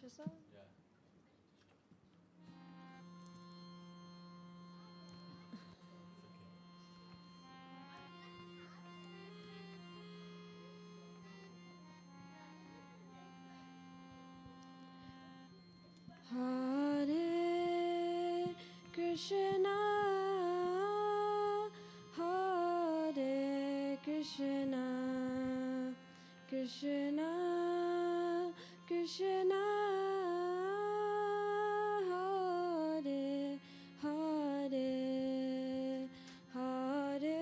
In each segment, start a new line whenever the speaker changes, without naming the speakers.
a song? Hare Krishna, Hare Krishna, Krishna Krishna, Hare Hare, Hare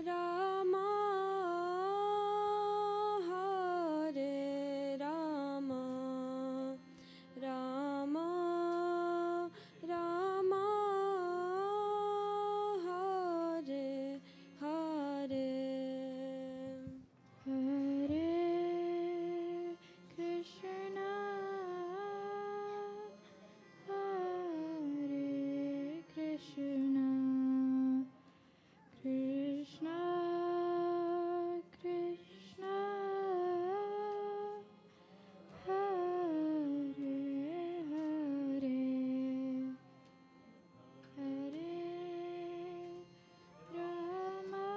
Rama, Hare Rama, Rama Rama, Hare Hare. Hare Krishna, Hare Krishna, Krishna Krishna, Hare Hare, Hare Rama,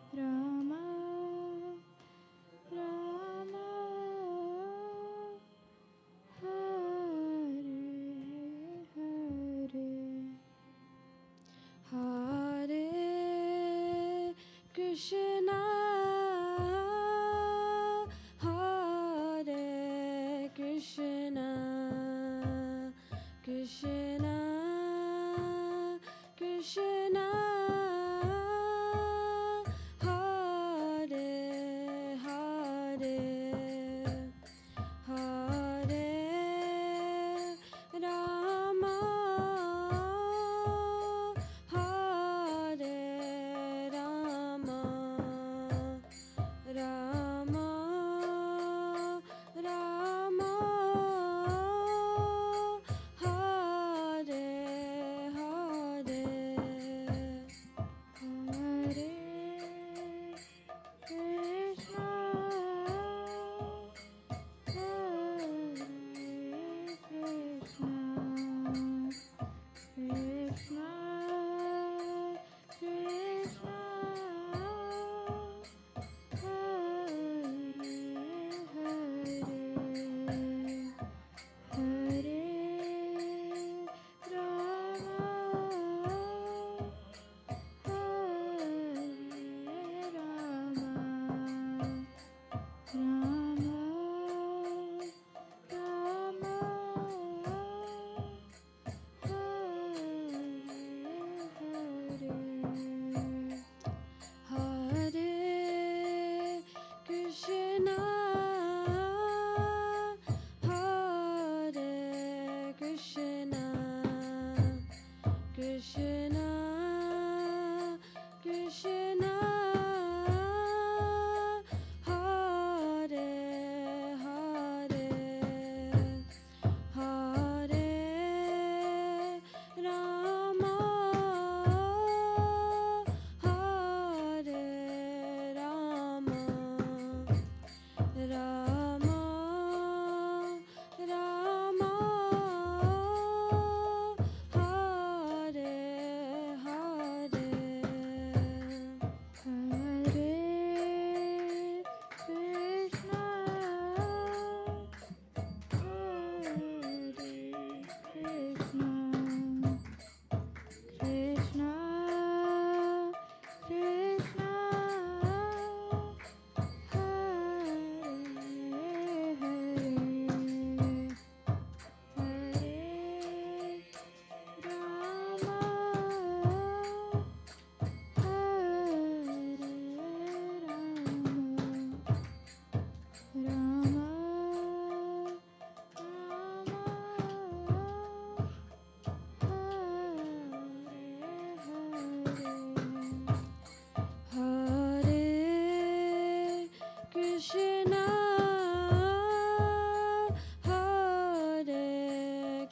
Rama Rama, Hare Hare. Hare Krishna, Hare Krishna, Krishna Krishna, Hare Hare, Hare Rama, Hare Rama, Rama Rama, Hare Hare, Hare Krishna, Hare Krishna, Krishna Krishna, Hare Hare, Hare Rama, Hare Rama, Rama Rama, Hare Krishna, Hare Krishna, Krishna Krishna, Hare Hare, Hare Rama, Hare Rama, Rama Rama, Hare Hare, Hare Krishna, Hare Krishna,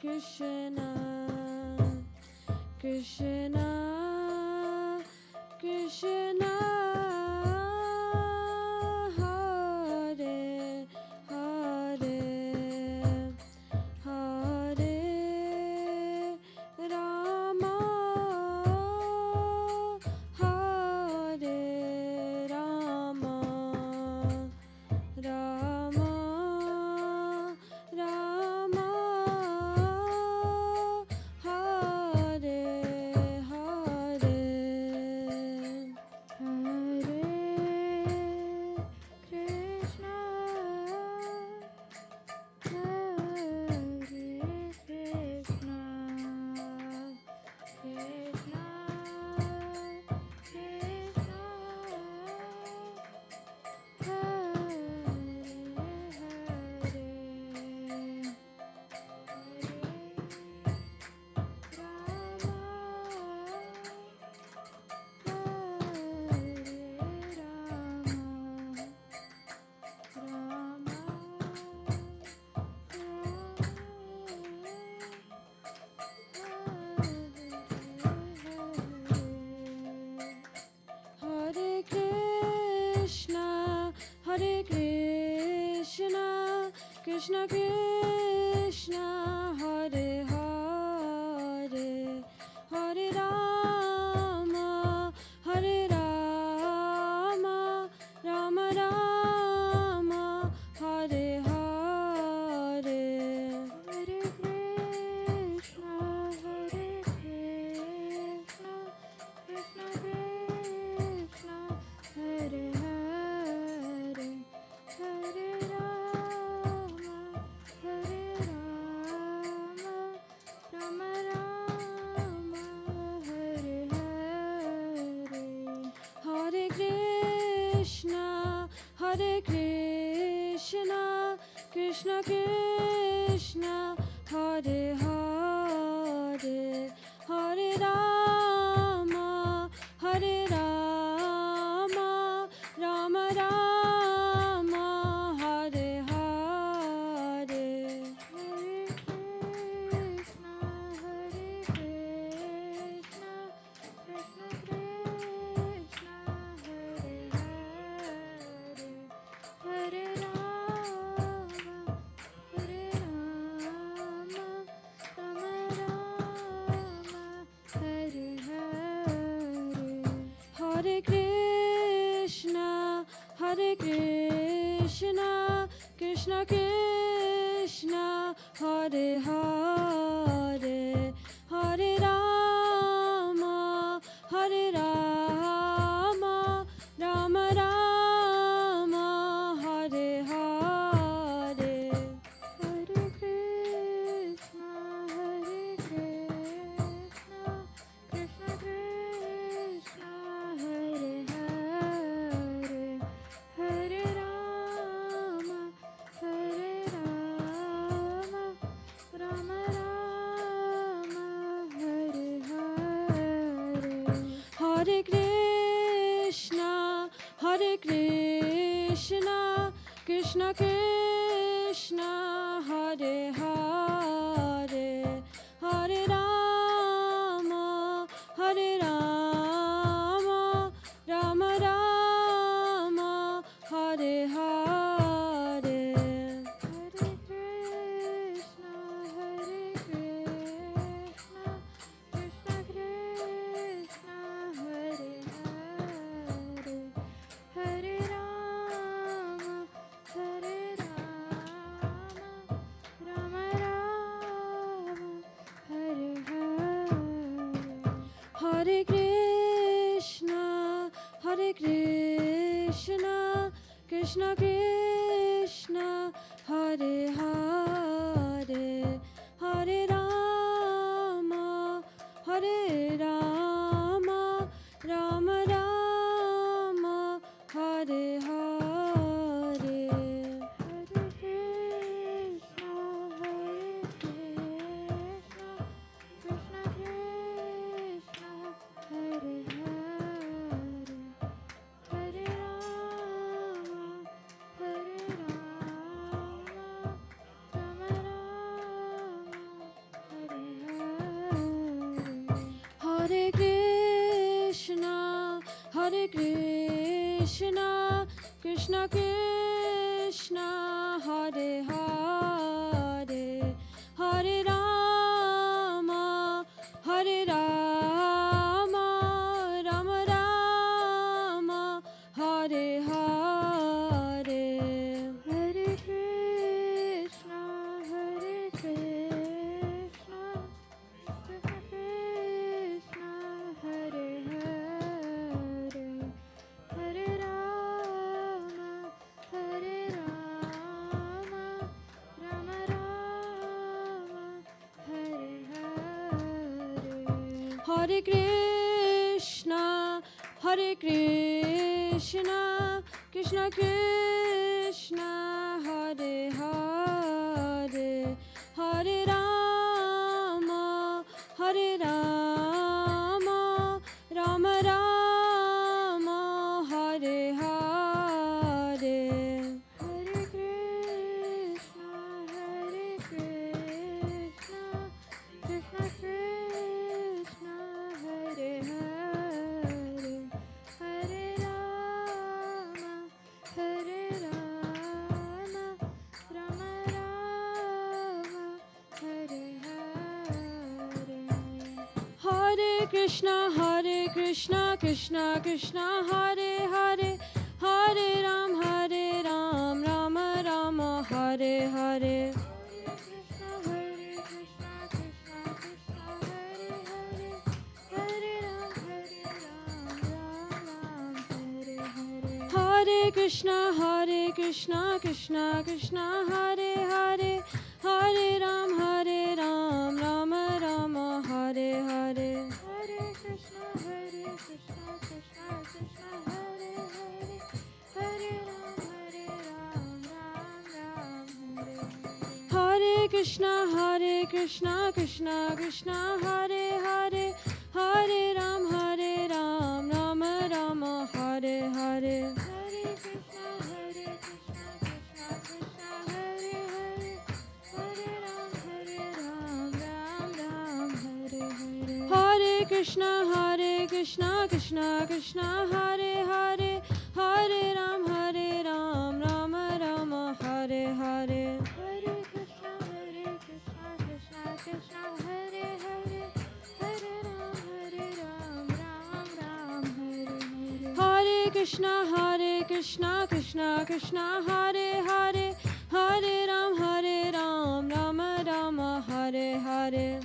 Krishna Krishna, Krishna
Krishna Krishna Hare Hare Hare Rama Hare Rama Rama Rama Hare Hare
Hare Krishna, Hare Krishna, Krishna Krishna, Hare Hare, Hare Rama, Hare Rama, Rama Rama, Hare Hare.
Hare Krishna Hare Krishna Krishna Krishna Hare Hare Hare Rama Hare Rama Rama Rama Hare Hare
Hare Krishna, Hare Krishna, Krishna Krishna, Hare Hare, Hare Rama, Hare Rama, Rama Rama, Hare Hare.
Hare Krishna Hare Krishna Krishna Krishna Hare Hare Hare Rama Hare Rama Rama Rama Hare Hare
Hare Krishna, Hare Krishna, Krishna Krishna, Hare Hare, Hare Rama, Hare Rama, Rama Rama, Hare Hare.
Hare Krishna Hare Krishna Krishna Krishna Hare Hare Hare Rama Hare Rama Rama Rama Hare Hare
Hare Krishna, Hare Krishna, Krishna Krishna, Hare Hare, Hare Rama, Hare Rama, Rama Rama, Hare Hare.
Hare Krishna Hare Krishna Krishna Krishna Hare Hare Hare Rama Hare Rama Rama Rama Hare Hare
Hare Krishna, Hare Krishna, Krishna Krishna, Hare Hare, Hare Rama, Hare Rama, Rama Rama, Hare Hare.
Hare Krishna Hare Krishna Krishna Krishna Hare Hare Hare Rama Hare Rama Rama Rama Hare Hare
Hare Krishna, Hare Krishna, Krishna Krishna, Hare Hare, Hare Rama, Hare Rama, Rama Rama, Hare Hare.
Hare Krishna Hare Krishna Krishna Krishna Hare Hare Hare Rama Hare Rama Rama Rama Hare Hare
Hare Krishna, Hare Krishna, Krishna Krishna, Hare Hare, Hare Rama, Hare Rama,
Krishna, Krishna Krishna, Hare Hare, Hare Ram, Ram Rama, Hare Hare. Hare Krishna, Krishna Krishna, Hare Hare, Hare Ram, Ram Rama, Hare Hare.
Hare Krishna, Krishna Krishna, Hare Hare, Hare Ram, Ram Hare Hare.
Hare Krishna, Krishna Krishna, Hare Hare, Hare Ram, Ram Rama, Hare Hare.
Hare Krishna, Krishna Krishna, Hare Hare, Hare Ram, Ram Hare Hare.
Hare Krishna, Krishna Krishna, Hare Hare, Hare Ram, Ram Rama, Hare Hare.
Hare Krishna, Krishna Krishna, Hare Hare, Hare Ram, Ram Hare Hare.
Hare Krishna, Krishna Krishna, Hare Hare, Hare Ram, Ram Rama, Hare Hare.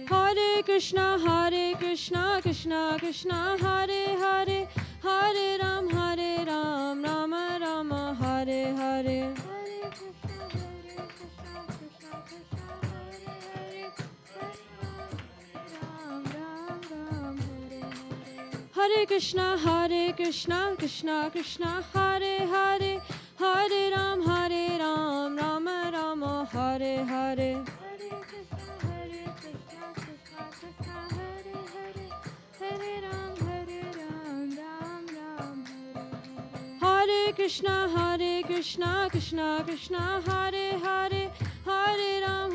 Hare Krishna, Krishna Krishna, Hare Krishna, Hare Hare, Hare Ram, Ram Rama, Hare Hare.
Hare Krishna, Krishna Krishna, Hare Hare, Hare Ram, Ram Rama, Hare Hare.
Hare Krishna, Krishna Krishna, Hare Hare, Hare Ram, Ram Rama, Hare Hare.
Hare Krishna, Krishna Krishna, Hare Hare, Hare Ram, Ram Hare Hare.
Hare Krishna, Krishna Krishna, Hare Hare, Hare Ram,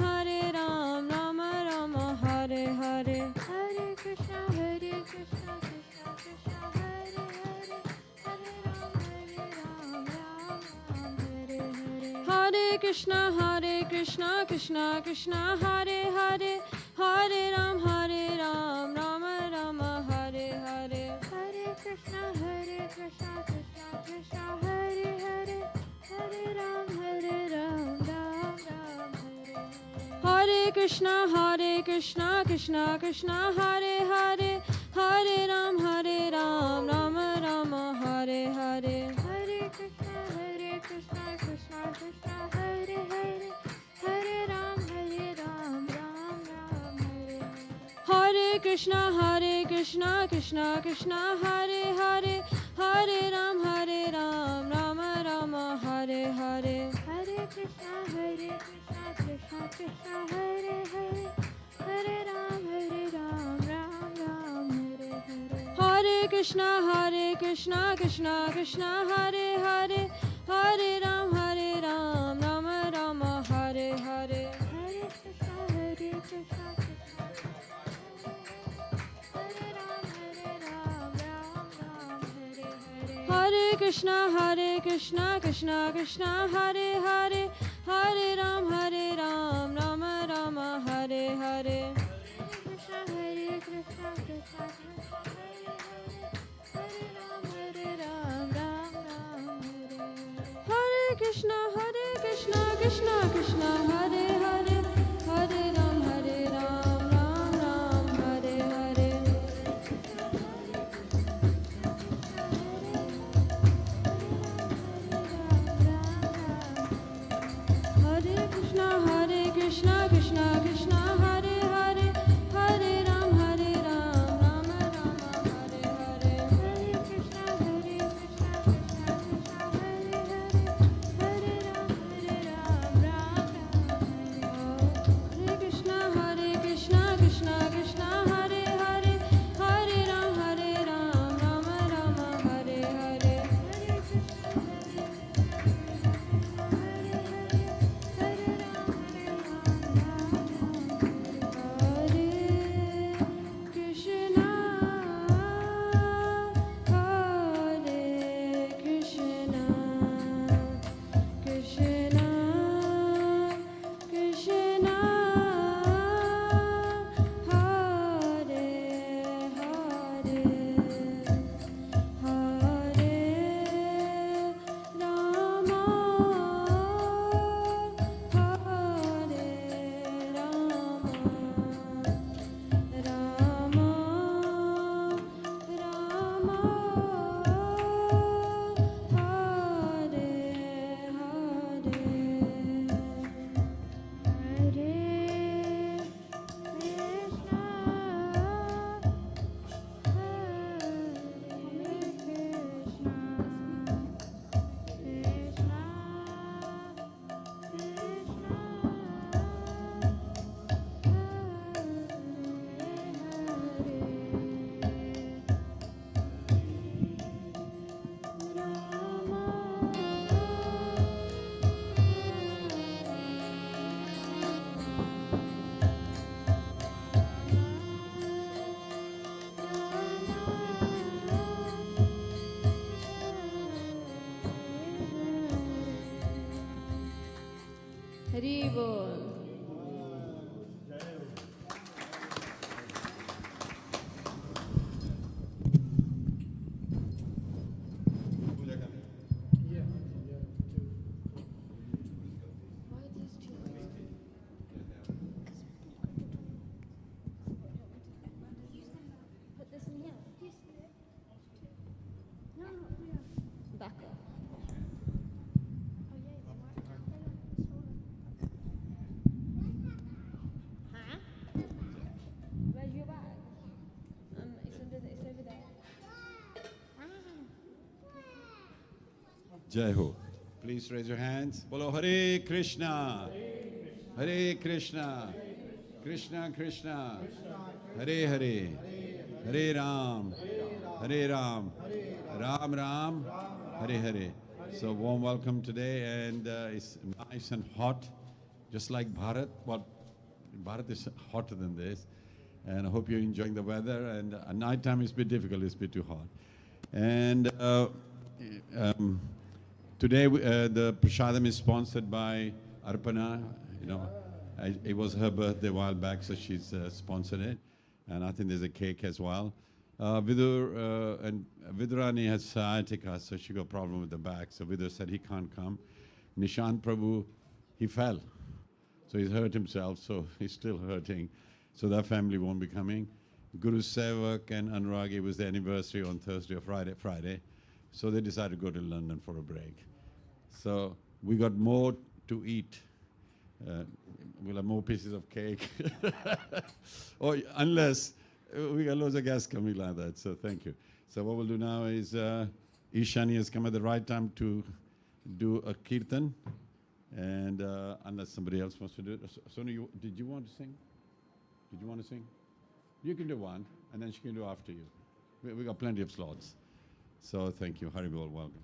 Ram Rama, Hare Hare.
Hare Krishna, Krishna Krishna, Hare Hare, Hare Ram, Ram Hare Hare.
Hare Krishna, Krishna Krishna, Hare Hare, Hare Ram, Ram Rama, Hare Hare.
Hare Krishna, Krishna Krishna, Hare Hare, Hare Ram, Ram Hare Hare.
Hare Krishna, Krishna Hare Hare, Hare Ram, Ram Rama, Hare Hare.
Hare Krishna, Krishna Krishna, Hare Hare, Hare Ram, Ram Hare Hare.
Hare Krishna, Krishna Hare Hare, Hare Ram, Ram Rama, Hare Hare.
Hare Krishna, Krishna Hare Ram, Ram Hare Hare.
Hare Krishna, Krishna Hare Hare, Hare Ram, Ram Rama, Hare Hare.
Krishna, Krishna Hare Ram, Ram Hare Hare.
Hare Krishna, Krishna Hare Hare, Hare Ram, Ram Hare Hare. Hare Krishna, Krishna Krishna, Hare Hare, Hare Ram, Ram Rama, Hare Hare.
Hare Krishna, Krishna Hare Hare, Hare Ram, Ram Hare Hare.
Hari Bol.
Jai Ho. Please raise your hands. Bolo Hare Krishna. Hare Krishna. Krishna Krishna. Hare Hare. Hare Ram. Hare Ram. Ram Ram. Hare Hare. So warm welcome today, and it's nice and hot, just like Bharat. Well, Bharat is hotter than this, and I hope you're enjoying the weather. And at night time it's a bit difficult; it's a bit too hot. And today the prasadam is sponsored by Arpana. You know, it was her birthday a while back, so she's sponsored it, and I think there's a cake as well. Vidur and Vidurani has sciatica, so she got a problem with the back. So Vidur said he can't come. Nishant Prabhu, he fell, so he's hurt himself. So he's still hurting. So that family won't be coming. Guru Sevak and Anurag, it was their anniversary on Thursday or Friday. So they decided to go to London for a break. So we got more to eat. We'll have more pieces of cake. Or unless we got loads of guests coming like that. So thank you. So what we'll do now is Ishani has come at the right time to do a kirtan. And unless somebody else wants to do it. Sonu, did you want to sing? Did you want to sing? You can do one, and then she can do after you. We got plenty of slots. So thank you. Hari Bol, welcome.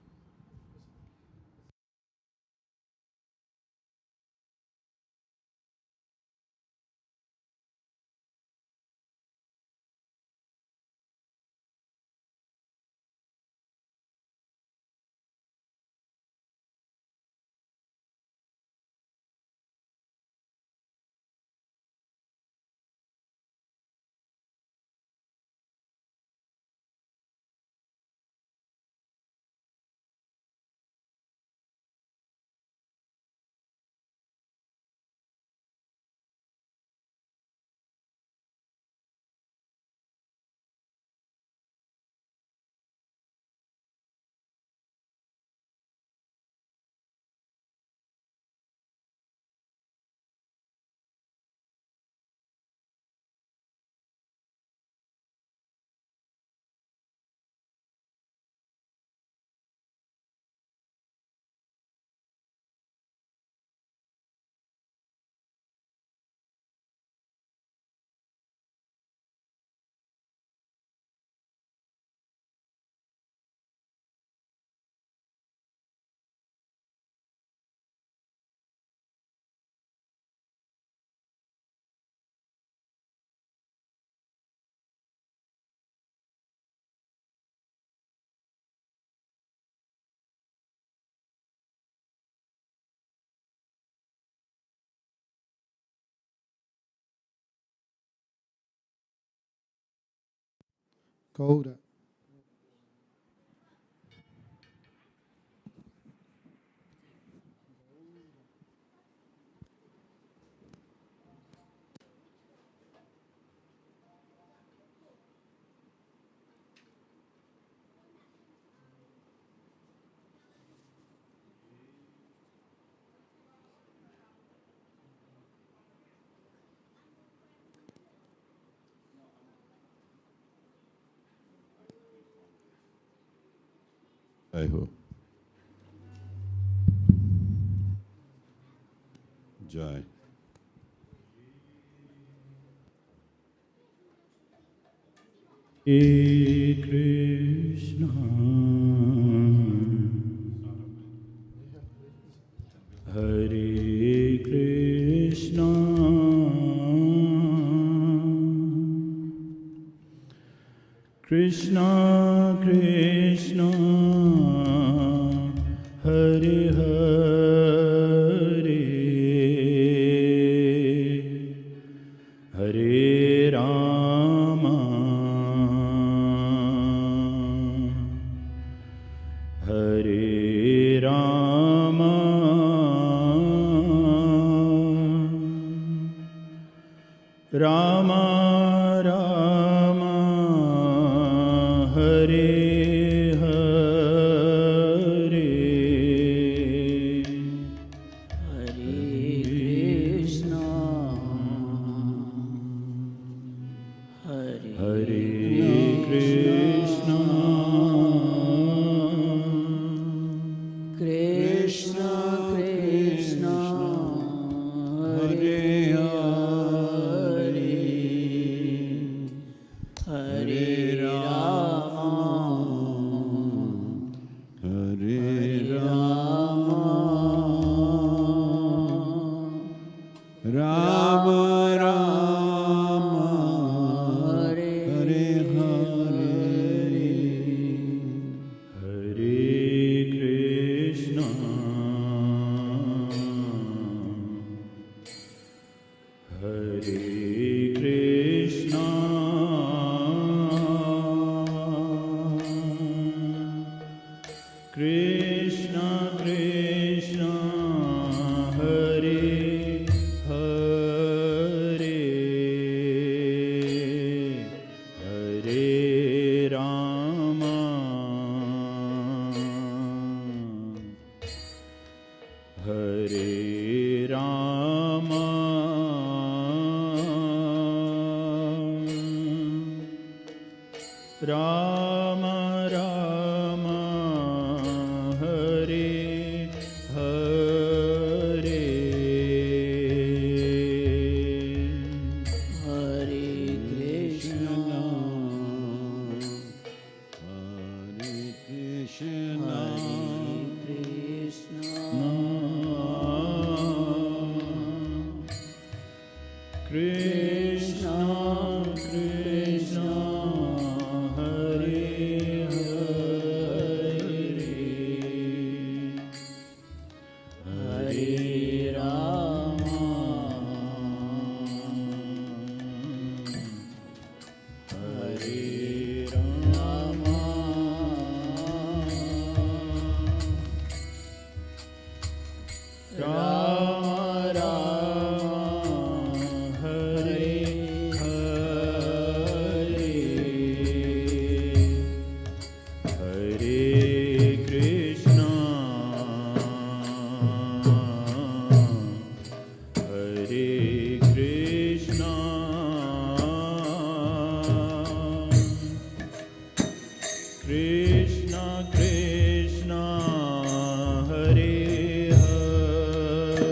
Coda.
Jai Ho. Jai.
Hare Krishna, Hare Krishna, Krishna Krishna, Hare Hare, Rama, Rama Rama, Hare Hare,
Hare Krishna, Hare
Hare Krishna,
Krishna Krishna, Hare Hare, Hare Rama,
Hare
Rama,
Rama Rama,
Hare
Hare Hare.
Hare Krishna, Hare Krishna, Krishna Krishna, Hare Hare, Hare Rama, Hare Rama, Rama Rama, Hare Hare,
Hare Krishna,
Hare Krishna,
Krishna Krishna, Hare Hare, Hare Rama, Hare Rama, Rama Rama, Hare Hare, Hare Krishna, Hare Krishna, Krishna Krishna, Hare Hare,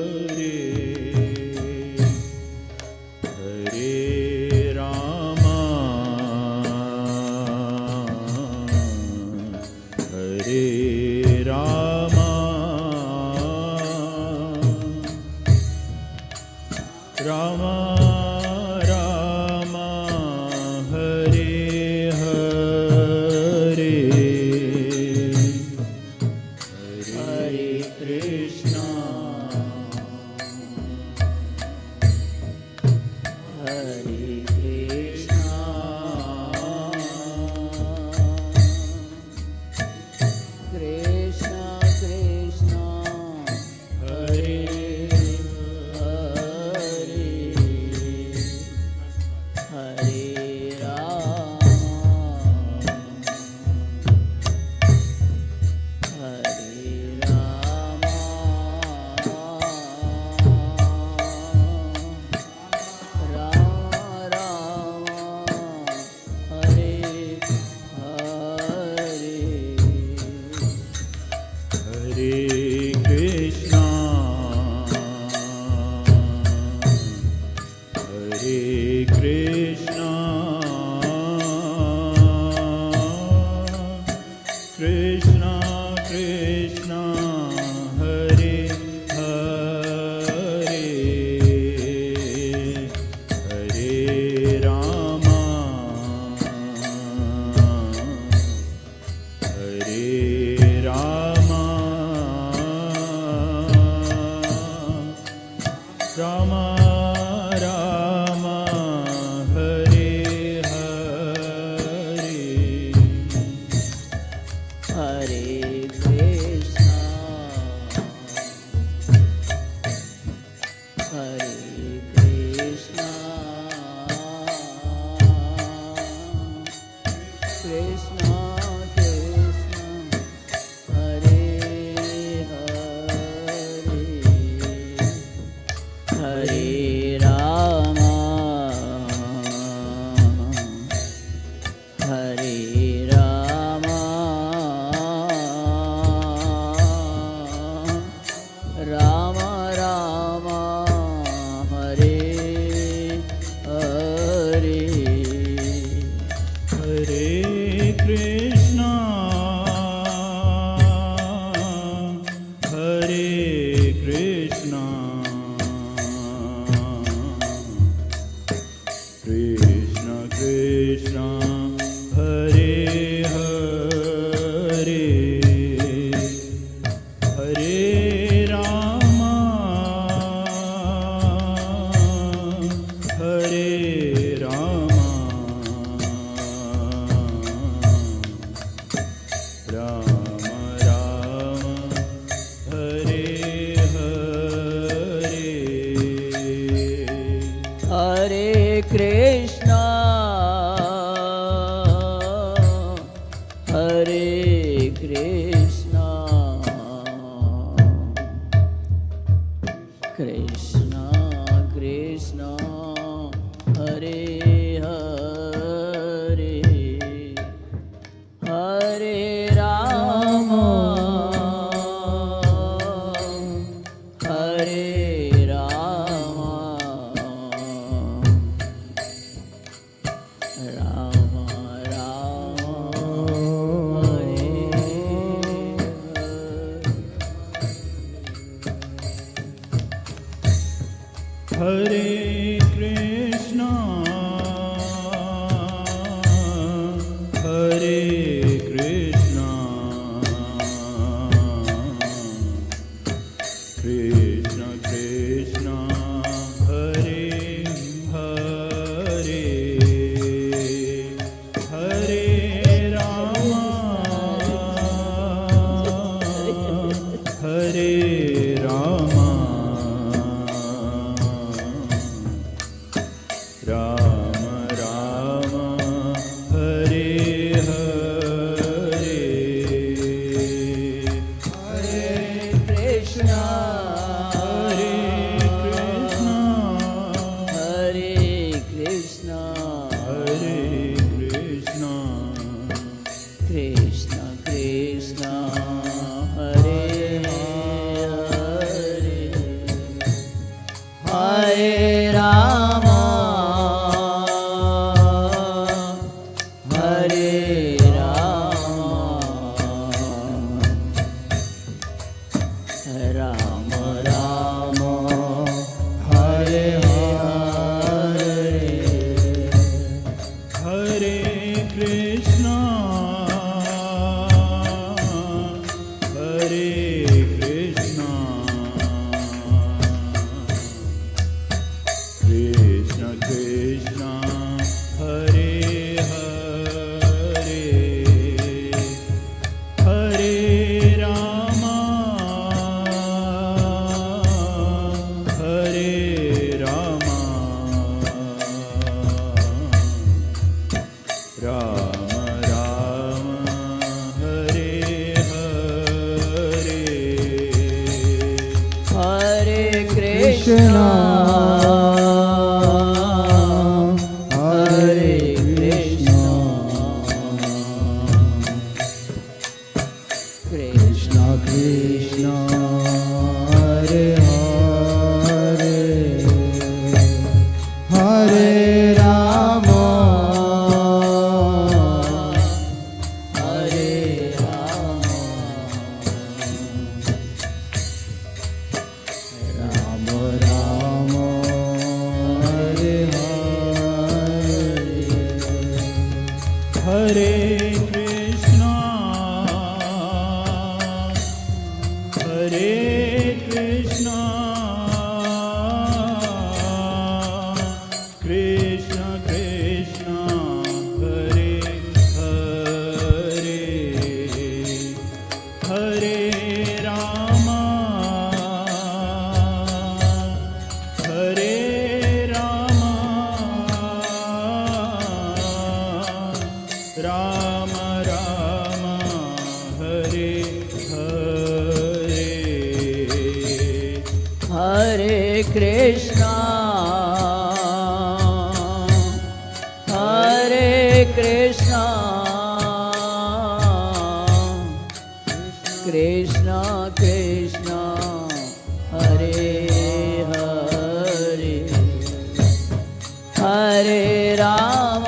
Rama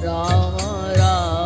Rama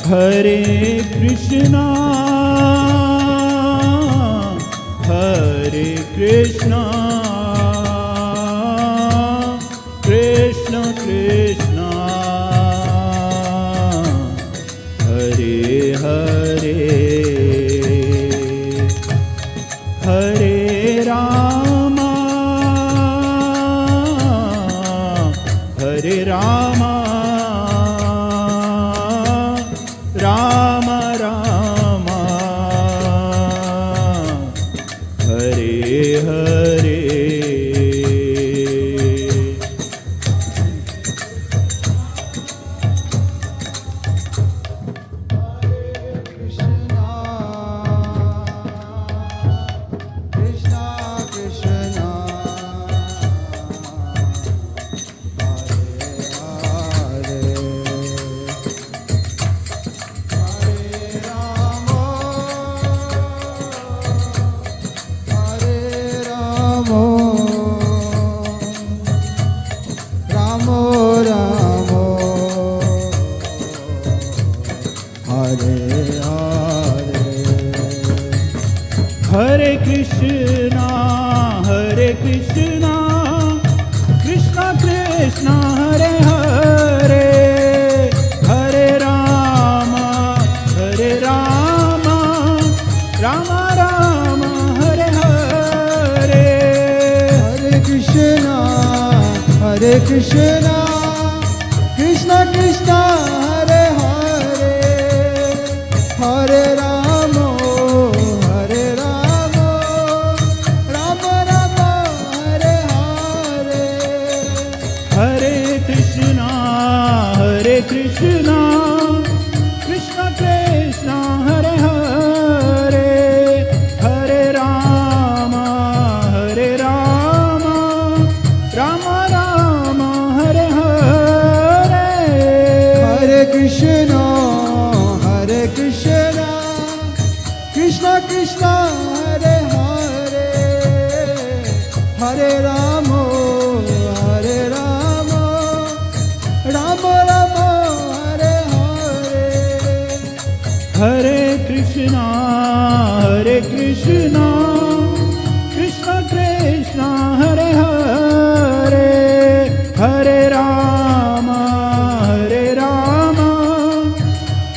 Hare Krishna, Hare Krishna, Krishna Krishna, Hare Hare, Hare Rama, Hare Rama, Rama Rama, Hare Hare. Hare Krishna, Hare Krishna, Krishna Krishna, Hare Hare, Hare Rama, Hare Rama, Rama Rama, Hare Hare.
Hare Krishna, Hare Krishna, Krishna Krishna, Hare Hare, Hare Rama, Hare Rama, Rama Rama, Hare Hare.
Hare Krishna, Hare Krishna, Krishna Krishna, Hare Hare, Hare Rama, Hare Rama, Rama Rama, Hare Hare.
Hare Krishna, Hare Krishna, Krishna Krishna, Hare Hare, Hare Rama, Hare Rama, Rama Rama, Hare Hare.
Hare Krishna, Hare Krishna, Krishna Krishna, Hare Hare, Hare Rama, Hare Rama,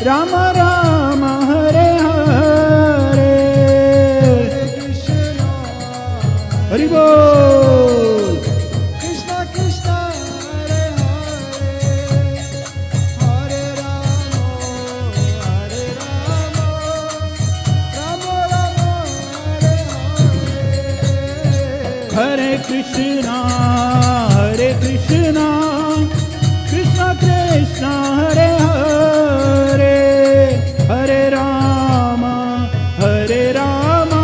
Rama Rama, Hare Hare. Hari Bol.
Krishna Krishna, Hare Hare, Hare Rama, Hare Rama, Rama Rama, Hare Hare.
Hare Krishna, Hare Krishna, Krishna Krishna, Hare Hare, Hare Rama, Hare Rama,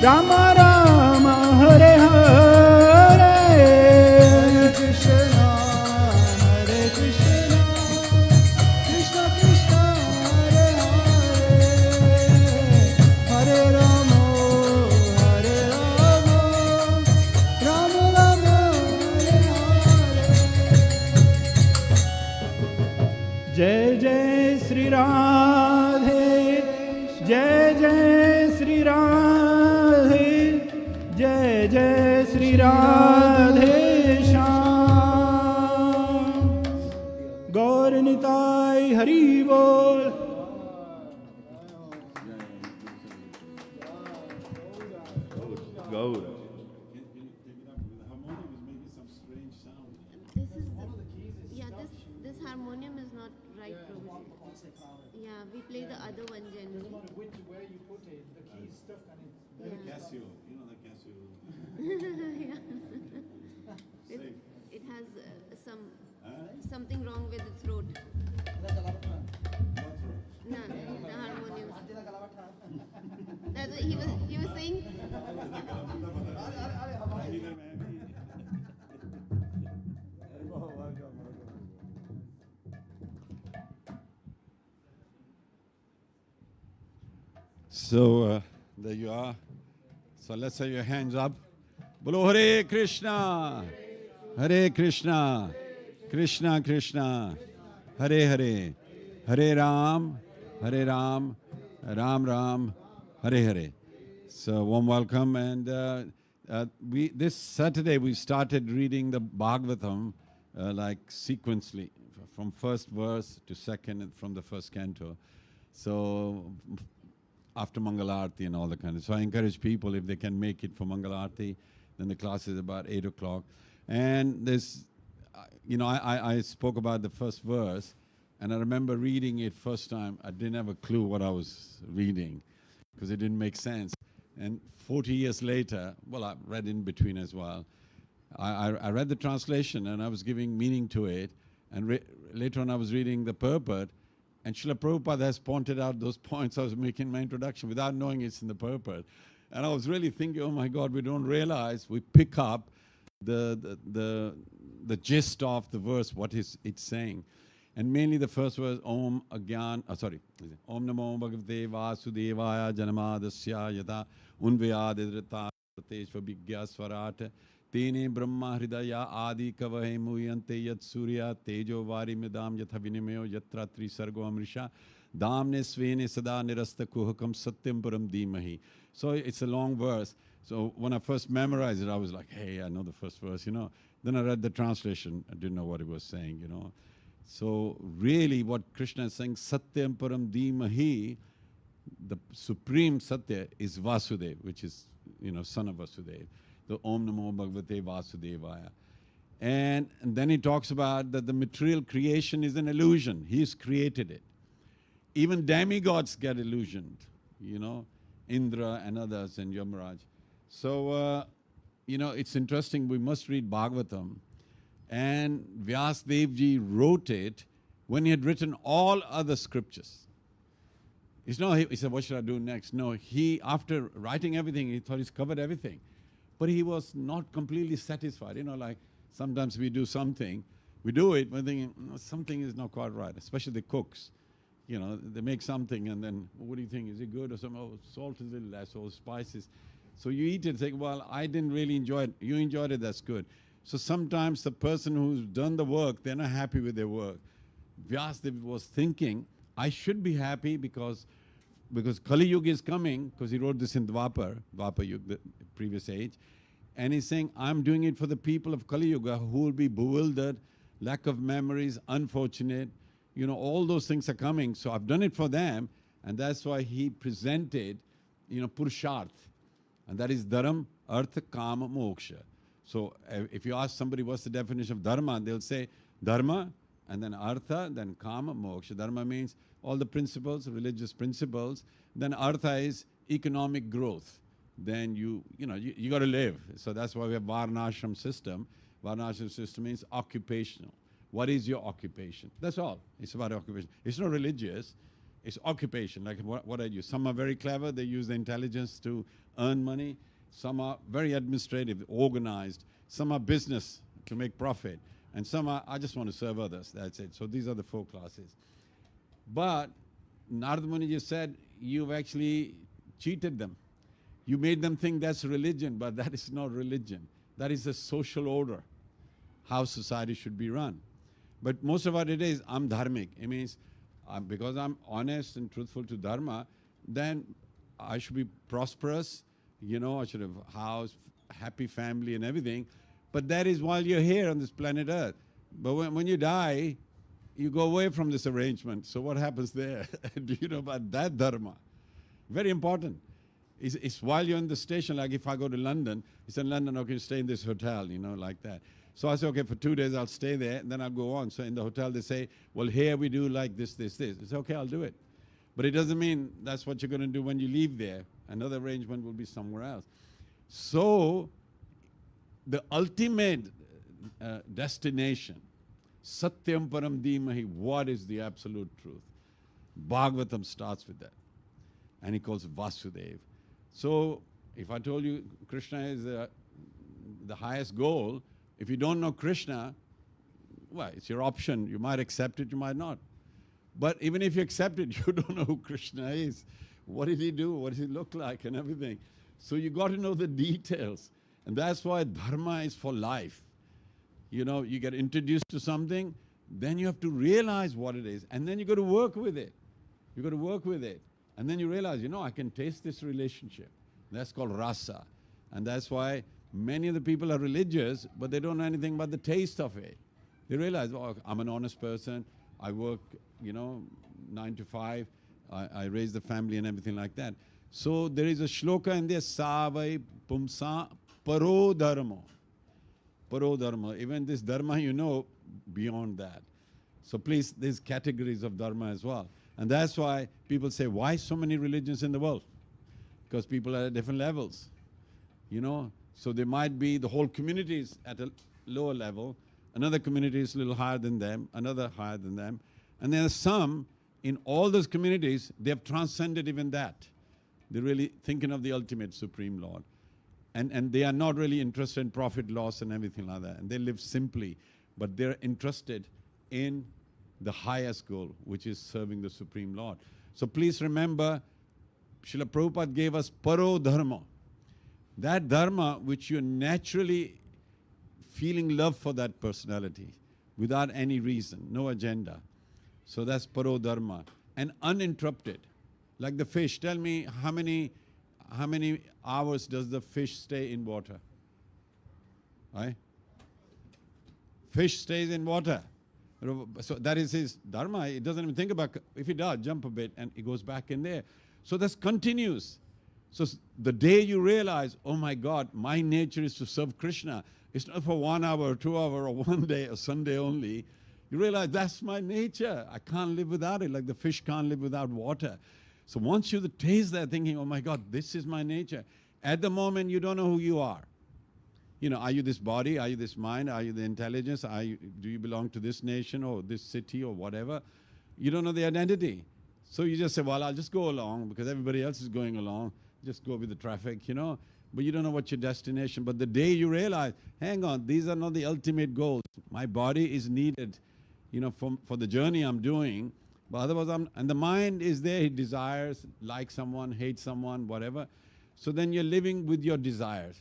Rama Rama, Hare Hare.
Hare Krishna, Hare Krishna, Krishna Krishna, Hare Hare, Hare Rama, Hare Rama, Rama Rama, Hare Hare.
जय जय श्री राधे, जय जय श्री राधे, जय जय श्री राधे श्याम। गौर निताई हरि बोल। गौर
This harmonium is not right provision. Yeah, we play the other one generally.
Where you put it, the key is stuck on it.
Casio, you know the Casio.
It has something wrong with the throat. No, the harmonium. That's what he was saying.
So there you are. So let's have your hands up. Bolo Hare Krishna, Hare Krishna, Krishna Krishna, Hare Hare, Hare Ram, Hare Ram, Ram Ram, Hare Hare. So warm welcome, and we this Saturday we started reading the Bhagavatam like sequentially from first verse to second and from the first canto. So after Mangalarti and all the kind of. So I encourage people if they can make it for Mangalarti, then the class is about 8 o'clock. And this, I spoke about the first verse, and I remember reading it first time. I didn't have a clue what I was reading because it didn't make sense. And 40 years later, well, I read in between as well. I read the translation and I was giving meaning to it. And later on I was reading the purport, and Srila Prabhupada has pointed out those points I was making in my introduction without knowing it's in the purport. And I was really thinking, oh my God, we don't realize we pick up the gist of the verse, what is it saying. And mainly the first verse, Om Agyan, Om Namo Bhagavate Vasudevaya Janamadasya Yata Unvyadidrita Prateshva Bhigya Swarat Tene Brahma Hridaya Adi Kavahe Muyante Yat Surya Tejo Vari Midam Yatha Vinimeo Yatra Tri Sargo Amrisha Damne Svene Sada Nirasta Kuhakam Satyam Param Dhimahi. So it's a long verse. So when I first memorized it, I was like, hey, I know the first verse, Then I read the translation. I didn't know what it was saying, So really what Krishna is saying, Satyam Param Dhimahi, the supreme Satya is Vasudev, which is, son of Vasudev. The Om Namo Bhagavate Vasudevaya. And then he talks about that the material creation is an illusion. He's created it. Even demigods get illusioned, Indra and others and Yamaraj. So, it's interesting. We must read Bhagavatam. And Vyasadeva ji wrote it when he had written all other scriptures. It's not, he said, what should I do next? No, after writing everything, he thought he's covered everything. But he was not completely satisfied. Like sometimes we do something, we do it, but thinking, something is not quite right, especially the cooks. They make something and then, what do you think? Is it good or something? Oh, salt is a little less, or spices. So you eat it and think, well, I didn't really enjoy it. You enjoyed it, that's good. So sometimes the person who's done the work, they're not happy with their work. Vyasadeva was thinking, I should be happy because Kali Yuga is coming, because he wrote this in Dwapar Yuga, the previous age. And he's saying, I'm doing it for the people of Kali Yuga who will be bewildered, lack of memories, unfortunate. All those things are coming. So I've done it for them. And that's why he presented, Purusharth. And that is Dharam, Artha, Kama, Moksha. So if you ask somebody what's the definition of Dharma, they'll say Dharma, and then Artha, then Kama, Moksha. Dharma means all the principles, religious principles. Then Artha is economic growth. Then you got to live. So that's why we have Varnashram system. Varnashram system means occupational. What is your occupation? That's all. It's about occupation. It's not religious. It's occupation. Like what I do. Some are very clever. They use the intelligence to earn money. Some are very administrative, organized. Some are business to make profit. And some are, I just want to serve others. That's it. So these are the 4 classes. But Narada Muni just said, you've actually cheated them. You made them think that's religion, but that is not religion. That is a social order, how society should be run. But most of what it is, I'm dharmic. It means because I'm honest and truthful to dharma, then I should be prosperous. I should have a house, happy family and everything. But that is while you're here on this planet Earth. But when you die, you go away from this arrangement. So what happens there? Do you know about that dharma? Very important. It's while you're in the station, like if I go to London, it's in London, okay, stay in this hotel, like that. So I say, okay, for 2 days I'll stay there, and then I'll go on. So in the hotel they say, well, here we do like this, this, this. It's okay, I'll do it. But it doesn't mean that's what you're going to do when you leave there. Another arrangement will be somewhere else. So the ultimate destination, Satyam Param Dhimahi, what is the absolute truth? Bhagavatam starts with that. And he calls it Vasudeva. So if I told you Krishna is the highest goal, if you don't know Krishna, well, it's your option. You might accept it, you might not. But even if you accept it, you don't know who Krishna is. What did he do? What does he look like and everything? So you got to know the details. And that's why dharma is for life. You get introduced to something, then you have to realize what it is, and then you got to work with it. You got to work with it. And then you realize, I can taste this relationship. That's called rasa. And that's why many of the people are religious, but they don't know anything about the taste of it. They realize, oh, I'm an honest person. I work, 9 to 5. I raise the family and everything like that. So there is a shloka in there, Savai Pumsa Paro Dharma. Paro Dharma. Even this dharma, beyond that. So please, there's categories of dharma as well. And that's why people say, why so many religions in the world? Because people are at different levels. So there might be the whole community is at a lower level, another community is a little higher than them, another higher than them. And there are some, in all those communities, they have transcended even that. They're really thinking of the ultimate Supreme Lord. And they are not really interested in profit, loss, and everything like that. And they live simply, but they're interested in the highest goal, which is serving the Supreme Lord. So please remember, Srila Prabhupada gave us Paro Dharma. That dharma which you're naturally feeling love for that personality without any reason, no agenda. So that's Paro Dharma. And uninterrupted. Like the fish. Tell me how many hours does the fish stay in water? Right? Fish stays in water. So that is his dharma. He doesn't even think about, if he does, jump a bit and he goes back in there. So that's continuous. So the day you realize, oh my God, my nature is to serve Krishna. It's not for 1 hour or 2 hours or 1 day or Sunday only. You realize that's my nature. I can't live without it, like the fish can't live without water. So once you taste that, thinking, oh my God, this is my nature. At the moment, you don't know who you are. Are you this body? Are you this mind? Are you the intelligence? Do you belong to this nation or this city or whatever? You don't know the identity. So you just say, well, I'll just go along because everybody else is going along. Just go with the traffic, But you don't know what's your destination. But the day you realize, hang on, these are not the ultimate goals. My body is needed, for the journey I'm doing. But otherwise, and the mind is there. It desires, like someone, hate someone, whatever. So then you're living with your desires.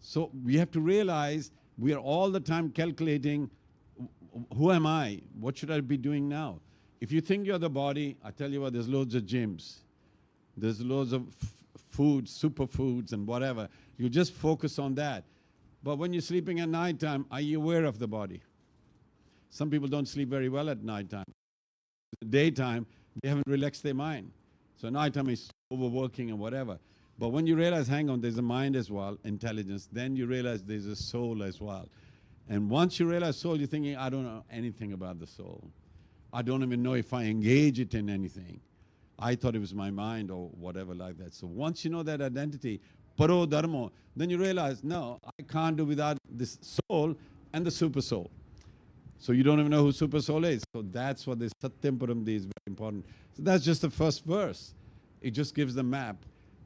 So we have to realize we are all the time calculating, who am I? What should I be doing now? If you think you're the body, I tell you what, there's loads of gyms. There's loads of foods, superfoods and whatever. You just focus on that. But when you're sleeping at night time, are you aware of the body? Some people don't sleep very well at night time. Daytime, they haven't relaxed their mind. So nighttime is overworking and whatever. But when you realize, hang on, there's a mind as well, intelligence, then you realize there's a soul as well. And once you realize soul, you're thinking, I don't know anything about the soul. I don't even know if I engage it in anything. I thought it was my mind or whatever like that. So once you know that identity, Paro Dharma, then you realize, no, I can't do without this soul and the super soul. So you don't even know who super soul is. So that's what this Satyam Paramdi is very important. So that's just the first verse. It just gives the map.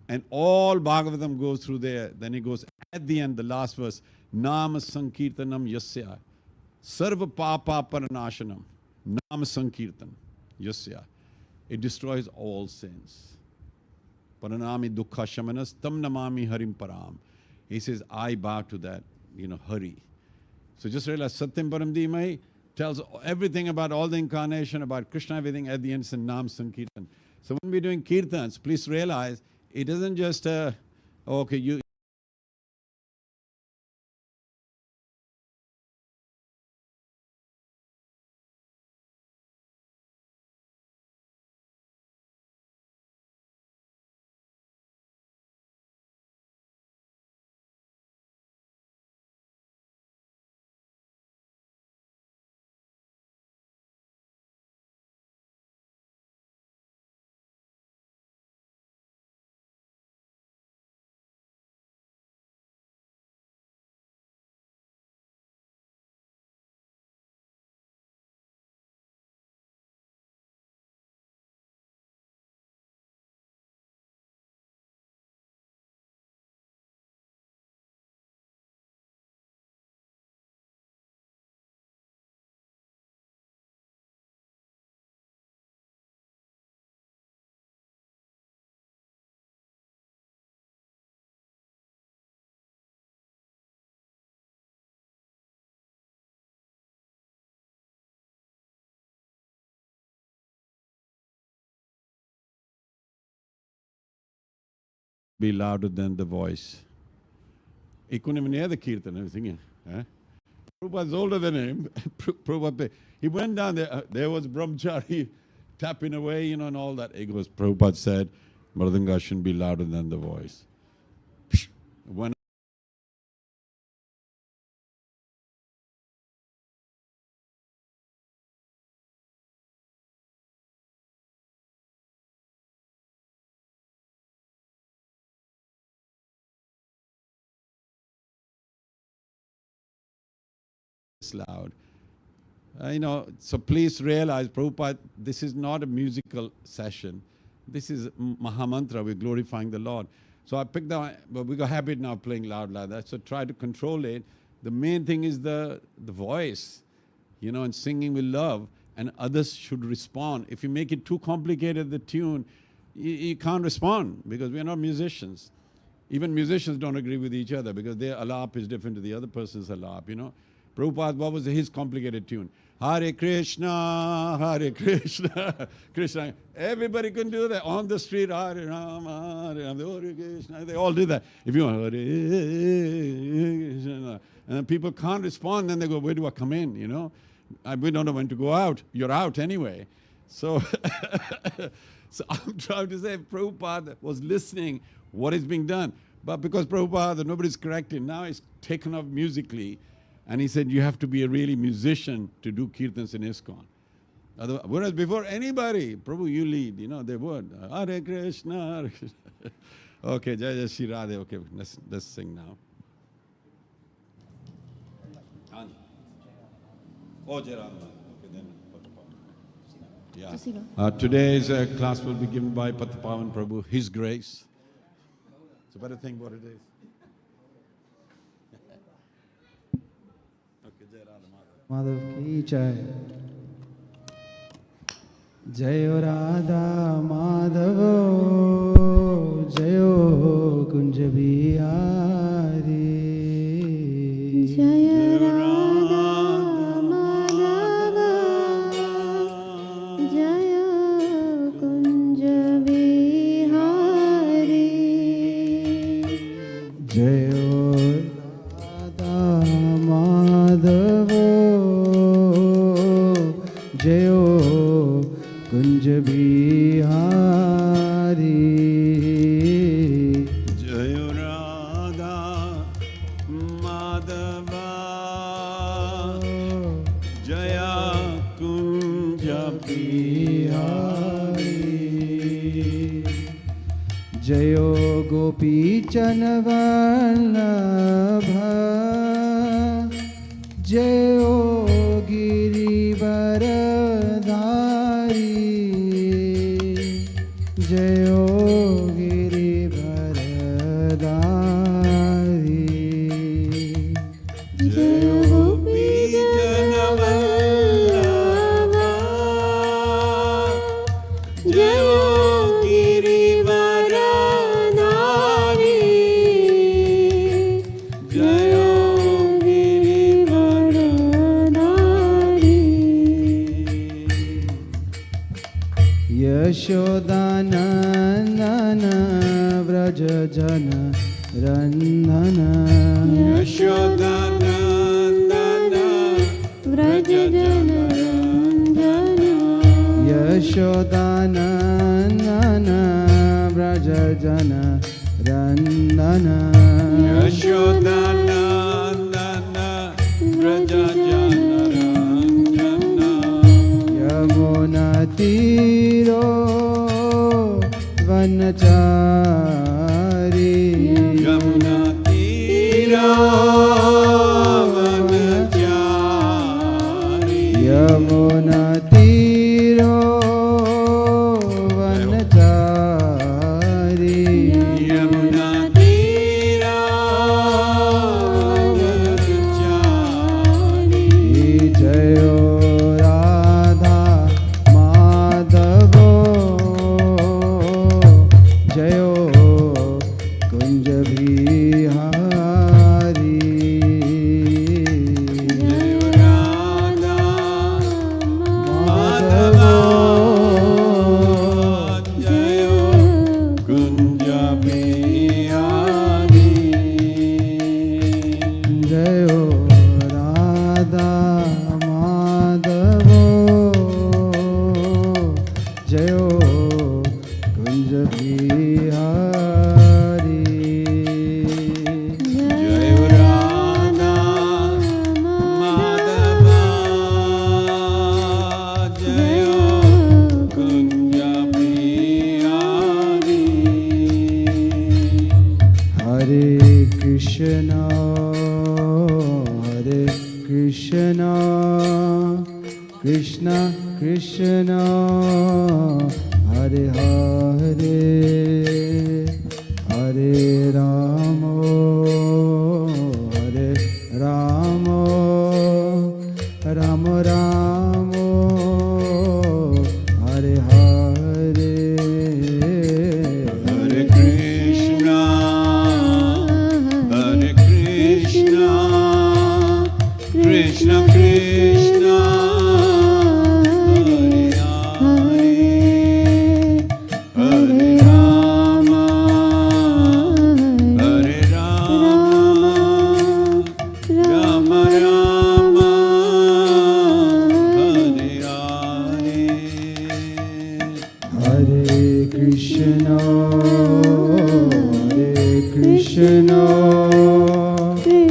And all Bhagavatam goes through there. Then it goes at the end, the last verse, Nama Sankirtanam Yasya, Sarva Papa Paranashanam, Nama Sankirtan Yasya. It destroys all sins. Paranami Dukkha Shamanas Tam Namami Harim Param. He says, I bow to that, Hari. So just realize Satyam Paramdi Mai tells everything about all the incarnation, about Krishna, everything at the end is Nam Sankirtan. So when we're doing kirtans, please realize it isn't just, okay, you be louder than the voice. He couldn't even hear the kirtan. I was thinking, Prabhupada's older than him. Prabhupada, he went down there. There was Brahmachari tapping away, and all that. He goes, Prabhupada said, Mridanga shouldn't be louder than the voice. When it's loud. So please realize, Prabhupada, this is not a musical session. This is Mahamantra. We're glorifying the Lord. So I picked that, but we got habit now playing loud like that. So try to control it. The main thing is the voice, and singing with love, and others should respond. If you make it too complicated, the tune, you can't respond because we are not musicians. Even musicians don't agree with each other because their alap is different to the other person's alap, Prabhupada, what was his complicated tune? Hare Krishna, Krishna. Everybody can do that. On the street, Hare Rama, Hare Krishna. They all do that. If you want Hare Krishna, and people can't respond, then they go, where do I come in, we don't know when to go out. You're out anyway. So, so I'm trying to say Prabhupada was listening what is being done. But because Prabhupada, nobody's correcting, now it's taken off musically. And he said, you have to be a really musician to do kirtans in ISKCON. Whereas before anybody, Prabhu, you lead, they would. Hare Krishna, Hare Krishna. Okay, Jai Jai Shri Radhe. Okay, let's sing now. Oh, Jai Ram. Okay, then yeah. Today's class will be given by Patpavan Prabhu, His Grace. So better think what it is.
Madhav की जय जय राधा माधव जयो कुंज बिहारी
जय राधा माधव जय कुंज बिहारी
जय राधा माधव जयो कुंज बिहारी
जय राधा माधव जय कुंज
बिहारी जयो गोपीचन वल्लभ जयो गिरिवरधारी जयो गिरिवरधारी
जय गोपीजन वल्लभ जय गिरिवरधारी जय
यशोदानंदन व्रज जन रंदन
यशोदानंदन
व्रज जन रंजन
यशोदानंदन व्रज जन रंदन
यशोदानंदन व्रज जन रंजन
यमुना तीरो वनचारी
यमुना तीरा वनचारी
यमुना तीरो वनचारी
यमुना तीरा वनचारी
जयो राधा माधव जयो कुंज बिहारी
जय राधा
माधव
जय Kunj Bihari
Krishna Krishna Krishna Hare Hare Hare Rama Hare Rama Rama Rama Hare Hare
Hare Krishna Krishna Krishna Hare Hare Hare Rama Hare Rama Rama Rama Hare Hare
Hare Krishna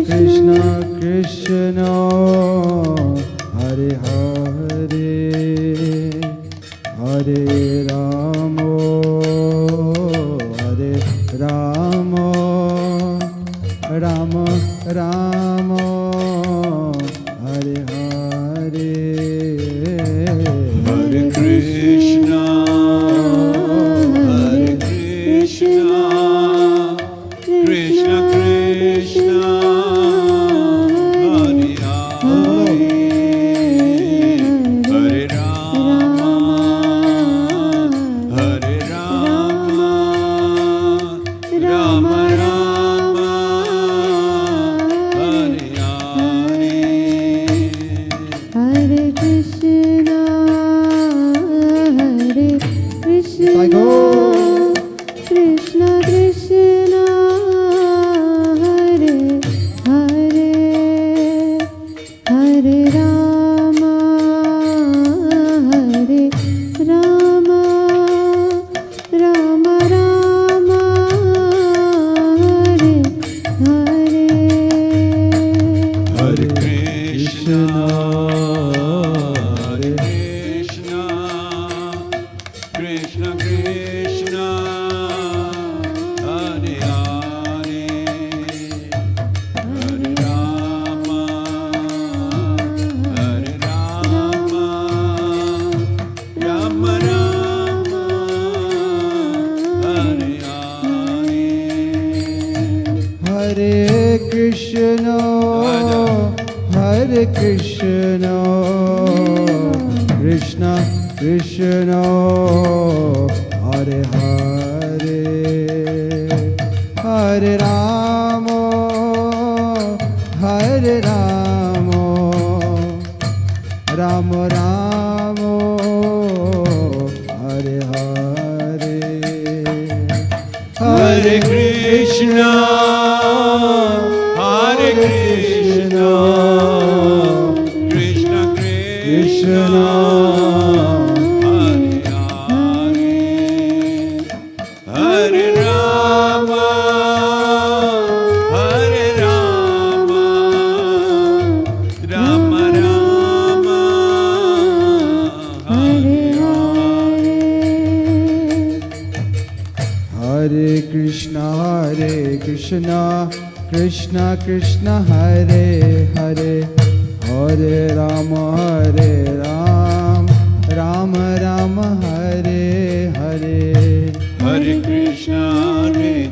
Krishna Krishna Hare Hare Hare Rama Rama Rama Hare Hare
Hare Krishna Krishna Krishna Hare Hare Hare Rama Rama Rama Hare Hare
Hare Krishna
I go.
Krishna Krishna Hare Hare Hare Rama Rama Rama Hare Hare
Hare Krishna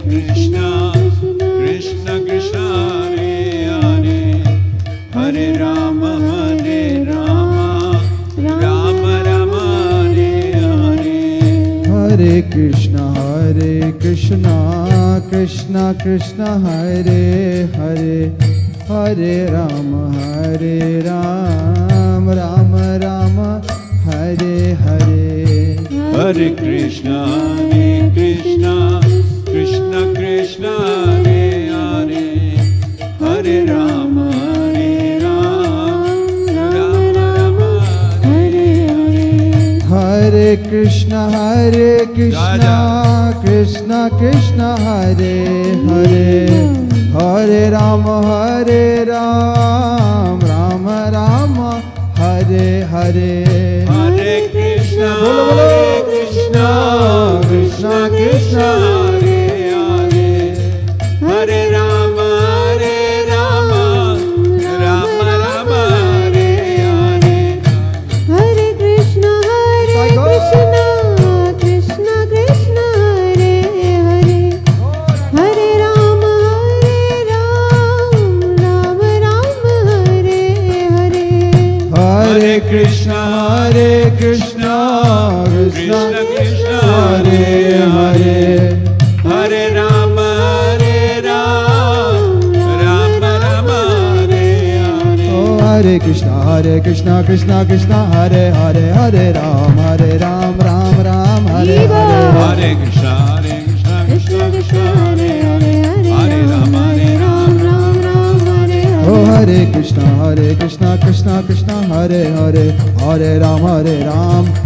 Krishna Krishna Hare Hare Hare Rama Rama Rama Hare Hare
Hare Krishna Krishna Krishna Hare Hare Hare Rama Rama Rama Hare Hare
Hare Krishna Krishna Krishna Hare Hare Hare Rama Rama Rama Hare
Hare Krishna Krishna Krishna Hare Hare Hare Rama Rama Rama Hare Hare
Hare Krishna Krishna Krishna Hare Hare Hare Rama Rama Rama Hare Hare
Hare Krishna Krishna Krishna Hare Hare Hare Rama Rama Rama Hare Hare
Hare Krishna Krishna Krishna Hare Hare Hare Rama Rama Hare Hare
Hare Krishna Krishna Krishna Hare Hare Hare Rama Rama Rama Hare Hare
Hare Krishna Krishna
Krishna
Hare Hare Hare Rama Rama Rama
Krishna, Krishna Krishna, Hare Hare,
Hare Rama, Rama Rama, Hare Hare.
Oh Hare Krishna, Krishna Krishna, Hare Hare, Hare Ram, Ram Ram, Hare Hare.
Hare Krishna, Krishna Krishna, Hare Hare, Hare Rama, Ram Ram, Hare Hare.
Oh Hare Krishna, Krishna Krishna, Hare Hare, Hare Ram,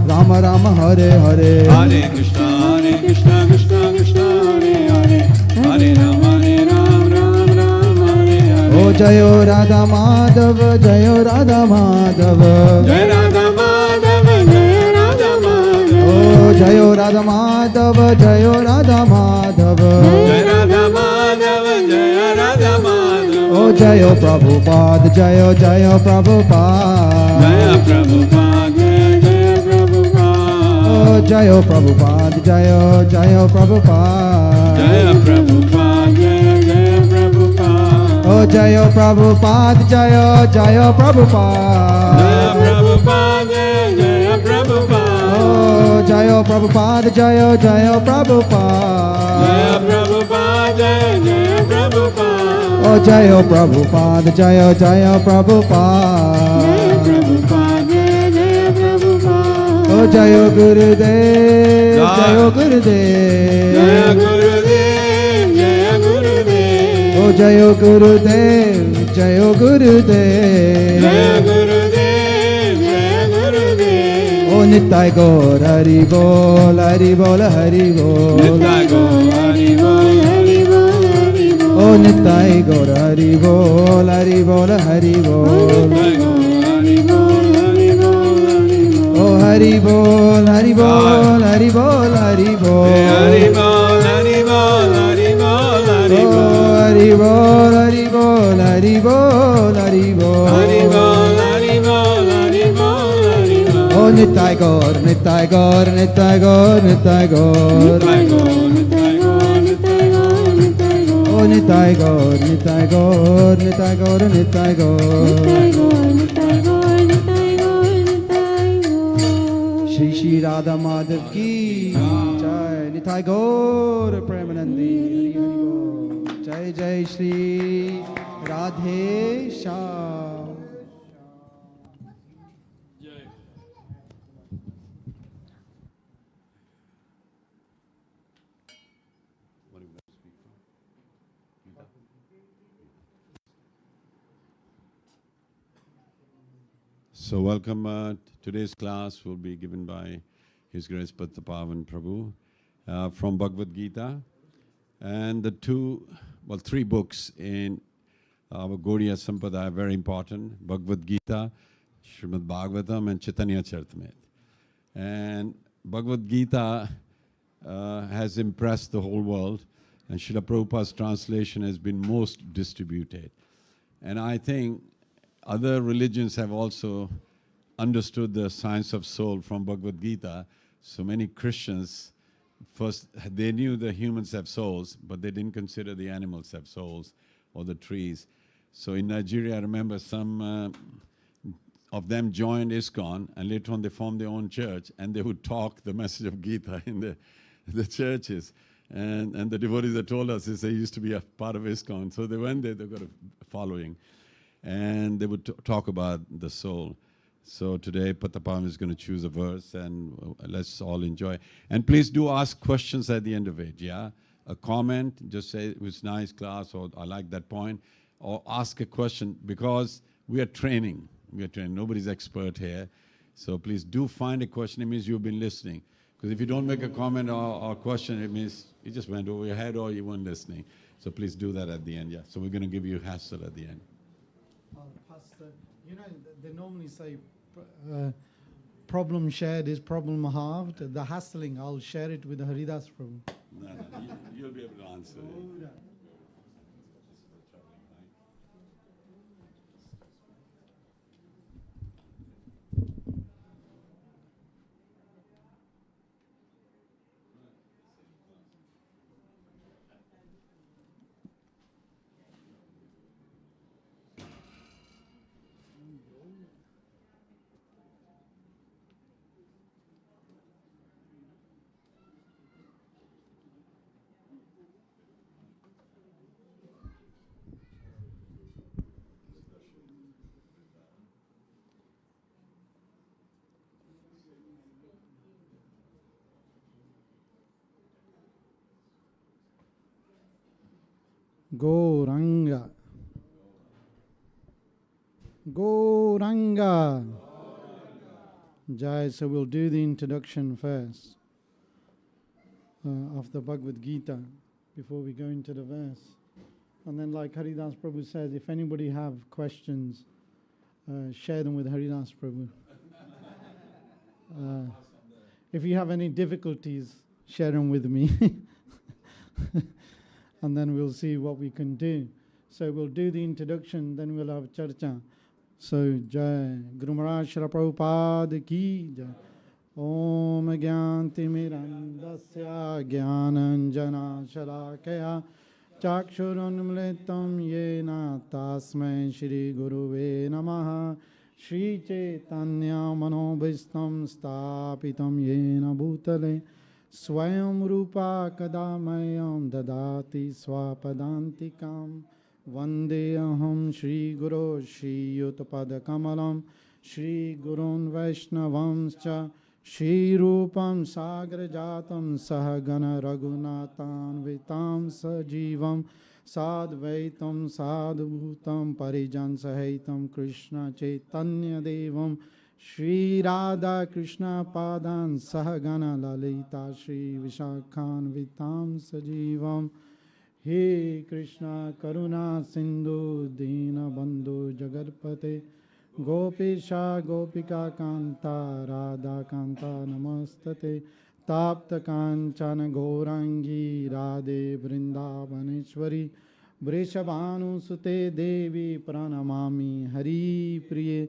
Ram Ram, Hare Hare.
Hare Krishna, Krishna Krishna, Hare Hare, Hare Rama, Ram Ram, Hare Hare.
Oh Jayo Radha Madhav, Jayo Radha Madhav,
Jai Radha Madhav, Jai Radha Madhav.
Oh Jayo Radha Madhav, Jayo Radha Madhav,
Jai Radha Madhav, Jai Radha Madhav.
Oh Jayo Prabhupada, Jayo Jayo Prabhupada,
Jaya Prabhupada, Jaya Prabhupada.
Oh Jayo Prabhupada, Jayo Jayo Prabhupada,
Jaya Prabhupada, Jaya Prabhupada.
Oh Jayo Prabhupada, Jayo Jayo Prabhupada,
Jaya Prabhupada, Jaya Prabhupada.
Oh Jayo Prabhupada, Jayo Jayo Prabhupada,
Jaya Prabhupada, Jaya Prabhupada.
Oh Jayo Prabhupada, Jayo Jayo Prabhupada,
Prabhupada, Jaya Prabhupada.
Oh Jayo Gurudev,
Jai.
Jayo Gurudev,
Jaya Gurudev, Jaya Gurudev.
Oh Jayo Gurudev, Jayo Gurudev,
Jaya Gurudev, Jaya Gurudev.
Oh Nitai Gaur, Hari Bol, Hari Bol, Hari Bol,
Nitai Gaur, Hari Bol, Hari Bol, Hari Bol.
Oh Nitai Gaur, Hari Bol, Hari Bol, Hari Bol,
Nitai Gaur, Hari Bol, Hari Bol, Hari Bol.
Oh Hari Bol, Hari Bol, Hari Bol, Hari Bol,
Hari Bol, Hari Bol, Hari Bol, Hari
Oh
Bol.
Hari Bol, Hari Bol, Hari Bol, Hari Bol,
Hari Bol, Hari Bol, Hari Bol, Hari Bol.
Oh Nitai Gaur, Nitai Gaur, Nitai Gaur, Nitai Gaur,
Nitai Gaur, Nitai Gaur, Nitai Gaur, Nitai Gaur.
Oh Nitai Gaur, Nitai Gaur, Nitai Gaur, Nitai Gaur. Shri Shri Radha Madhav ki Jai, Nitai Gaur Premanandi, Hari Hari Bol. Jai Jai Shri Radhe Shyam.
So welcome. Today's class will be given by His Grace Pattapavan Prabhu from Bhagavad Gita. And the three books in our Gaudiya Sampradaya are very important. Bhagavad Gita, Srimad Bhagavatam and Chaitanya Charitamrita. And Bhagavad Gita has impressed the whole world, and Srila Prabhupada's translation has been most distributed. And I think other religions have also understood the science of soul from Bhagavad Gita. So many Christians, first, they knew the humans have souls, but they didn't consider the animals have souls or the trees. So in Nigeria, I remember some of them joined ISKCON, and later on they formed their own church, and they would talk the message of Gita in the churches. And the devotees that told us is they used to be a part of ISKCON. So they went there, they got a following. And they would talk about the soul. So today, Patapam is going to choose a verse, and let's all enjoy. And please do ask questions at the end of it, yeah? A comment, just say, it was nice class, or I like that point, or ask a question, because we are training. We are training. Nobody's expert here. So please do find a question. It means you've been listening. Because if you don't make a comment or question, it means you just went over your head or you weren't listening. So please do that at the end, yeah? So we're going to give you a hassle at the end.
Pastor, they normally say problem shared is problem halved. The hassling, I'll share it with Haridas Prabhu.
No, you'll be able to answer it.
Gauranga. Gauranga. Jai. So we'll do the introduction first of the Bhagavad Gita before we go into the verse. And then, like Haridas Prabhu says, if anybody have questions, share them with Haridas Prabhu. If you have any difficulties, share them with me. And then we'll see what we can do. So we'll do the introduction, then we'll have charcha. So, Jai Guru Maharaj Shri Prabhupada Ki Jai. Om Gyanti Mirandasya Gyananjana Shalakaya Chakshurunmlitam Yena Tasmai Shri Guruve Namaha Shri Chaitanya Manobhistam Stapitam Yena Bhutale Swayam Rupa Kadamayam Dadati Swapadantikam Vande Aham Shri Guru Shri Yutapada Kamalam Shri Gurun Vaishnavamscha Shri Rupam Sagar Jatam Sahagana Raghunatan Vitam Sajivam Sadvaitam Sadbhutam Parijan Sahitam Krishna Chaitanya Devam Shri Radha Krishna Padan Sahagana Lalita Shri Vishakhan Vitam Sajivam He Krishna Karuna Sindhu Dina Bandhu Jagarpate Gopisha Gopika Kanta Radha Kanta Namastate Tapta Kanchana Gaurangi Radhe Vrindavaneshwari Vrishabhanu Sute Devi Pranamami Hari Priye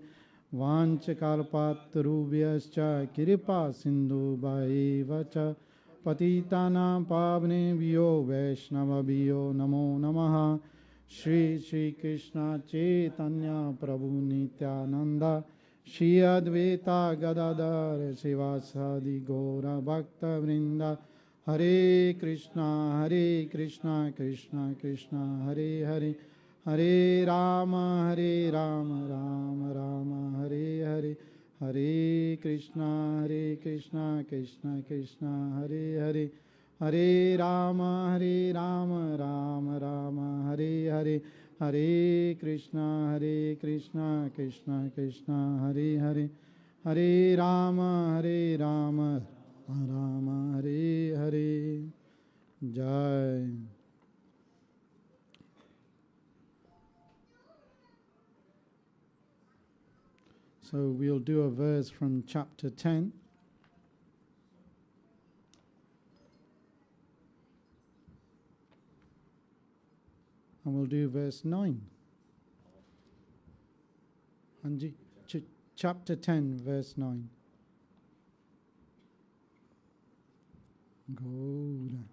Vanchakalpatarubhyascha Kripa Sindhu Bhaevacha Patitanam Pavnebhyo Vaishnavabhyo Namo Namaha Shri Shri Krishna Chaitanya Prabhu Nityananda Shri Advaita Gadadhar Sivasadi Gaura Bhakta Vrinda Hare Krishna Krishna Krishna Hare Hare Hare Rama Rama Rama Hare Hare Hare Krishna Krishna Krishna Hare Hare Hare Rama Rama Rama Hare Hare Hare Krishna Krishna Krishna Hare Hare Hare Rama Rama Hare Hare. Jai. So we'll do a verse from chapter 10. And we'll do verse 9. Hanji, chapter 10, verse 9. Gaura.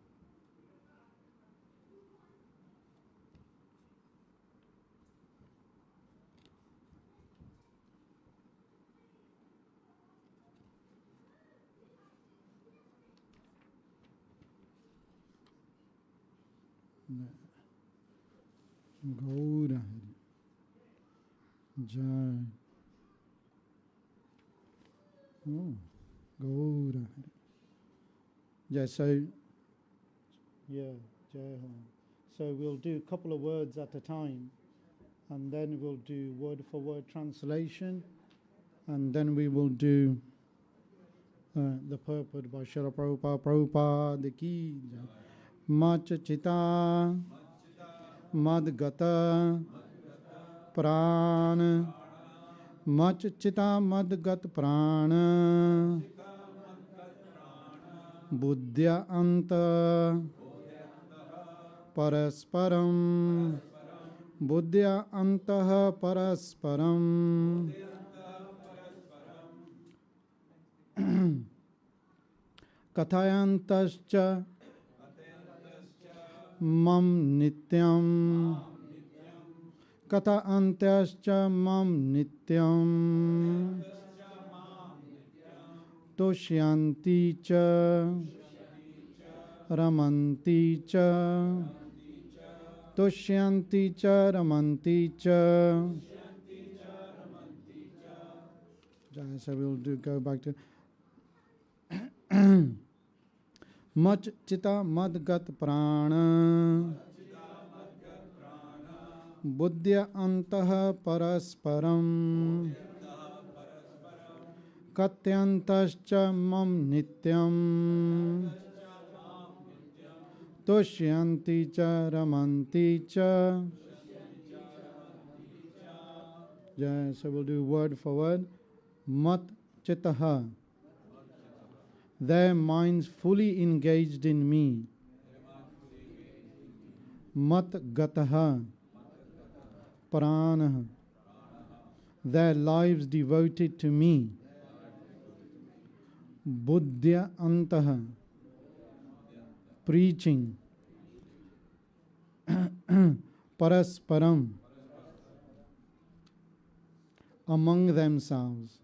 Gaura. Jai. Oh, Gaura. Jai. So, yeah, Jai. So we'll do a couple of words at a time, and then we'll do word for word translation, and then we will do the purport by Srila Prabhupada Ki Jai. Machachita Madgata Prana Machachita Madgat Prana Buddhya Anta Parasparam Buddhya Antah Parasparam Kathayantascha Mam Nityam Katha Antyascha Mam Nityam Toshyanti cha Ramanti cha Toshyanti cha Ramanti cha. So we'll go back to Mach Chita Madgat Prana buddhya antah parasparam katyantascha mam nityam tushyanti cha ramanti cha. Yeah, so we'll do word for word. Mat chitaha, their minds fully engaged in me. Mat gataha, pranaha, their lives devoted to me. Buddhya antaha, preaching. Parasparam, among themselves.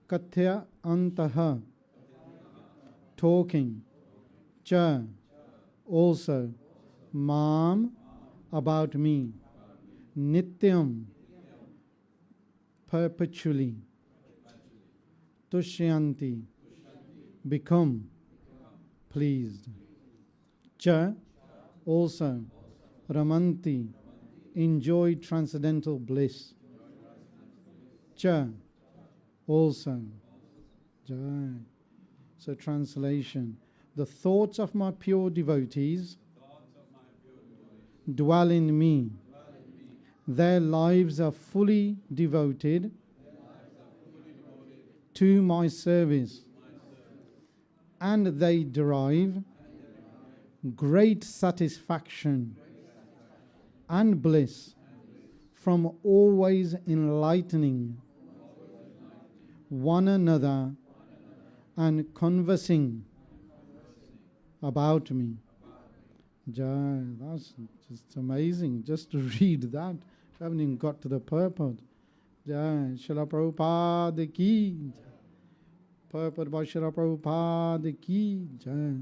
Kathya antaha, talking. Cha, also. Mam, about me. Nityam, perpetually. Tushyanti, become, pleased. Cha, also. Ramanti, enjoy transcendental bliss. Cha, also. Jai. So translation. The thoughts of my pure devotees dwell in me. Their lives are fully devoted to my service, and they derive great satisfaction and bliss from always enlightening one another and conversing about me. Jai, that's just amazing. Just to read that, I haven't even got to the purport. Jai, Srila Prabhupada ki. Purport by Srila Prabhupada ki. Jai.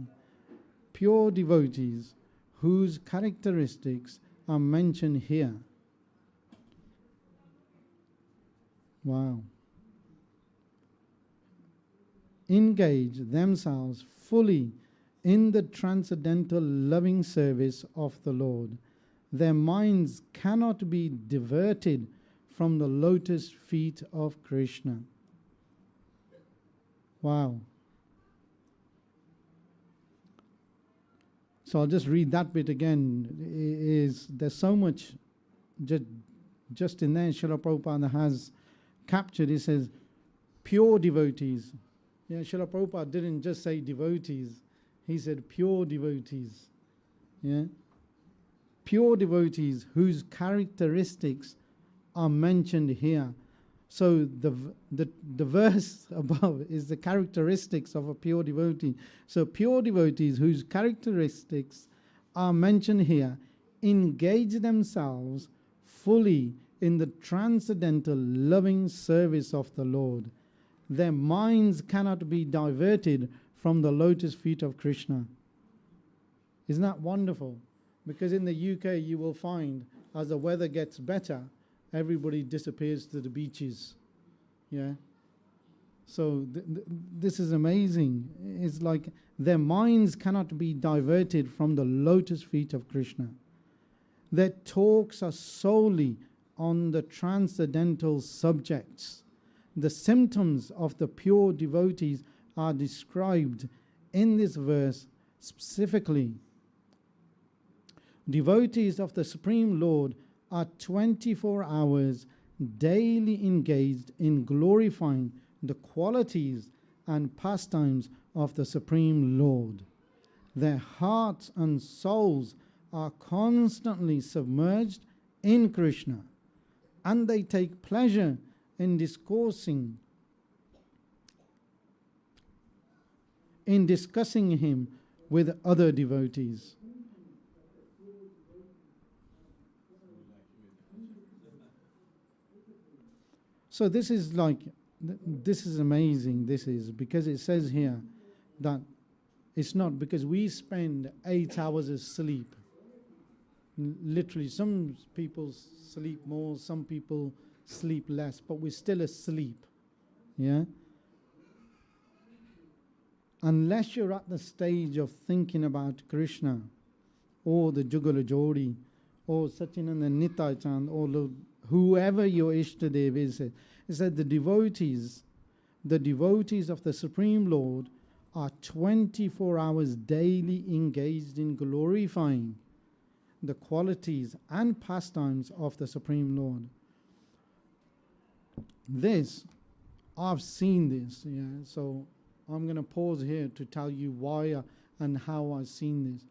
Pure devotees whose characteristics are mentioned here. Wow. Engage themselves fully in the transcendental loving service of the Lord. Their minds cannot be diverted from the lotus feet of Krishna. Wow. So I'll just read that bit again. There's so much just in there. Srila Prabhupada has captured. It says pure devotees. Yeah, Srila Prabhupada didn't just say devotees. He said pure devotees. Yeah? Pure devotees whose characteristics are mentioned here. So the verse above is the characteristics of a pure devotee. So pure devotees whose characteristics are mentioned here engage themselves fully in the transcendental loving service of the Lord. Their minds cannot be diverted from the lotus feet of Krishna. Isn't that wonderful? Because in the UK you will find as the weather gets better, everybody disappears to the beaches. Yeah. So this is amazing. It's like their minds cannot be diverted from the lotus feet of Krishna. Their talks are solely on the transcendental subjects. The symptoms of the pure devotees are described in this verse specifically. Devotees of the Supreme Lord are 24 hours daily engaged in glorifying the qualities and pastimes of the Supreme Lord. Their hearts and souls are constantly submerged in Krishna, and they take pleasure in discussing him with other devotees. So this is amazing. This is because it says here that it's not because we spend 8 hours of sleep. Literally, some people sleep more, some people sleep less, but we're still asleep. Yeah? Unless you're at the stage of thinking about Krishna or the Jugala Jodi or Sachinanda Nitai chant, or whoever your Ishtadev is. It said the devotees of the Supreme Lord are 24 hours daily engaged in glorifying the qualities and pastimes of the Supreme Lord. This, I've seen this, so I'm going to pause here to tell you why and how I've seen this.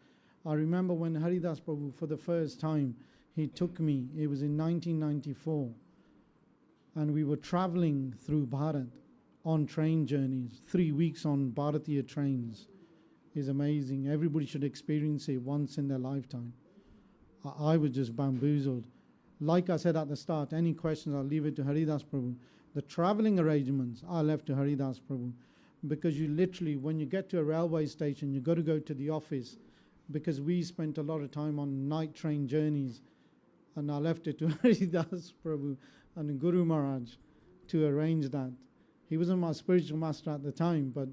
I remember when Haridas Prabhu, for the first time, he took me, it was in 1994, and we were traveling through Bharat on train journeys, 3 weeks on Bharatiya trains. Is amazing. Everybody should experience it once in their lifetime. I was just bamboozled. Like I said at the start, any questions, I'll leave it to Haridas Prabhu. The traveling arrangements are left to Haridas Prabhu, because you literally, when you get to a railway station, you got to go to the office, because we spent a lot of time on night train journeys, and I left it to Haridas Prabhu and Guru Maharaj to arrange that. He wasn't my spiritual master at the time, but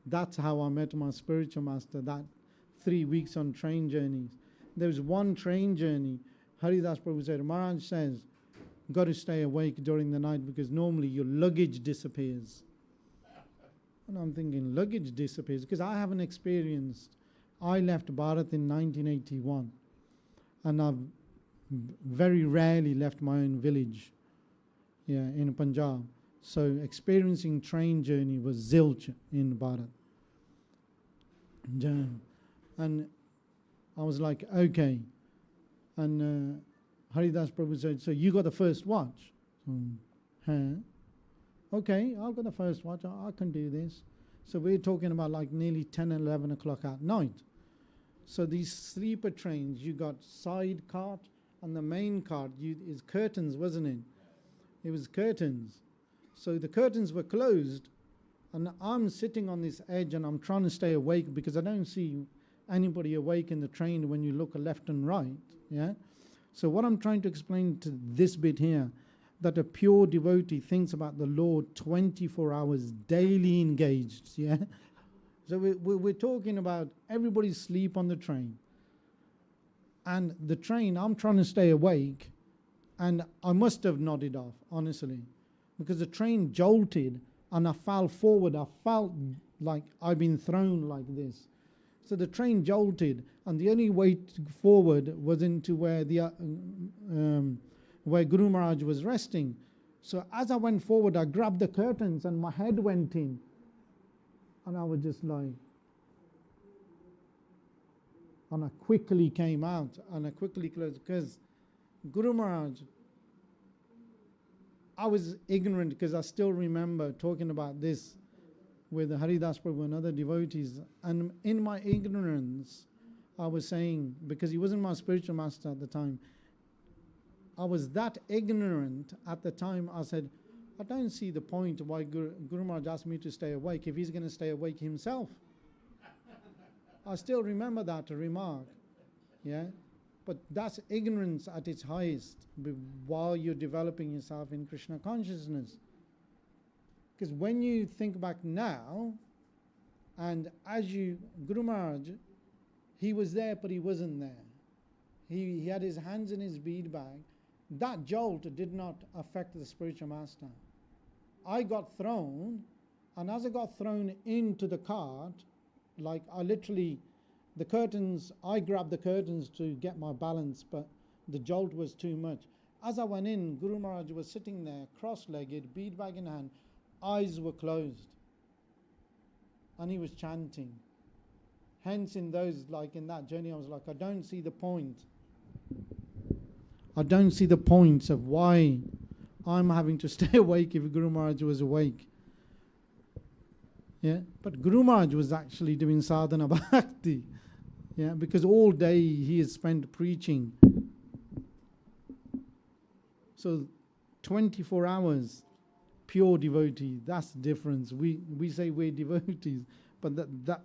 that's how I met my spiritual master, that 3 weeks on train journeys. There was one train journey, Haridas Prabhu said, Maharaj says, got to stay awake during the night because normally your luggage disappears. And I'm thinking, luggage disappears? Because I haven't experienced, I left Bharat in 1981, and I've very rarely left my own village, in Punjab. So experiencing train journey was zilch in Bharat. And I was like, okay. And Haridas Prabhu said, so you got the first watch? Okay, I've got the first watch. I can do this. So we're talking about like nearly 10, 11 o'clock at night. So these sleeper trains, you got side cart, and the main cart is curtains, wasn't it? It was curtains. So the curtains were closed, and I'm sitting on this edge, and I'm trying to stay awake because I don't see anybody awake in the train when you look left and right. So what I'm trying to explain to this bit here, that a pure devotee thinks about the Lord 24 hours daily engaged. So we're talking about everybody sleep on the train, and the train, I'm trying to stay awake, and I must have nodded off, honestly, because the train jolted and I fell forward. I felt like I've been thrown like this. So the train jolted, and the only way forward was into where where Guru Maharaj was resting. So as I went forward, I grabbed the curtains and my head went in, and I was just like, and I quickly came out and I quickly closed, because Guru Maharaj, I was ignorant, because I still remember talking about this with Haridas Prabhu and other devotees, and in my ignorance I was saying, because he wasn't my spiritual master at the time, I was that ignorant at the time. I said, I don't see the point why Guru Maharaj asked me to stay awake if he's going to stay awake himself. I still remember that remark, but that's ignorance at its highest while you're developing yourself in Krishna consciousness. Because when you think back now, and Guru Maharaj, he was there but he wasn't there. He had his hands in his bead bag. That jolt did not affect the spiritual master. I got thrown, and as I got thrown into the cart, like I literally, the curtains, I grabbed the curtains to get my balance, but the jolt was too much. As I went in, Guru Maharaj was sitting there, cross-legged, bead bag in hand, eyes were closed, and he was chanting. Hence in that journey, I was like, I don't see the point. I don't see the points of why I'm having to stay awake if Guru Maharaj was awake. But Guru Maharaj was actually doing sadhana bhakti, because all day he has spent preaching. So 24 hours, pure devotee, that's the difference. We say we're devotees, but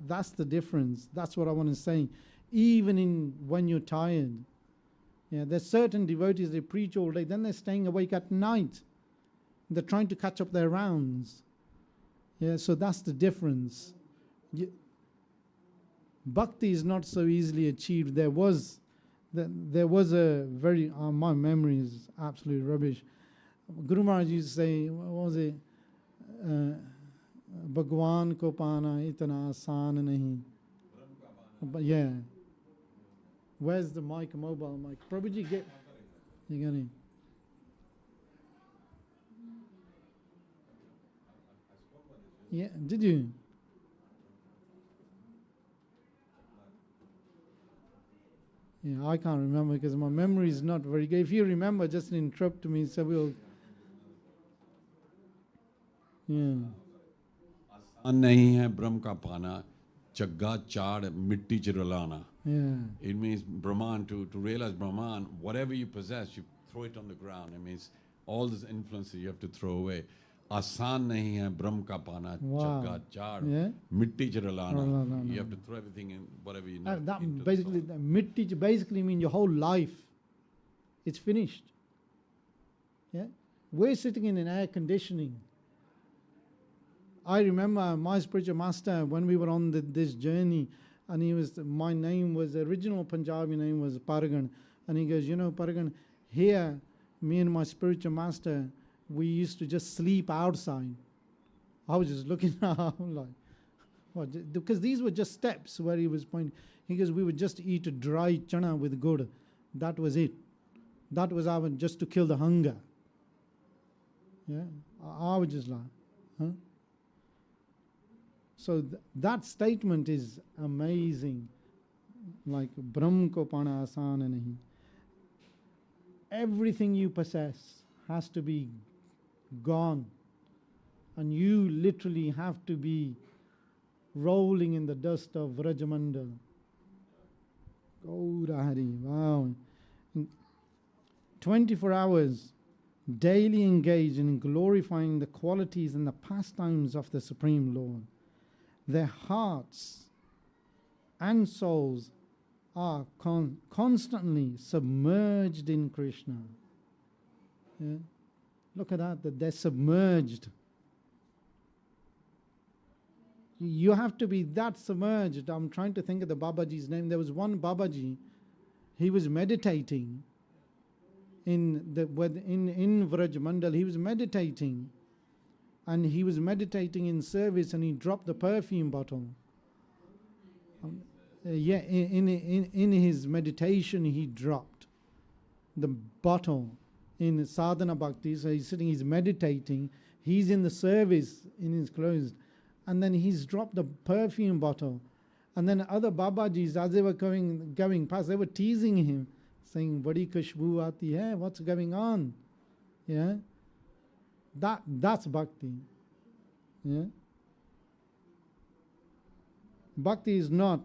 that's the difference. That's what I want to say. Even when you're tired, there's certain devotees, they preach all day, then they're staying awake at night. They're trying to catch up their rounds. So that's the difference. Bhakti is not so easily achieved. There was there was a very, my memory is absolute rubbish. Guru Maharaj used to say, what was it? Bhagwan ko pana itna aasan nahi. But yeah. Where's the mic, mobile mic? Prabhuji, get. You got it. Yeah, did you? Yeah, I can't remember because my memory is not very good. If you remember, just interrupt me so we'll. Yeah.
आसान नहीं है ब्रह्म का पाना चग्गा चाड़ मिट्टी च रुलाना.
Yeah.
It means Brahman, to realize Brahman, whatever you possess, you throw it on the ground. It means all these influences you have to throw away. आसान नहीं है ब्रह्म का पाना चग्गा चाड़
Yeah.
मिट्टी च रुलाना.
रुलाना.
You have to throw everything in, whatever you know.
That
into the
basically,
soul.
mitti basically mean your whole life. It's finished. Yeah, we're sitting in an air conditioning. I remember my spiritual master when we were on this journey, and my name was, the original Punjabi name was Paragan, and he goes, Paragan, here, me and my spiritual master, we used to just sleep outside. I was just looking out like, what? Because these were just steps where he was pointing. He goes, we would just eat a dry chana with gur. That was it. That was our, just to kill the hunger. Yeah, I was just like, huh? So that statement is amazing. Like, Brahm ko pana aasan nahi. Everything you possess has to be gone. And you literally have to be rolling in the dust of Vrajamandal. Gaura Hari, wow. 24 hours daily engaged in glorifying the qualities and the pastimes of the Supreme Lord. Their hearts and souls are constantly submerged in Krishna. Yeah? Look at that they're submerged. You have to be that submerged. I'm trying to think of the Babaji's name. There was one Babaji, he was meditating in Vraj Mandal. He was meditating, and he was meditating in service, and he dropped the perfume bottle. In his meditation, he dropped the bottle in sadhana bhakti. So he's sitting, he's meditating, he's in the service, in his clothes, and then he's dropped the perfume bottle. And then other Babajis, as they were going past, they were teasing him, saying, "Badi khushboo aati hai, what's going on?" Yeah, that's bhakti. Yeah, bhakti is not.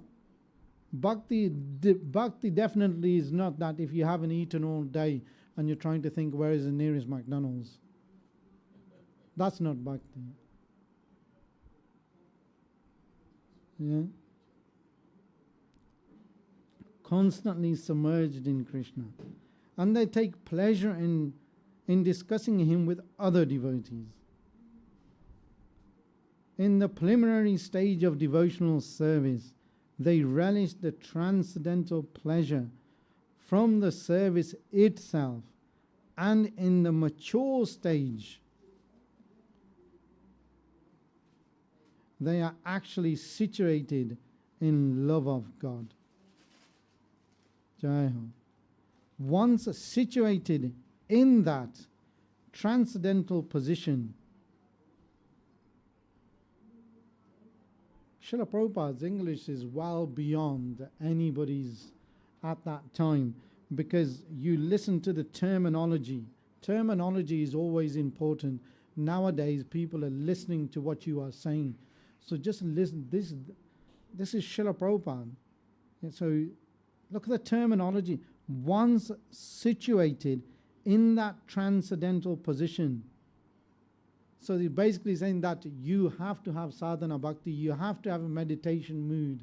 Bhakti definitely is not that if you haven't eaten all day and you're trying to think where is the nearest McDonald's. That's not bhakti. Yeah. Constantly submerged in Krishna. And they take pleasure in discussing him with other devotees. In the preliminary stage of devotional service, they relish the transcendental pleasure from the service itself, and in the mature stage, they are actually situated in love of God. Jai Ho. Once situated in that transcendental position, Srila Prabhupada's English is well beyond anybody's at that time, because you listen to the terminology. Terminology is always important. Nowadays, people are listening to what you are saying. So just listen. This is Srila Prabhupada. And so look at the terminology. Once situated in that transcendental position. So they're basically saying that you have to have sadhana bhakti, you have to have a meditation mood.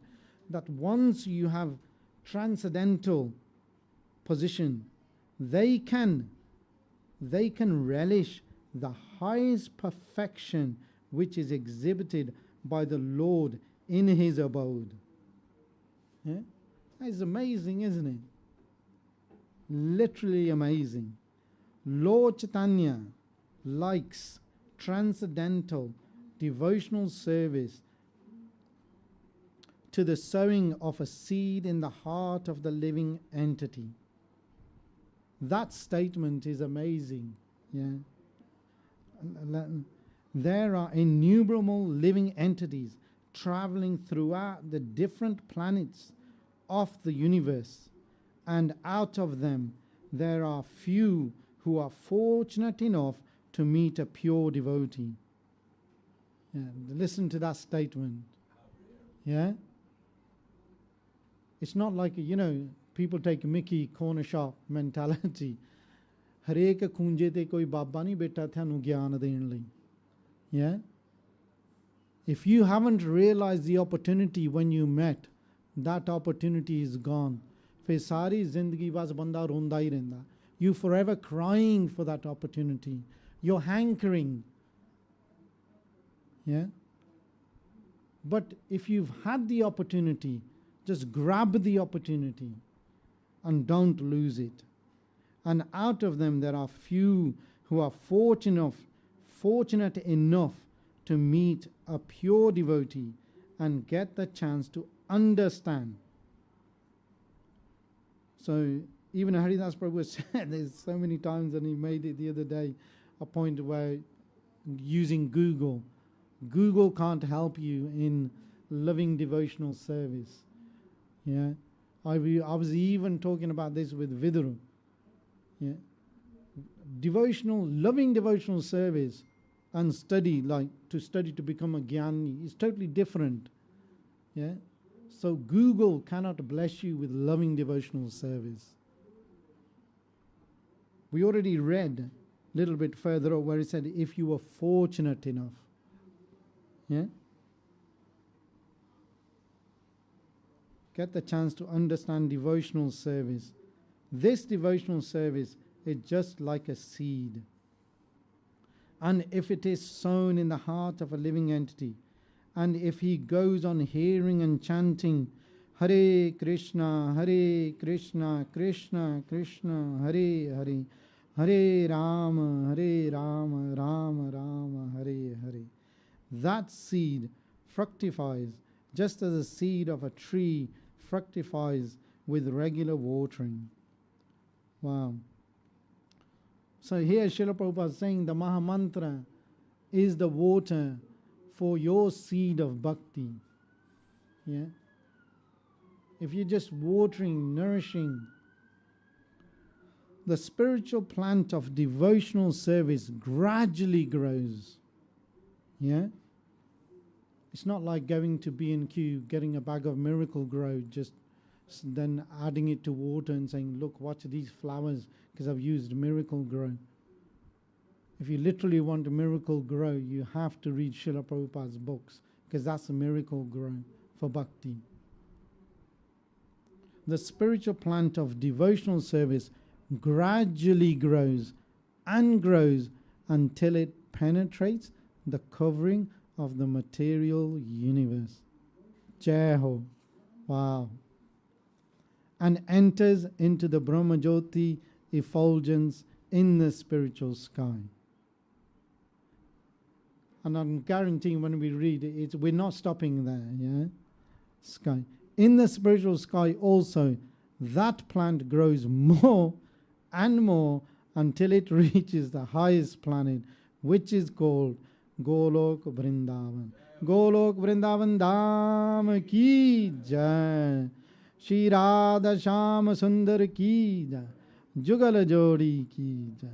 That once you have transcendental position, they can relish the highest perfection which is exhibited by the Lord in his abode. Yeah? That's amazing, isn't it? literally amazing. Lord Chaitanya likes transcendental devotional service to the sowing of a seed in the heart of the living entity. That statement is amazing. Yeah. There are innumerable living entities traveling throughout the different planets of the universe, and out of them there are few who are fortunate enough to meet a pure devotee. Yeah, listen to that statement. Yeah? It's not like, people take Mickey corner shop mentality. ਹਰੇਕ ਖੂੰਜੇ ਤੇ ਕੋਈ ਬਾਬਾ ਨਹੀਂ ਬੈਠਾ ਤੁਹਾਨੂੰ ਗਿਆਨ ਦੇਣ ਲਈ. Yeah? If you haven't realized the opportunity when you met, that opportunity is gone. ਫਿਰ ਸਾਰੀ ਜ਼ਿੰਦਗੀ ਬਸ ਬੰਦਾ ਰੋਂਦਾ ਹੀ ਰਹਿੰਦਾ. You forever crying for that opportunity. You're hankering. Yeah? But if you've had the opportunity, just grab the opportunity and don't lose it. And out of them there are few who are fortunate enough to meet a pure devotee and get the chance to understand. So even Haridas Prabhu said, there's so many times, and he made it the other day, a point where using Google can't help you in loving devotional service. Yeah, I was even talking about this with Viduru. Yeah, loving devotional service and study to become a jnani is totally different. Yeah, so Google cannot bless you with loving devotional service. We already read a little bit further where it said, if you were fortunate enough. Yeah, get the chance to understand devotional service. This devotional service is just like a seed. And if it is sown in the heart of a living entity, and if he goes on hearing and chanting, Hare Krishna, Krishna Krishna, Hare Hare, Hare Rama, Rama Rama, Hare Hare, that seed fructifies just as the seed of a tree fructifies with regular watering. Wow. So here Srila Prabhupada is saying the Maha Mantra is the water for your seed of bhakti. Yeah? If you're just watering, nourishing, the spiritual plant of devotional service gradually grows. Yeah? It's not like going to B&Q, getting a bag of Miracle Grow, just then adding it to water and saying, look, watch these flowers because I've used Miracle Grow. If you literally want a Miracle Grow, you have to read Srila Prabhupada's books because that's a Miracle Grow for bhakti. The spiritual plant of devotional service gradually grows and grows until it penetrates the covering of the material universe. Jai Ho. Wow. And enters into the Brahmajyoti effulgence in the spiritual sky. And I'm guaranteeing when we read it, we're not stopping there, yeah? Sky. In the spiritual sky also, that plant grows more and more until it reaches the highest planet, which is called Golok Vrindavan. Golok Vrindavan Dham Ki Jai. Shri Radha Shama Sundar Ki Jai. Jugala Jodi Ki Jai.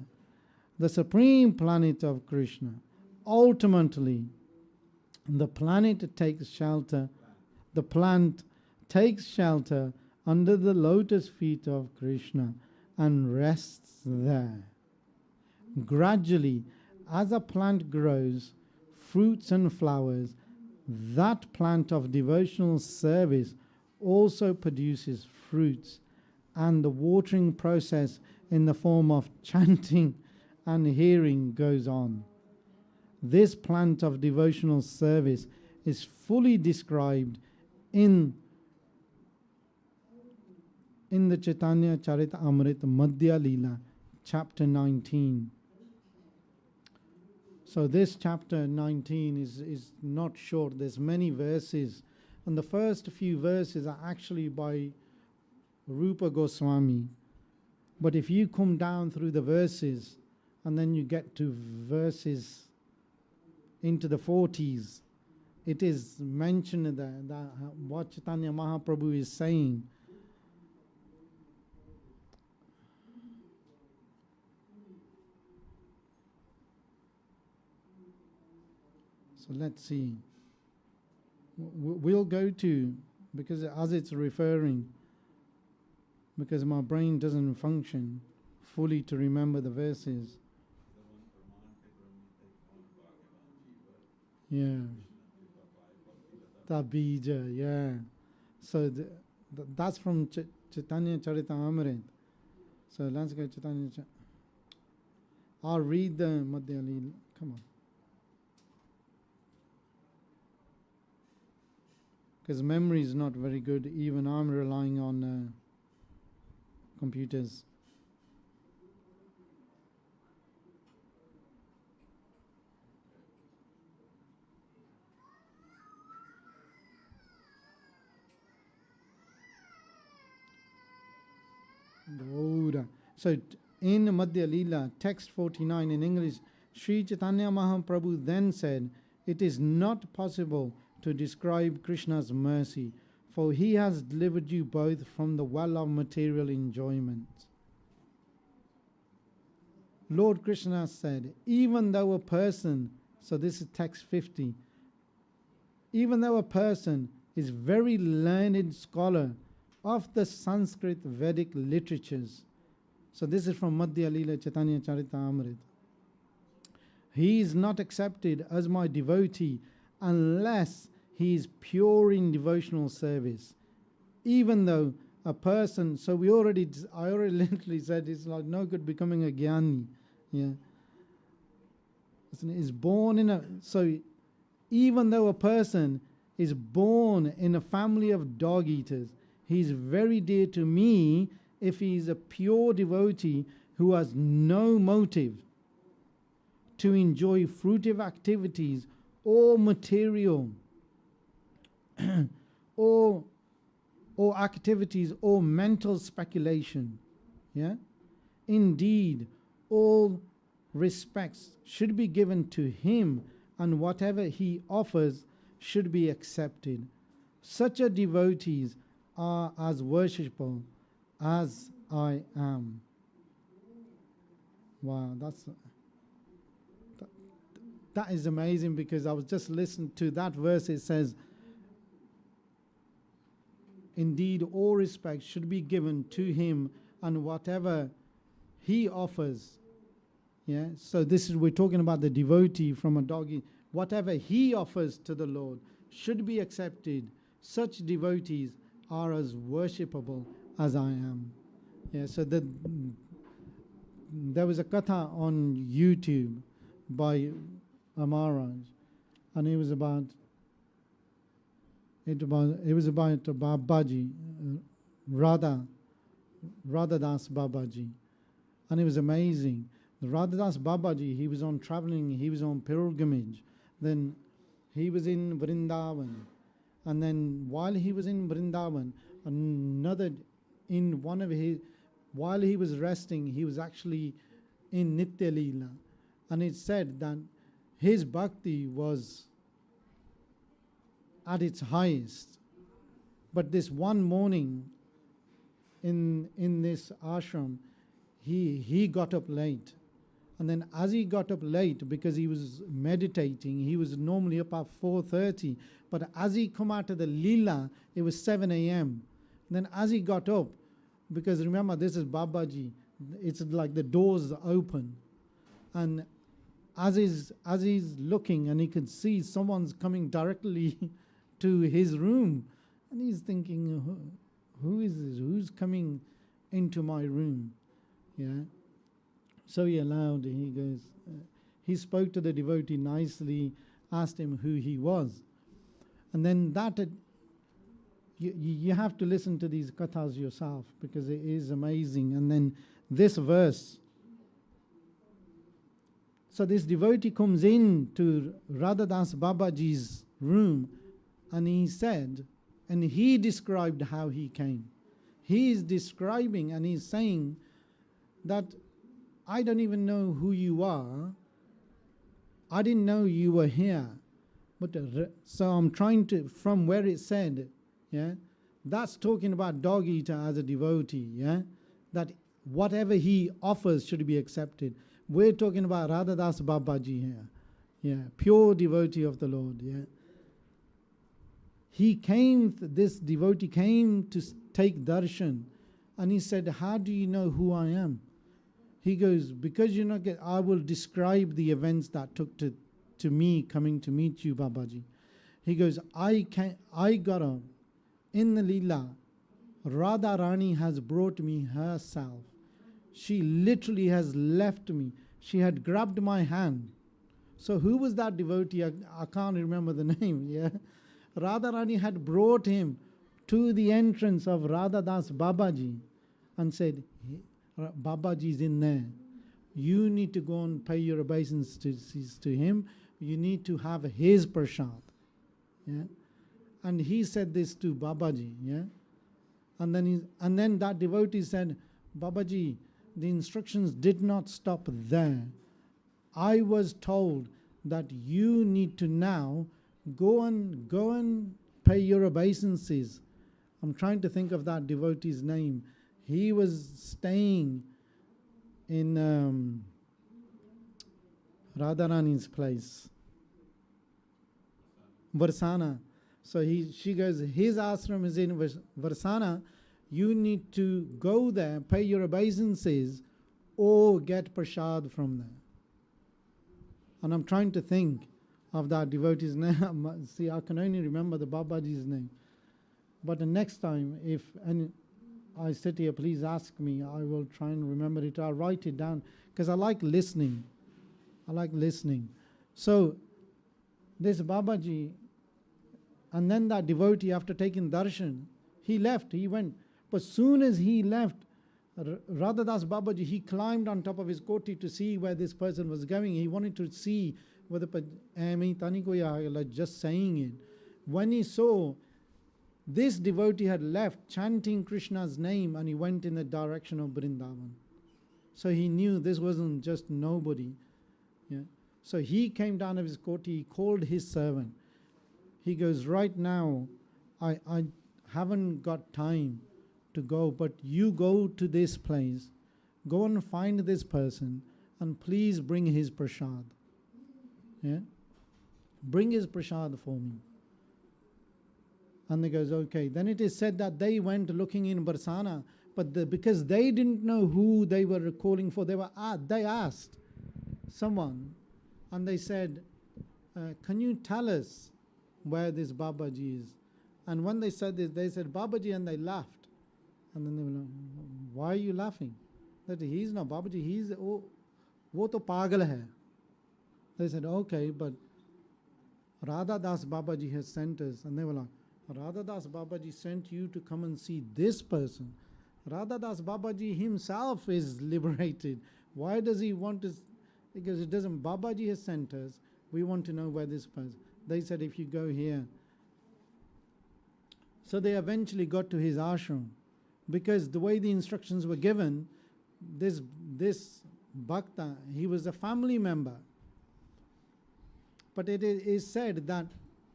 The supreme planet of Krishna. Ultimately, the planet takes shelter, the plant takes shelter under the lotus feet of Krishna and rests there. Gradually, as a plant grows fruits and flowers, that plant of devotional service also produces fruits, and the watering process in the form of chanting and hearing goes on. This plant of devotional service is fully described in in the Chaitanya Charitamrita Madhya Leela, chapter 19. So this chapter 19 is not short. There's many verses. And the first few verses are actually by Rupa Goswami. But if you come down through the verses, and then you get to verses into the 40s, it is mentioned that what Chaitanya Mahaprabhu is saying. So let's see. We'll go to, because as it's referring, because my brain doesn't function fully to remember the verses. Yeah. Tabija, yeah. So that's from Chaitanya Charitamrita. So let's go Chaitanya. I'll read the Madhya Leela. Come on. Because memory is not very good. Even I'm relying on computers. So in Madhya Leela, text 49 in English, Sri Chaitanya Mahaprabhu then said, "It is not possible to describe Krishna's mercy, for he has delivered you both from the well of material enjoyment." Lord Krishna said, even though a person, so this is text 50, even though a person is very learned scholar of the Sanskrit Vedic literatures, so this is from Madhya Leela Chaitanya Charitamrita, he is not accepted as my devotee unless he is pure in devotional service. Even though a person, so I already literally said it's like no good becoming a jnani. Yeah. Is born in a, so even though a person is born in a family of dog eaters, he is very dear to me if he is a pure devotee who has no motive to enjoy fruitive activities or material or activities or mental speculation. Yeah? Indeed, all respects should be given to him, and whatever he offers should be accepted. Such a devotees are as worshipful as I am. Wow, that is amazing, because I was just listening to that verse. It says, indeed, all respect should be given to him, and whatever he offers. Yeah, so this is, we're talking about the devotee from a doggy. Whatever he offers to the Lord should be accepted. Such devotees are as worshipable as I am. Yeah, so there was a katha on YouTube by Amaraj, and it was about Babaji, Radha Das Babaji, and it was amazing. The Radha Das Babaji, he was on traveling, he was on pilgrimage. Then he was in Vrindavan, and then while he was in Vrindavan, while he was resting, he was actually in Nitya Leela, and it said that his bhakti was at its highest. But this one morning in this ashram, he got up late. And then as he got up late, because he was meditating, he was normally up at 4:30. But as he come out of the Leela, it was 7 a.m. Then as he got up, because remember, this is Babaji, it's like the doors open. And as he's looking, and he could see someone's coming directly to his room, and he's thinking, who is this? Who's coming into my room? Yeah. So he allowed, he spoke to the devotee nicely, asked him who he was. And then you have to listen to these kathas yourself because it is amazing. And then this verse. So this devotee comes in to Radhadas Babaji's room and he said, and he described how he came. He is describing and he's saying that I don't even know who you are. I didn't know you were here. But so I'm trying to, from where it said, yeah, that's talking about dog eater as a devotee, yeah, that whatever he offers should be accepted. We're talking about Radhadas Babaji here, yeah, pure devotee of the Lord, yeah. He came, this devotee came to take darshan, and he said, how do you know who I am? He goes, because you're not I will describe the events that took to me coming to meet you, Babaji. He goes, I got on. In the Leela, Radha Rani has brought me herself. She literally has left me. She had grabbed my hand. So who was that devotee? I can't remember the name, yeah. Radha Rani had brought him to the entrance of Radha Das Babaji and said, Babaji is in there. You need to go and pay your obeisances to him. You need to have his prasad. Yeah? And he said this to Babaji. Yeah? And then that devotee said, Babaji, the instructions did not stop there. I was told that you need to now go and pay your obeisances. I'm trying to think of that devotee's name. He was staying in Radharani's place, Varsana. So she goes, his ashram is in Varsana. You need to go there, pay your obeisances, or get prasad from there. And I'm trying to think of that devotee's name. See, I can only remember the Babaji's name. But the next time, if I sit here, please ask me. I will try and remember it. I'll write it down because I like listening. So this Babaji, and then that devotee, after taking darshan, he left. He went. But soon as he left, Radhadas Babaji, he climbed on top of his koti to see where this person was going. He wanted to see whether just saying it. When he saw this devotee had left chanting Krishna's name and he went in the direction of Vrindavan. So he knew this wasn't just nobody. Yeah. So he came down of his koti, he called his servant. He goes, right now, I haven't got time to go, but you go to this place, go and find this person, and please bring his prasad. Yeah? Bring his prasad for me. And he goes, okay. Then it is said that they went looking in Barsana, but because they didn't know who they were calling for, they asked someone, and they said, can you tell us where this Babaji is? And when they said this, they said, Babaji, and they laughed. And then they were like, why are you laughing? That he's not Babaji, he's, wo to pagal hai. They said, okay, but Radha Das Babaji has sent us. And they were like, Radha Das Babaji sent you to come and see this person. Radha Das Babaji himself is liberated. Why does he want to? Because it doesn't, Babaji has sent us. We want to know where this person. They said, if you go here. So they eventually got to his ashram. Because the way the instructions were given, this bhakta, he was a family member. But it is said that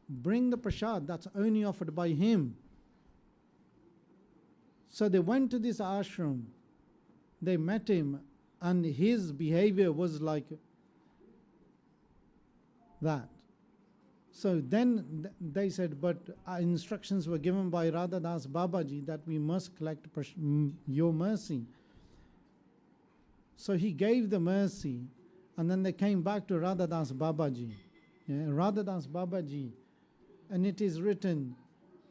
bring the prasad, that's only offered by him. So they went to this ashram, they met him, and his behavior was like that. So then they said, but our instructions were given by Radha Das Babaji that we must collect your mercy. So he gave the mercy, and then they came back to Radha Das Babaji. Yeah, Radha Das Babaji. And it is written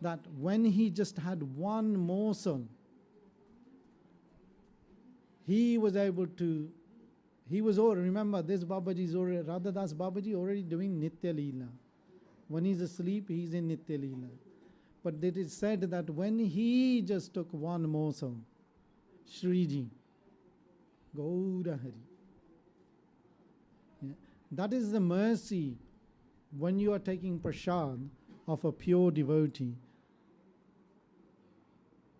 that when he just had one morsel, he was able to, remember this Babaji is already, Radha Das Babaji already doing Nitya Leela. When he's asleep, he's in Nitya Leela. But it is said that when he just took one morsel, Shriji, Gaura Hari. Yeah. That is the mercy when you are taking prasad of a pure devotee.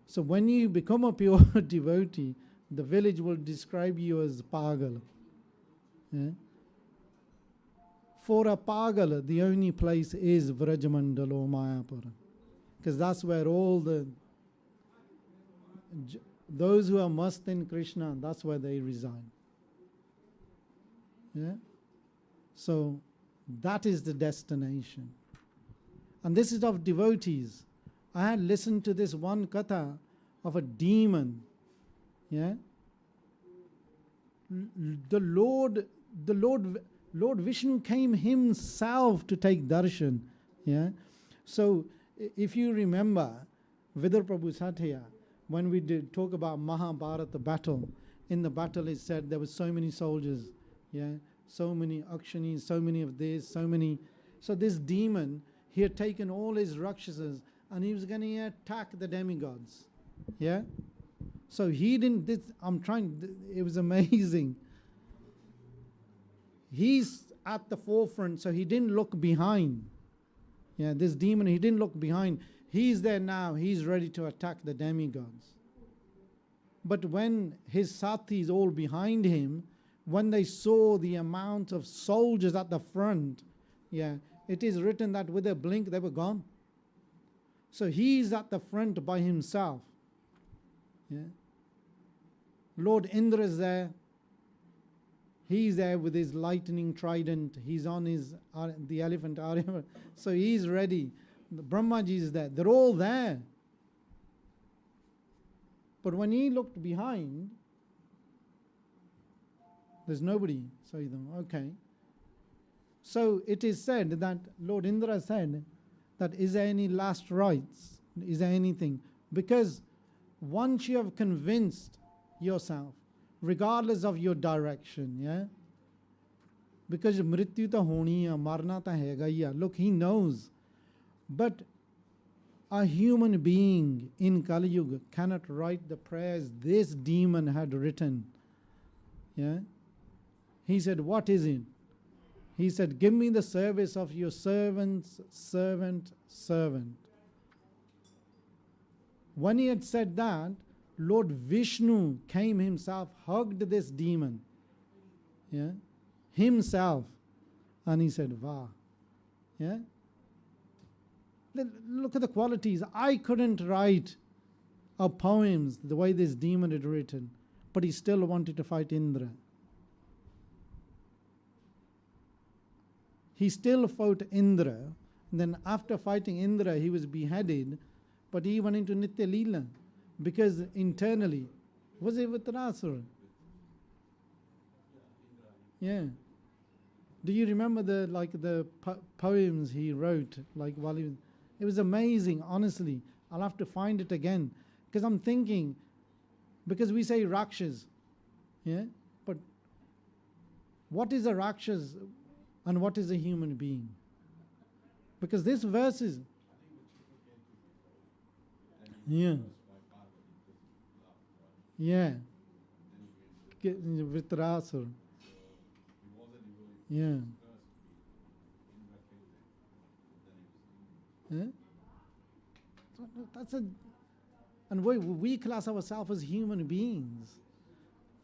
So when you become a pure devotee, the village will describe you as pagal. Yeah? For a pagal, the only place is Vrajamandalo Mayapura, because that's where all those who are must in Krishna, that's where they reside. Yeah? So that is the destination. And this is of devotees. I had listened to this one katha of a demon. Yeah? The Lord Vishnu came himself to take darshan. Yeah? So if you remember Vidar Prabhu Satya, when we did talk about Mahabharata battle, in the battle it said there were so many soldiers, yeah, so many Akshanis, so many of this, so many. So this demon, he had taken all his Rakshasas and he was going to attack the demigods. Yeah? So he didn't, it was amazing. He's at the forefront, so he didn't look behind. Yeah, this demon, he didn't look behind. He's there now, he's ready to attack the demigods. But when his sathis all behind him, when they saw the amount of soldiers at the front, yeah, it is written that with a blink they were gone. So he's at the front by himself. Yeah. Lord Indra is there. He's there with his lightning trident. He's on the elephant Arya. So he's ready. The Brahmaji is there. They're all there. But when he looked behind, there's nobody. So he thought, okay. So it is said that Lord Indra said that is there any last rites? Is there anything? Because once you have convinced yourself, regardless of your direction, yeah? Because mrityu ta honi hai, marna ta hega hi hai. Look, he knows. But a human being in Kali Yuga cannot write the prayers this demon had written. Yeah? He said, what is it? He said, give me the service of your servant's servant. When he had said that, Lord Vishnu came himself, hugged this demon, yeah, himself, and he said, "Wow, yeah." Look at the qualities. I couldn't write poems the way this demon had written, but he still wanted to fight Indra. He still fought Indra. And then after fighting Indra, he was beheaded, but he went into Nitya Leela. Because internally, was it Vitrasura? Yeah. Do you remember the poems he wrote while he was? It was amazing, honestly. I'll have to find it again. Because I'm thinking, because we say Rakshas, yeah? But what is a Rakshas and what is a human being? Because this verse is, yeah. Yeah. Vitrasur. Yeah. Yeah? And we class ourselves as human beings.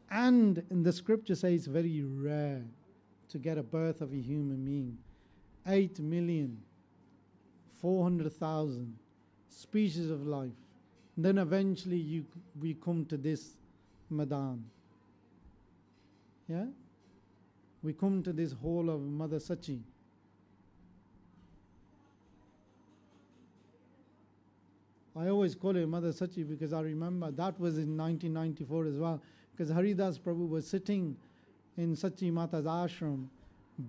And in the scripture says it's very rare to get a birth of a human being. 8,400,000 species of life. And then eventually we come to this Madan. Yeah? We come to this hall of Mother Sachi. I always call it Mother Sachi because I remember that was in 1994 as well. Because Haridas Prabhu was sitting in Sachi Mata's ashram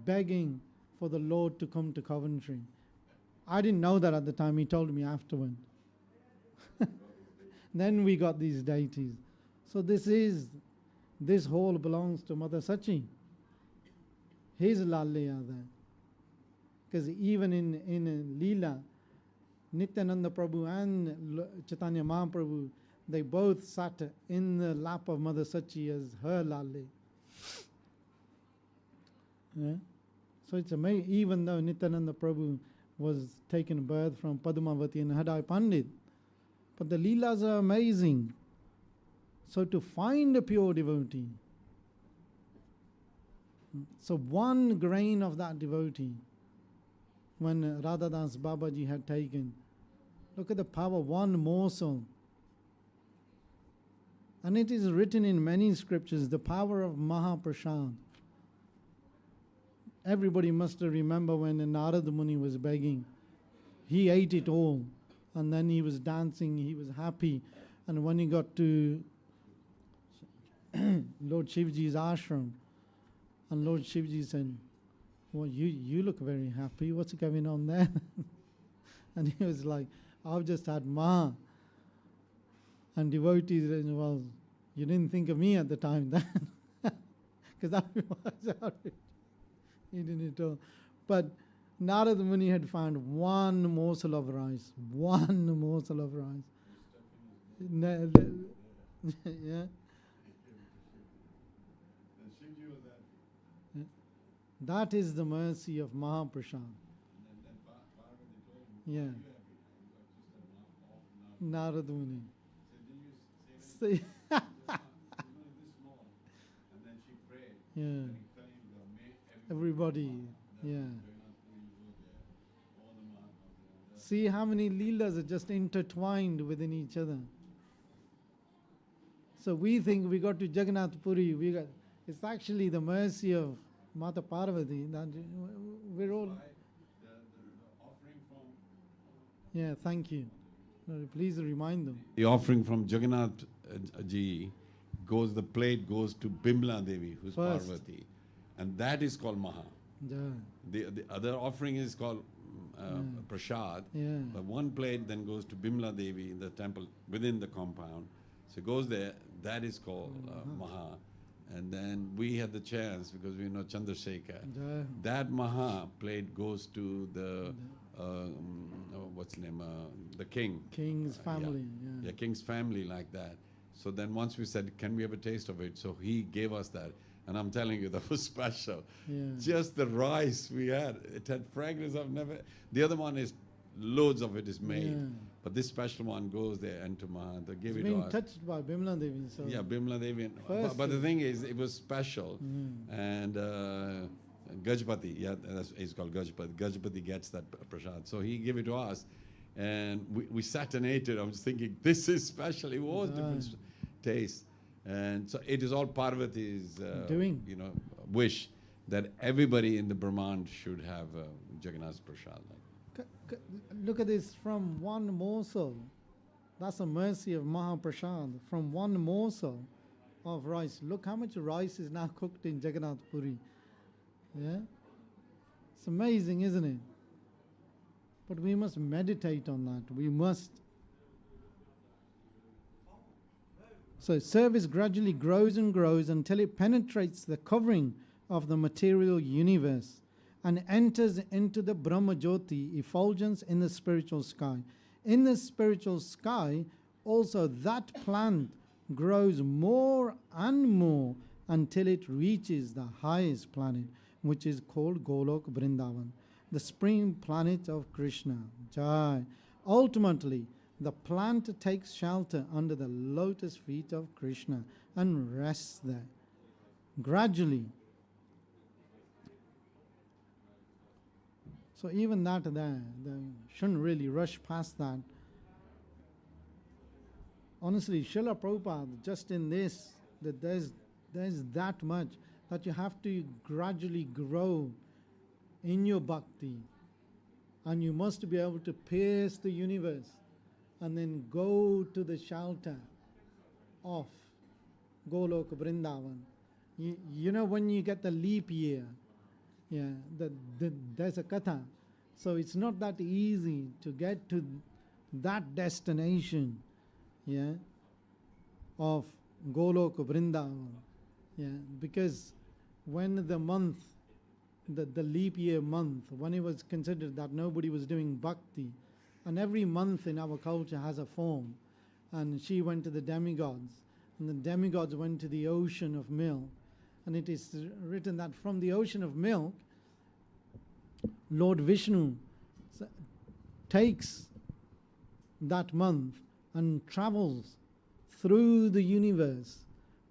begging for the Lord to come to Coventry. I didn't know that at the time. He told me afterward. Then we got these deities. So this hall belongs to Mother Sachi. His Lalle are there. Because even in Leela, Nityananda Prabhu and Chaitanya Mahaprabhu, they both sat in the lap of Mother Sachi as her Lale. Yeah? So it's amazing, even though Nityananda Prabhu was taken birth from Padmavati and Hadai Pandit, but the Leelas are amazing. So to find a pure devotee, so one grain of that devotee, when Radhadas Babaji had taken, look at the power, one morsel. And it is written in many scriptures, the power of Mahaprasad. Everybody must remember when Narada Muni was begging. He ate it all, and then he was dancing, he was happy. And when he got to Lord Shivji's ashram, and Lord Shivji said, well, you look very happy, what's going on there? And he was like, I've just had Maha. And devotees, well, you didn't think of me at the time then, because I was out. He didn't at all. But Narada Muni had found one morsel of rice, one morsel of rice. Yeah. That is the mercy of Mahaprasad. Yeah. Narada Muni. See? Yeah. Everybody. Yeah. See how many leelas are just intertwined within each other. So we think we got to Jagannath Puri, it's actually the mercy of Mata Parvati. That we're all. Yeah, thank you. Please remind them.
The offering from Jagannath ji goes, the plate goes to Bimla Devi, who's
First.
Parvati. And that is called Maha.
Yeah.
The other offering is called Prasad.
Yeah.
But one plate then goes to Bimla Devi in the temple within the compound. So it goes there, that is called Maha. And then we had the chance, because we know Chandrasekhar,
Yeah.
that Maha plate goes to the, what's the name, the king.
King's family.
Yeah, King's family like that. So then once we said, can we have a taste of it? So he gave us that. And I'm telling you, that was special.
Yeah.
Just the rice we had, it had fragrance I've never. The other one is, loads of it is made.
Yeah.
But this special one goes there and to Maha, they give
It's
it to
being
us.
touched by Bimla Devi. So
Yeah, Bimla Devi.
First
But the thing is, it was special. And Gajpati, yeah, it's called Gajpati. Gajpati gets that prasad. So he gave it to us. And we sat and ate it. I was thinking, this is special. It was different taste. And so it is all Parvati's
Doing.
wish that everybody in the Brahmand should have Jagannath prasad.
Look at this, from one morsel. That's the mercy of Mahaprasad. From one morsel of rice. Look how much rice is now cooked in Jagannath Puri. Yeah? It's amazing, isn't it? But we must meditate on that. We must. So service gradually grows and grows until it penetrates the covering of the material universe and enters into the Brahma Jyoti, effulgence in the spiritual sky. In the spiritual sky, also that plant grows more and more until it reaches the highest planet, which is called Golok Vrindavan, the spring planet of Krishna. Jai. Ultimately, the plant takes shelter under the lotus feet of Krishna and rests there. Gradually. So even that there, they shouldn't really rush past that. Honestly, Srila Prabhupada, just in this, that there's that much that you have to gradually grow in your bhakti. And you must be able to pierce the universe and then go to the shelter of Golok Vrindavan. You know, when you get the leap year, yeah, there's a katha. So it's not that easy to get to that destination, yeah, of Golok Vrindavan. Yeah, because when the month, the leap year month, when it was considered that nobody was doing bhakti, And every month in our culture has a form. And she went to the demigods, and the demigods went to the ocean of milk. And it is written that from the ocean of milk, Lord Vishnu takes that month and travels through the universe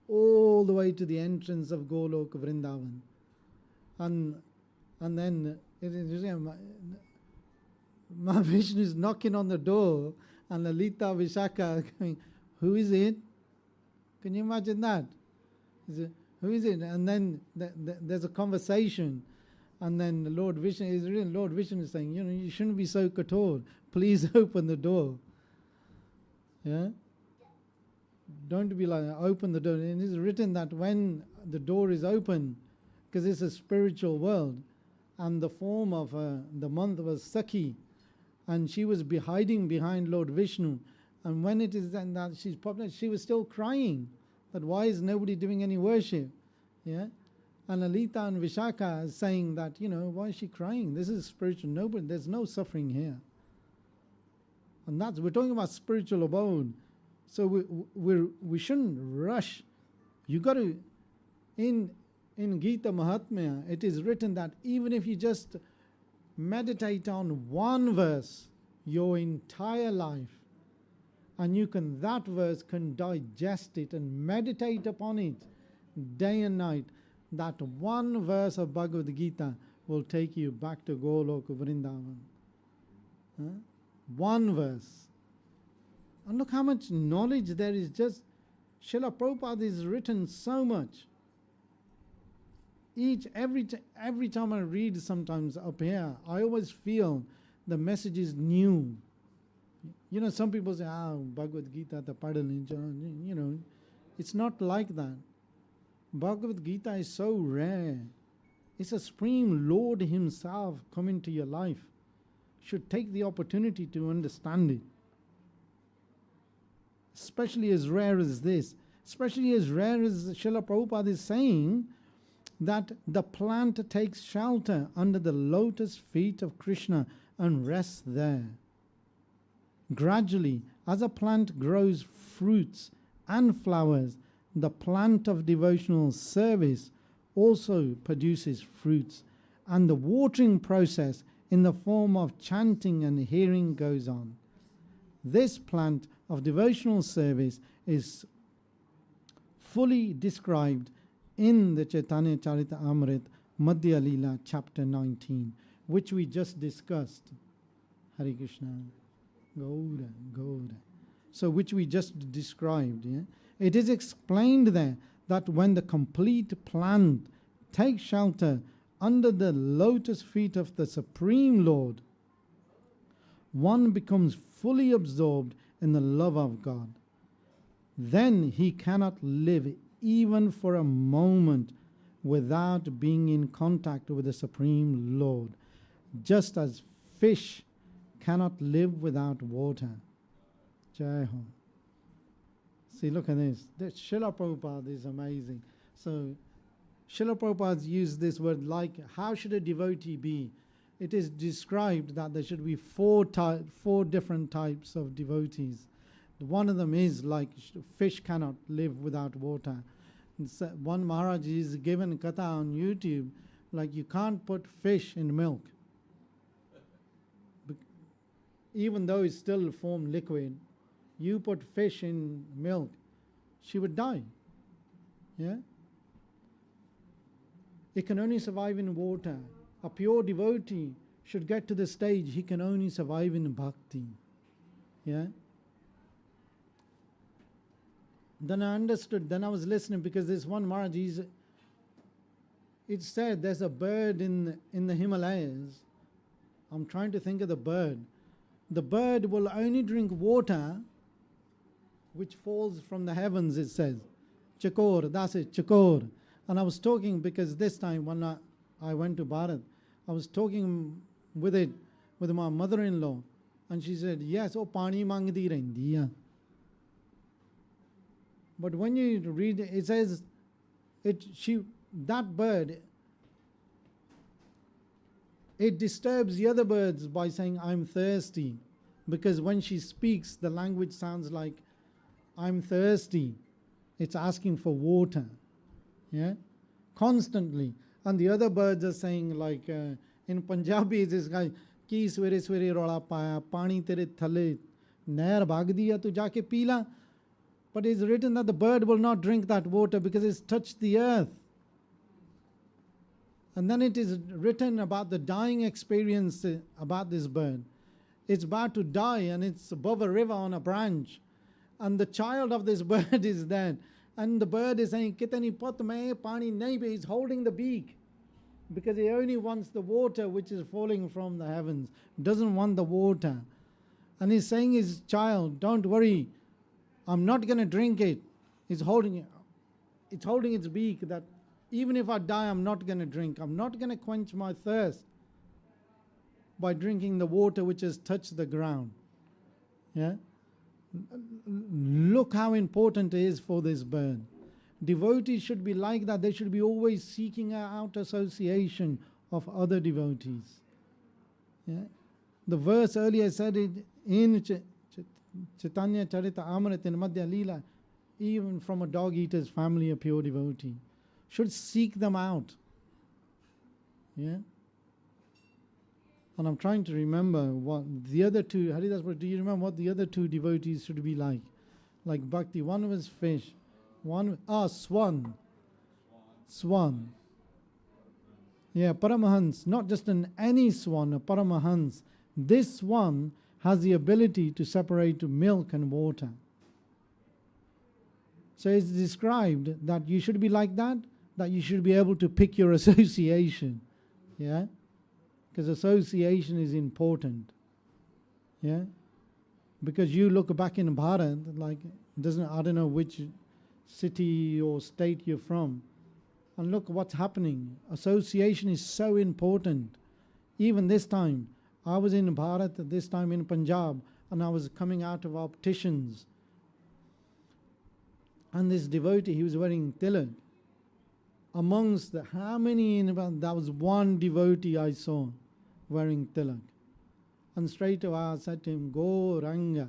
all the way to the entrance of Golok Vrindavan. And then it is, Mahavishnu is knocking on the door, and Lalita Vishaka going, who is it? Can you imagine that? Who is it? And then there's a conversation, and then Lord Vishnu is saying, you shouldn't be so kator. Please open the door. Yeah? Don't be like, open the door. And it's written that when the door is open, because it's a spiritual world, and the form of the month was Sakhi, and she was hiding behind Lord Vishnu. And when it is then that she's popular, she was still crying that why is nobody doing any worship? Yeah? And Lalita and Vishaka is saying that, why is she crying? This is spiritual. Nobody, there's no suffering here. And we're talking about spiritual abode. So we shouldn't rush. You got to, in Gita Mahatmya, it is written that even if you just meditate on one verse your entire life, and that verse can digest it and meditate upon it day and night, that one verse of Bhagavad Gita will take you back to Golok Vrindavan. One verse. And look how much knowledge there is. Just Srila Prabhupada is written so much. Every time I read sometimes up here, I always feel the message is new. Some people say, Bhagavad Gita, the padal, it's not like that. Bhagavad Gita is so rare. It's a Supreme Lord Himself coming to your life. Should take the opportunity to understand it. Especially as rare as this. Especially as rare as Srila Prabhupada is saying that the plant takes shelter under the lotus feet of Krishna and rests there. Gradually, as a plant grows fruits and flowers, the plant of devotional service also produces fruits, and the watering process in the form of chanting and hearing goes on. This plant of devotional service is fully described in the Chaitanya Charita Amrit Madhya Leela chapter 19, which we just discussed. Hare Krishna. Gaura, Gaura. So which we just described. Yeah? It is explained there that when the complete plant takes shelter under the lotus feet of the Supreme Lord, one becomes fully absorbed in the love of God. Then he cannot live even for a moment without being in contact with the Supreme Lord, just as fish cannot live without water. Jai Ho. See, look at this. Srila Prabhupada is amazing. So, Srila Prabhupada used this word like, how should a devotee be? It is described that there should be four different types of devotees. One of them is like fish cannot live without water. One Maharaj is given katha on YouTube, like you can't put fish in milk. Even though it's still formed liquid, you put fish in milk, she would die. Yeah? It can only survive in water. A pure devotee should get to the stage he can only survive in bhakti. Yeah? Then I understood, then I was listening, because this one Maharaj, it said there's a bird in the Himalayas. I'm trying to think of the bird. The bird will only drink water which falls from the heavens, it says. Chakor, that's it, Chakor. And I was talking, because this time when I went to Bharat, I was talking with my mother-in-law, and she said, yes, oh, pani mangdi rendi. But when you read it says, that bird, it disturbs the other birds by saying, I'm thirsty. because when she speaks, the language sounds like, I'm thirsty. It's asking for water. Yeah? Constantly. And the other birds are saying, like in Punjabi, it's like, ki swere swere rola paya, pani tere thale, nair bhag diya, tu jaake pee la. But it's written that the bird will not drink that water because it's touched the earth. And then it is written about the dying experience about this bird. It's about to die and it's above a river on a branch. And the child of this bird is dead. And the bird is saying, Kitani pot mein pani nahi pe. He's holding the beak because he only wants the water which is falling from the heavens. Doesn't want the water. And he's saying his child, don't worry, I'm not going to drink it. It's holding its beak that even if I die, I'm not going to drink. I'm not going to quench my thirst by drinking the water which has touched the ground. Yeah? Look how important it is for this bird. Devotees should be like that. They should be always seeking out association of other devotees. Yeah? The verse earlier said it in Chaitanya Charita Amrit in Madhya Leela, even from a dog eater's family, a pure devotee should seek them out. Yeah? And I'm trying to remember what the other two, Haridas, do you remember what the other two devotees should be like? Like Bhakti, one was fish, swan. Swan. Yeah, Paramahans, not just any swan, a Paramahans. This swan has the ability to separate milk and water. So it's described that you should be like that you should be able to pick your association. Yeah? Because association is important. Yeah? Because you look back in Bharat, like, I don't know which city or state you're from, and look what's happening. Association is so important. Even this time, I was in Bharat, this time in Punjab, and I was coming out of opticians. And this devotee, he was wearing tilak. Amongst how many, that was one devotee I saw wearing tilak. And straight away I said to him, Go Ranga.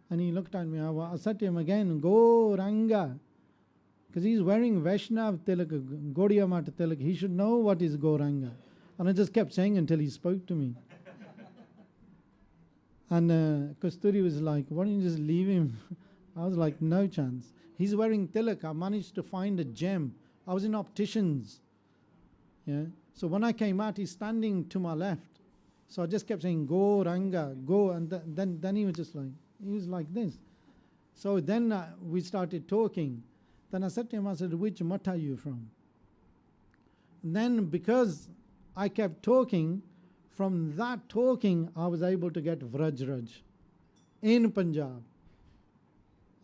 And he looked at me, I said to him again, Go Ranga. Because he's wearing Vaishnav tilak, Gaudiya Mata tilak. He should know what is Gauranga. And I just kept saying until he spoke to me. And Kasturi was like, why don't you just leave him? I was like, no chance. He's wearing tilak. I managed to find a gem. I was in opticians. Yeah. So when I came out, he's standing to my left. So I just kept saying, Go Ranga, go. And then he was just like, he was like this. So then we started talking. Then I said to him, I said, which mutt are you from? And then because I kept talking, from that talking, I was able to get Vrajraj in Punjab.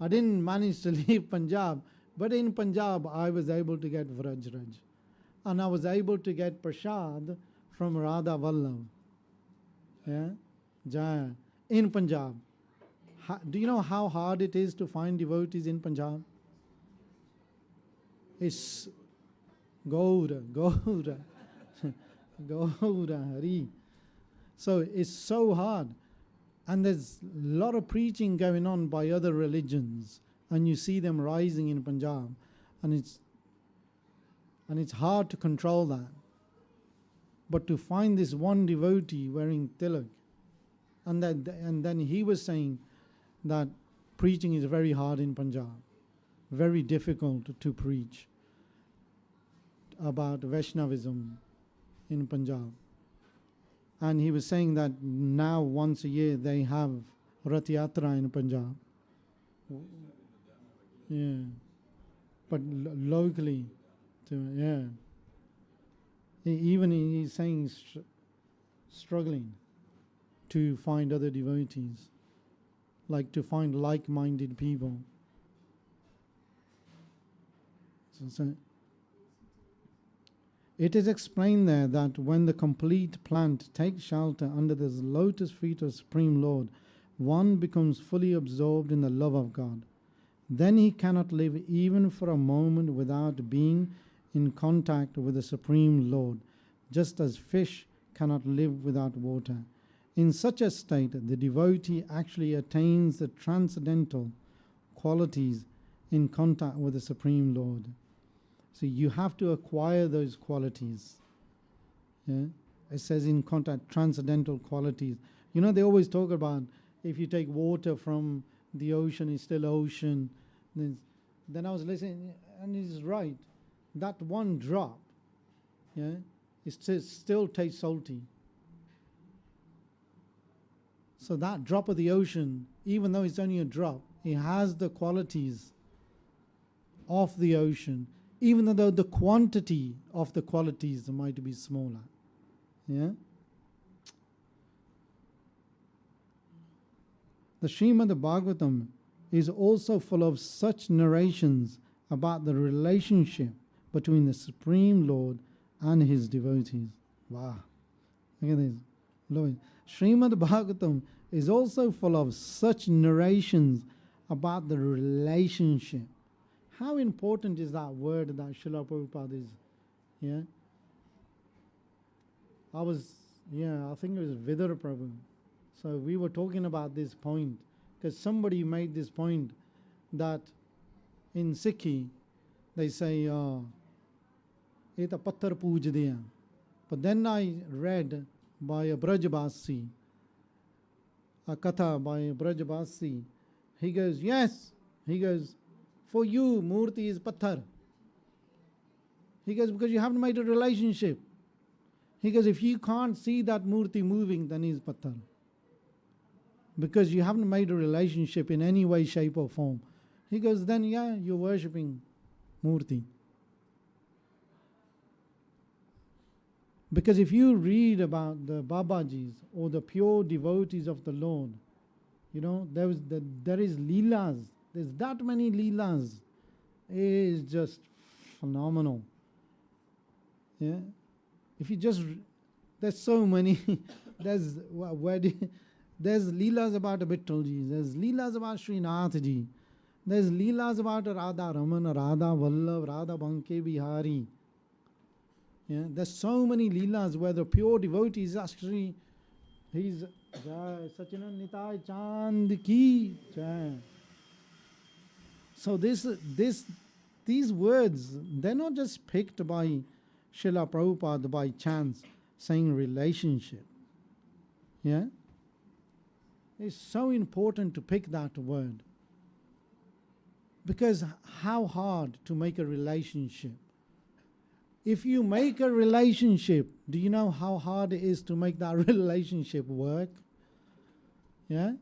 I didn't manage to leave Punjab, but in Punjab, I was able to get Vrajraj. And I was able to get Prashad from Radha Vallabh. Yeah? Jaya. In Punjab. Do you know how hard it is to find devotees in Punjab? It's Gaura, Gaura, Gaura Hari. So it's so hard. And there's a lot of preaching going on by other religions. And you see them rising in Punjab. And it's hard to control that. But to find this one devotee wearing tilak, and then he was saying that preaching is very hard in Punjab. Very difficult to preach about Vaishnavism in Punjab. And he was saying that now once a year they have Rath Yatra in Punjab. Yeah. But locally, yeah. Even he's saying struggling to find other devotees, like to find like-minded people. So it is explained there that when the complete plant takes shelter under the lotus feet of Supreme Lord, one becomes fully absorbed in the love of God. Then he cannot live even for a moment without being in contact with the Supreme Lord, just as fish cannot live without water. In such a state, the devotee actually attains the transcendental qualities in contact with the Supreme Lord. So you have to acquire those qualities. Yeah? It says in contact, transcendental qualities. You know, they always talk about if you take water from the ocean, it's still ocean. Then I was listening, and he's right. That one drop, yeah, it still tastes salty. So that drop of the ocean, even though it's only a drop, it has the qualities of the ocean, even though the quantity of the qualities might be smaller. Yeah? The Srimad Bhagavatam is also full of such narrations about the relationship between the Supreme Lord and his devotees. Wow. Look at this. Love it. Srimad Bhagavatam is also full of such narrations about the relationship. How important is that word that Srila Prabhupada is? Yeah? I think it was Vidura Prabhu. So we were talking about this point, because somebody made this point that in Sikhi, they say, Eta patthar poojdiya. But then I read by a Brajabasi, a katha by a Brajabasi. He goes, yes. He goes, for you, Murti is patthar. He goes, because you haven't made a relationship. He goes, if you can't see that Murti moving, then he's patthar. Because you haven't made a relationship in any way, shape or form. He goes, then yeah, you're worshipping Murti. Because if you read about the Babajis or the pure devotees of the Lord, you know, there is Leelas. There's that many Leelas. It is just phenomenal. Yeah? If you just, there's so many. There's Leelas about Vittalji. There's Leelas about Srinathji. There's Leelas about Radha Raman, Radha Vallabh, Radha Banke Bihari. Yeah, there's so many Leelas where the pure devotee is actually, he's Sachinan Nitai Chand Ki Jai. So these words, they're not just picked by Srila Prabhupada by chance, saying relationship. Yeah? It's so important to pick that word. Because how hard to make a relationship? If you make a relationship, do you know how hard it is to make that relationship work? Yeah?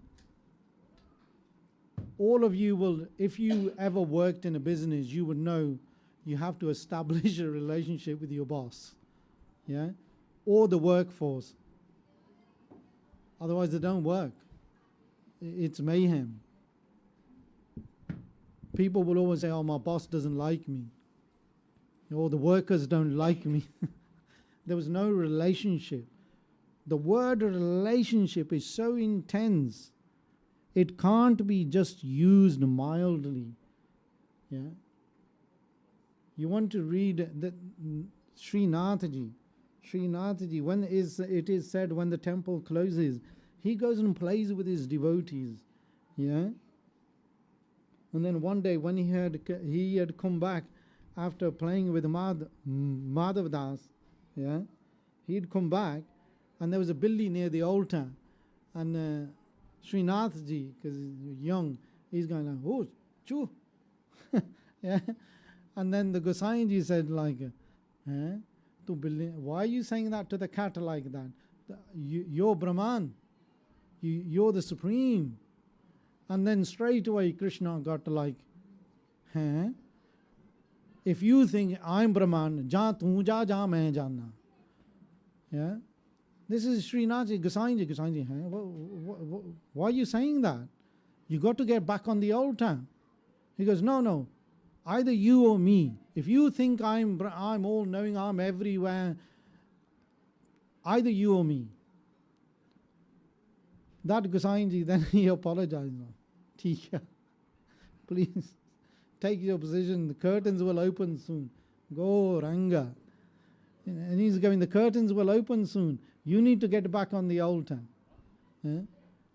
All of you will, if you ever worked in a business, you would know you have to establish a relationship with your boss. Yeah? Or the workforce. Otherwise it don't work. It's mayhem. People will always say, oh, my boss doesn't like me. Or the workers don't like me. There was no relationship. The word relationship is so intense. It can't be just used mildly. Yeah. You want to read the Srinathji. Srinathji, when it is said when the temple closes, he goes and plays with his devotees. Yeah. And then one day when he had come back after playing with Madhav Das, yeah, he'd come back and there was a billy near the altar, and Srinathji, because he's young, he's going like, oh, choo. Yeah. And then the Gosainji said like, why are you saying that to the cat like that? You're Brahman. You're the Supreme. And then straight away Krishna got like, if you think I'm Brahman, ja tu ja, ja main jana. Yeah? This is Srinathji, Gosainji. Why are you saying that? You got to get back on the altar. He goes, no. Either you or me. If you think I'm all knowing, I'm everywhere, either you or me. That Gosainji, then he apologized. Tika, please take your position. The curtains will open soon. Go Ranga. And he's going, the curtains will open soon. You need to get back on the altar. Eh?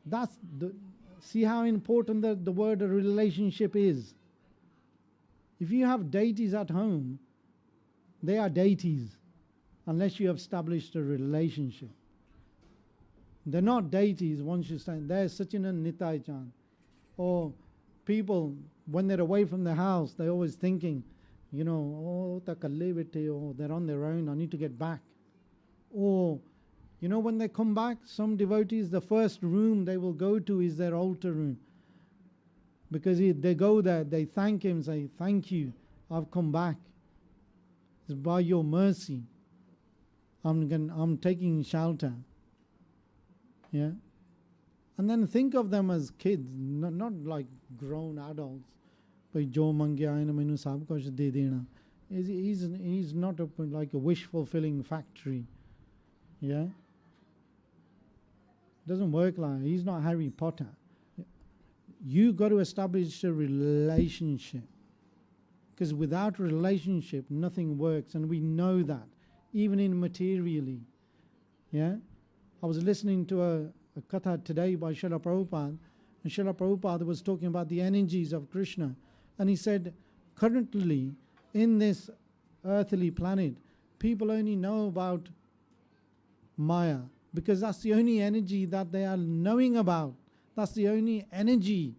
That's the, see how important the word relationship is. If you have deities at home, they are deities unless you have established a relationship. They're not deities once you stand. They're Sachina Nitai Chan. Or people, when they're away from the house, they're always thinking, you know, oh, they're on their own, I need to get back. Or, you know, when they come back, some devotees, the first room they will go to is their altar room. Because they go there, they thank him, say, thank you, I've come back. It's by your mercy. I'm taking shelter. Yeah. And then think of them as kids, not like grown adults. He's not like a wish fulfilling factory. Yeah. Doesn't work like that. He's not Harry Potter. You got to establish a relationship. Because without relationship, nothing works. And we know that, even in materially. Yeah? I was listening to a katha today by Srila Prabhupada. And Srila Prabhupada was talking about the energies of Krishna. And he said, currently, in this earthly planet, people only know about Maya. Because that's the only energy that they are knowing about. That's the only energy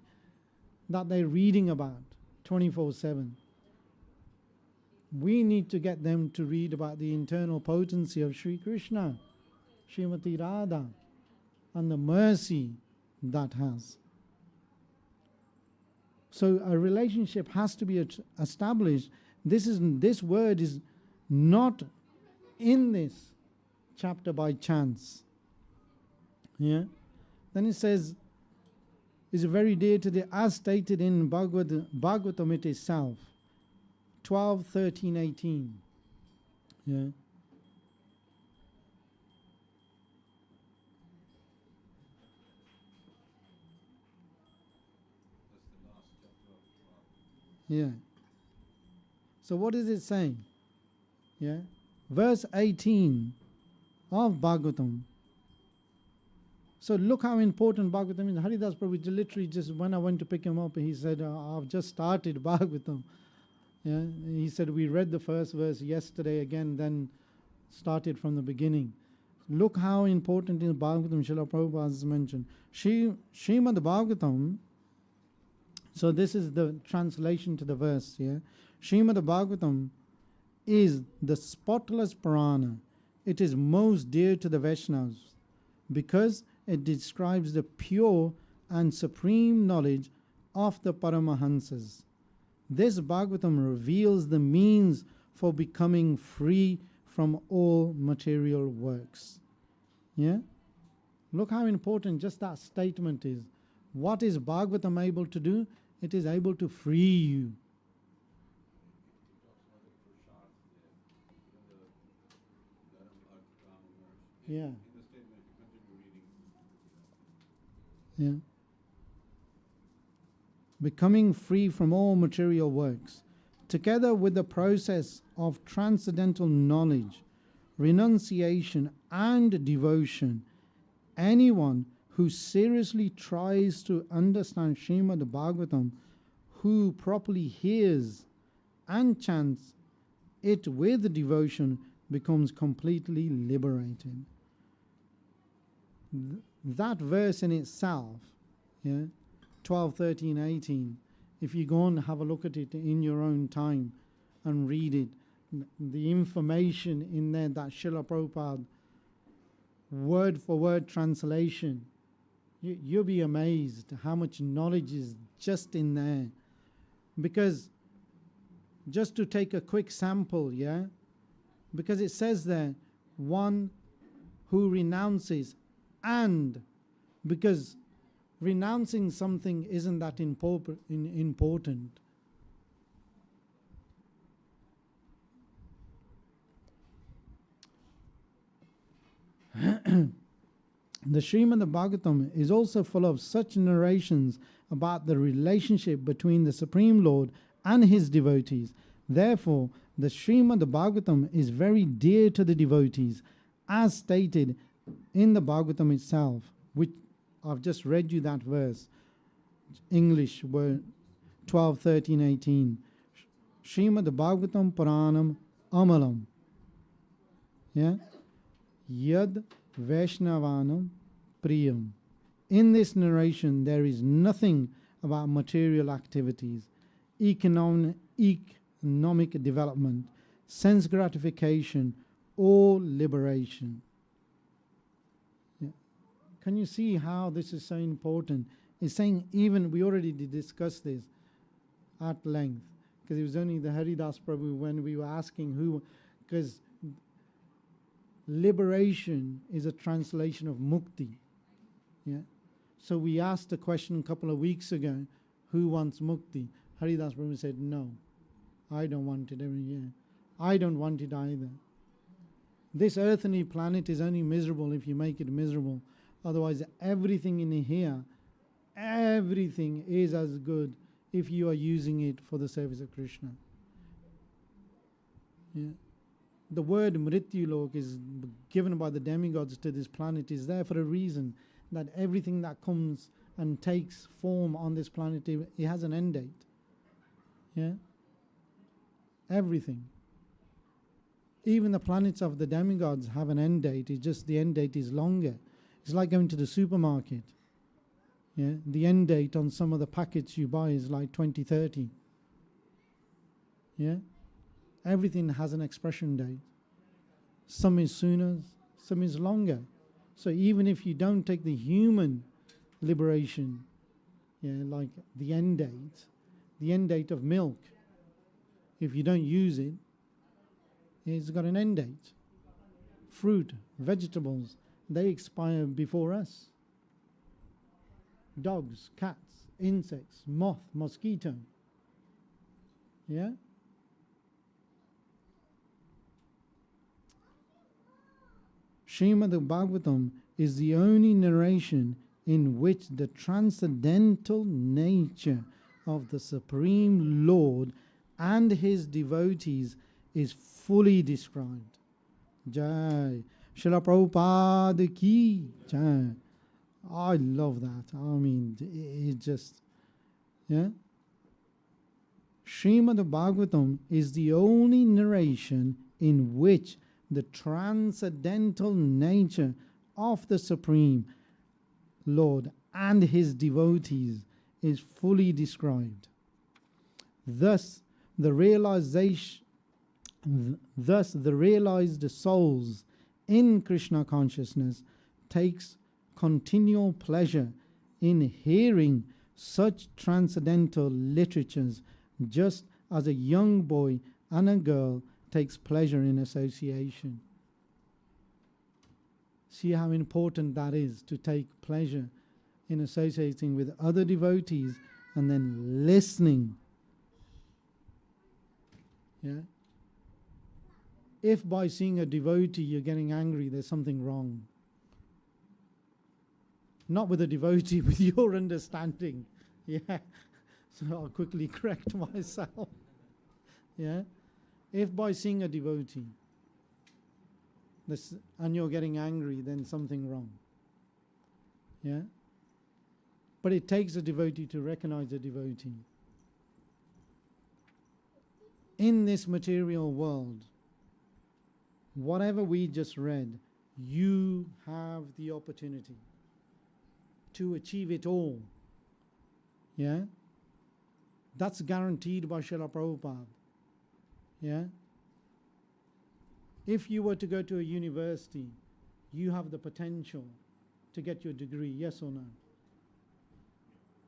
that they're reading about 24/7. We need to get them to read about the internal potency of Sri Krishna, Srimati Radha, and the mercy that has. So a relationship has to be established. This word is not in this chapter by chance. Yeah. Then it says, is very dear to the, as stated in Bhagavatam it itself, 12, 13, 18. Yeah. Yeah. So what is it saying? Yeah. Verse 18 of Bhagavatam. So look how important Bhagavatam is. Haridas Prabhu literally just, when I went to pick him up, he said, I've just started Bhagavatam. Yeah. He said, we read the first verse yesterday again, then started from the beginning. Look how important in Bhagavatam Srila Prabhupada has mentioned. Srimad Bhagavatam, so this is the translation to the verse, yeah. Srimad Bhagavatam is the spotless Purana. It is most dear to the Vaishnavas because it describes the pure and supreme knowledge of the Paramahansas. This Bhagavatam reveals the means for becoming free from all material works. Yeah? Look how important just that statement is. What is Bhagavatam able to do? It is able to free you. Yeah. Yeah. Becoming free from all material works, together with the process of transcendental knowledge, renunciation, and devotion, anyone who seriously tries to understand Srimad Bhagavatam, who properly hears and chants it with devotion, becomes completely liberated. That verse in itself, yeah, 12, 13, 18, if you go and have a look at it in your own time and read it, the information in there that Srila Prabhupada, word for word translation, you'll be amazed how much knowledge is just in there. Because, just to take a quick sample, yeah, because it says there, one who renounces, and because renouncing something isn't that important. The Srimad Bhagavatam is also full of such narrations about the relationship between the Supreme Lord and his devotees. Therefore, the Srimad Bhagavatam is very dear to the devotees, as stated in the Bhagavatam itself, which I've just read you that verse. English word 12, 13, 18. Srimad Bhagavatam Puranam Amalam. Yeah? Yad Vaishnavanam Priyam. In this narration, there is nothing about material activities, economic development, sense gratification, or liberation. Yeah. Can you see how this is so important? It's saying, even we already discussed this at length, because it was only the Haridas Prabhu when we were asking who, because liberation is a translation of mukti. Yeah. So we asked a question a couple of weeks ago, who wants mukti? Haridas Prabhu said, no, I don't want it every year. I don't want it either. This earthly planet is only miserable if you make it miserable. Otherwise, everything in here, everything is as good if you are using it for the service of Krishna. Yeah. The word Mrityulok is given by the demigods to this planet is there for a reason, that everything that comes and takes form on this planet, it has an end date. Yeah? Everything. Even the planets of the demigods have an end date, it's just the end date is longer. It's like going to the supermarket. Yeah? The end date on some of the packets you buy is like 2030. Yeah? Everything has an expression date. Some is sooner, some is longer. So even if you don't take the human liberation, yeah, like the end date of milk, if you don't use it, it's got an end date. Fruit, vegetables, they expire before us. Dogs, cats, insects, moth, mosquito. Yeah? Srimad Bhagavatam is the only narration in which the transcendental nature of the Supreme Lord and his devotees is fully described. Jai. Srila Prabhupada ki jai. I love that. I mean, it just, yeah. Srimad Bhagavatam is the only narration in which the transcendental nature of the Supreme Lord and his devotees is fully described. Thus, the realized souls in Krishna consciousness takes continual pleasure in hearing such transcendental literatures, just as a young boy and a girl takes pleasure in association. See how important that is, to take pleasure in associating with other devotees and then listening. Yeah? If by seeing a devotee you're getting angry, there's something wrong. Not with a devotee, with your understanding. Yeah. So I'll quickly correct myself. Yeah. If by seeing a devotee and you're getting angry, then something wrong. Yeah? But it takes a devotee to recognize a devotee. In this material world, whatever we just read, you have the opportunity to achieve it all. Yeah? That's guaranteed by Srila Prabhupada. Yeah? If you were to go to a university, you have the potential to get your degree, yes or no?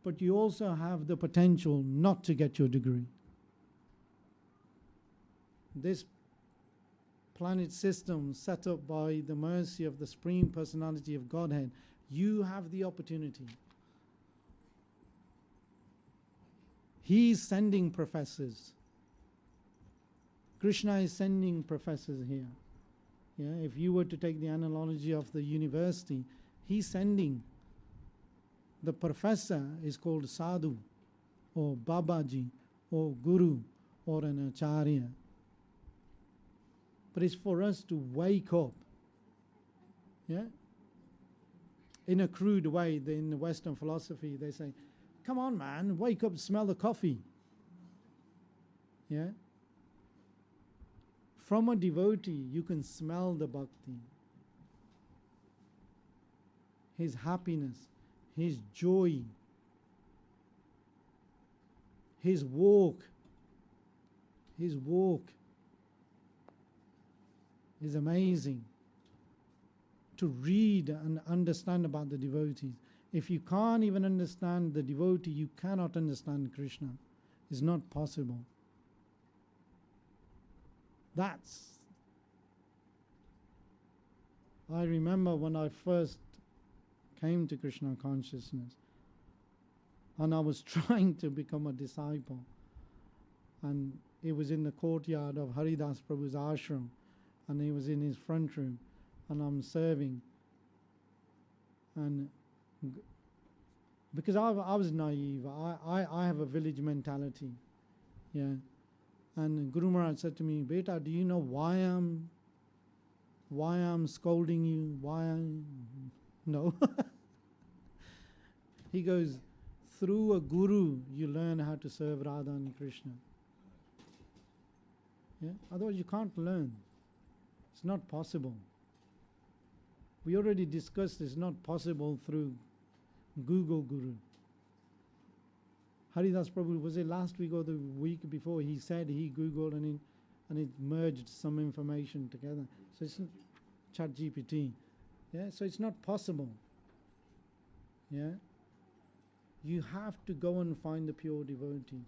But you also have the potential not to get your degree. This planet system set up by the mercy of the Supreme Personality of Godhead, you have the opportunity. He's sending professors. Krishna is sending professors here. Yeah, if you were to take the analogy of the university, he's sending. The professor is called sadhu, or babaji, or guru, or an acharya. But it's for us to wake up. Yeah? in a crude way, in the Western philosophy, they say, come on, man, wake up, smell the coffee. Yeah? From a devotee, you can smell the bhakti. His happiness, his joy, his walk is amazing. To read and understand about the devotees. If you can't even understand the devotee, you cannot understand Krishna. It's not possible. I remember when I first came to Krishna consciousness and I was trying to become a disciple, and it was in the courtyard of Haridas Prabhu's ashram, and he was in his front room, and I'm serving, and because I was naive, I have a village mentality, yeah, and Guru Maharaj said to me, Beta, do you know why I'm scolding you? No. He goes, through a guru you learn how to serve Radha and Krishna. Yeah? Otherwise you can't learn. It's not possible. We already discussed it's not possible through Google Guru. Haridas Prabhu, was it last week or the week before, he said he Googled and it merged some information together. So it's Chat GPT. Yeah, so it's not possible. Yeah. You have to go and find the pure devotee.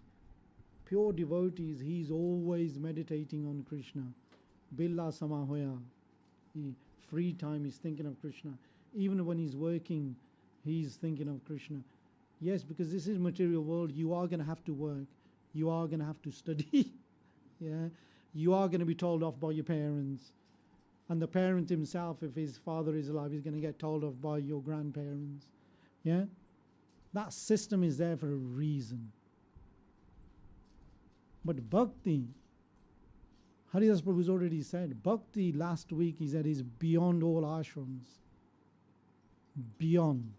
Pure devotees, he's always meditating on Krishna. Billa Samahoya. Free time, he's thinking of Krishna. Even when he's working, he's thinking of Krishna. Yes, because this is material world, you are going to have to work. You are going to have to study. Yeah, you are going to be told off by your parents. And the parent himself, if his father is alive, is going to get told off by your grandparents. Yeah? That system is there for a reason. But bhakti, Haridas Prabhu's already said, bhakti last week he said is beyond all ashrams. Beyond.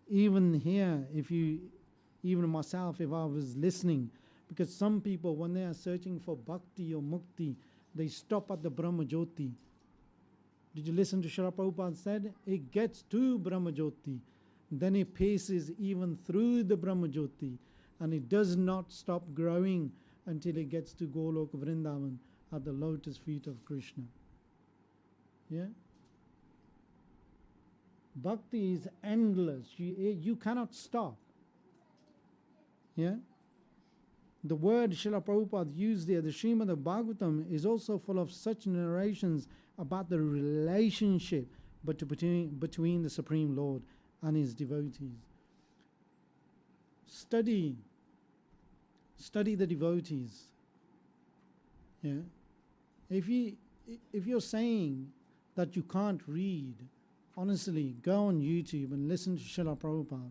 Even here, even myself, if I was listening, because some people, when they are searching for bhakti or mukti, they stop at the Brahma Jyoti. Did you listen to Srila Prabhupada said? It gets to Brahma Jyoti. Then it paces even through the Brahma Jyoti. And it does not stop growing until it gets to Golok Vrindavan at the lotus feet of Krishna. Yeah? Bhakti is endless. You cannot stop. Yeah? The word Srila Prabhupada used there, the Srimad Bhagavatam, is also full of such narrations about the relationship between the Supreme Lord and his devotees. Study the devotees. Yeah? If you're saying that you can't read, honestly, go on YouTube and listen to Srila Prabhupada.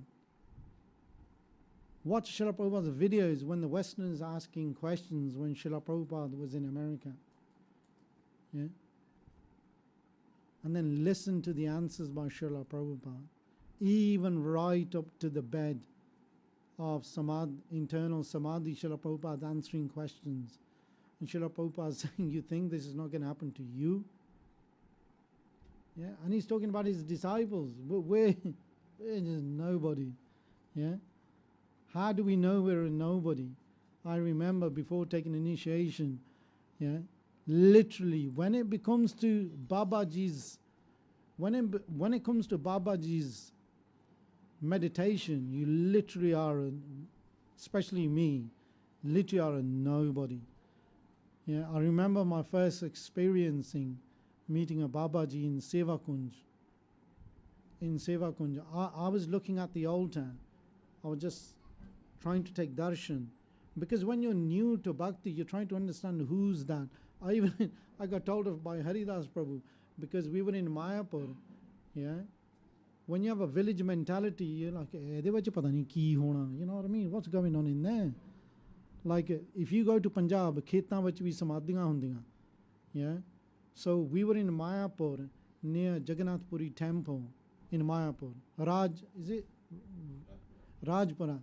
Watch Srila Prabhupada's videos when the Westerners asking questions when Srila Prabhupada was in America. Yeah? And then listen to the answers by Srila Prabhupada. Even right up to the bed of internal samadhi, Srila Prabhupada answering questions. And Srila Prabhupada saying, you think this is not going to happen to you? Yeah, and he's talking about his disciples. We're just nobody. Yeah? How do we know we're a nobody? I remember before taking initiation, yeah, literally, when it comes to Babaji's meditation, you literally are, especially me, literally are a nobody. Yeah, I remember my first experiencing meeting a Babaji in Seva Kunj. I was looking at the altar. I was just trying to take darshan. Because when you're new to bhakti, you're trying to understand who's that. I got told of by Haridas Prabhu, because we were in Mayapur. Yeah. When you have a village mentality, you're like, you know what I mean? What's going on in there? Like, if you go to Punjab, khetan vich vi samadhiyan hundiyan. Yeah. So we were in Mayapur near Jagannath Puri temple. in Mayapur. Is it Rajpura?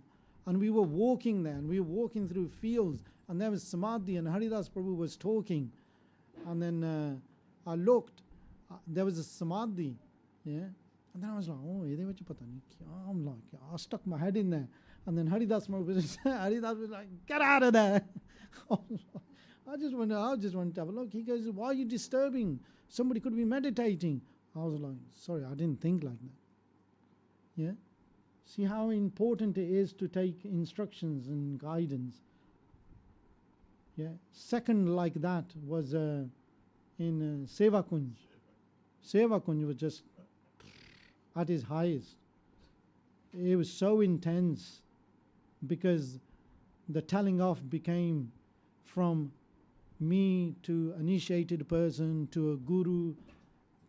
And we were walking there, and we were walking through fields, and there was Samadhi, and Haridas Prabhu was talking. And then I looked, there was a Samadhi, yeah. And then I was like, oh, I'm like, I stuck my head in there. And then Haridas was like, get out of there. I just went to have a look. He goes, why are you disturbing? Somebody could be meditating. I was like, sorry, I didn't think like that. Yeah. See how important it is to take instructions and guidance. Yeah. Second like that was in Seva Kunj. Seva Kunj was just at its highest. It was so intense because the telling off became from me to initiated person to a guru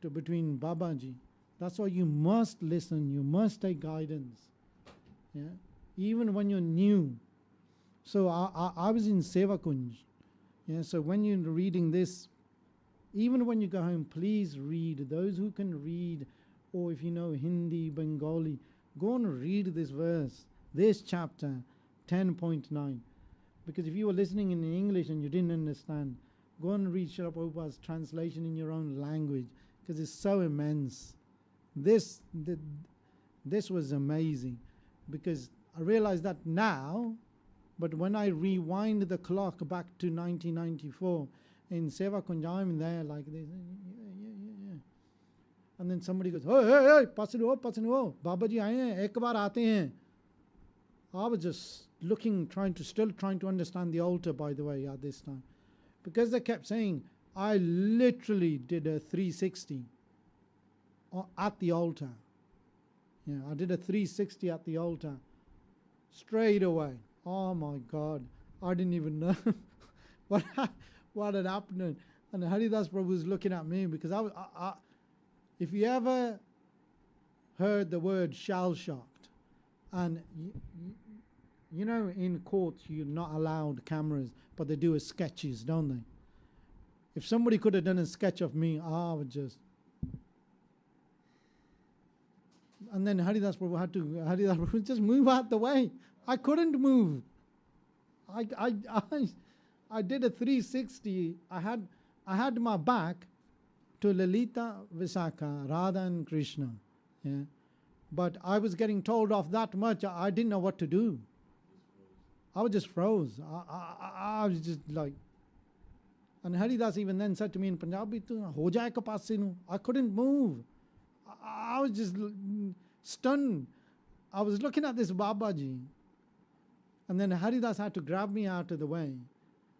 to between Babaji. That's why you must listen, you must take guidance. Yeah? Even when you're new. So I was in Seva Kunj. Yeah, so when you're reading this, even when you go home, please read. Those who can read, or if you know Hindi, Bengali, go and read this verse, this chapter 10.9. Because if you were listening in English and you didn't understand, go and read Srila Prabhupada's translation in your own language, because it's so immense. This was amazing, because I realize that now, but when I rewind the clock back to 1994, in Seva Kunj, I'm there like this, yeah. And then somebody goes, hey, pasan ho, Babaji aaye hain, ek baar aate hain. I was just still trying to understand the altar, by the way, at this time. Because they kept saying, I literally did a 360 at the altar. Yeah, I did a 360 at the altar. Straight away. Oh my God. I didn't even know what had happened. And Haridas Prabhu was looking at me because I if you ever heard the word shell-shocked, and you know in courts you're not allowed cameras, but they do a sketches, don't they? If somebody could have done a sketch of me, I would just... And then Haridas Prabhu had to just move out the way. I couldn't move. I did a 360. I had my back to Lalita, Visakha, Radha and Krishna. Yeah. But I was getting told off that much, I didn't know what to do. I was just froze. I was just like... And Haridas even then said to me in Punjabi, ho jayega paase nu. I couldn't move. I was just stunned. I was looking at this Babaji. And then Haridas had to grab me out of the way.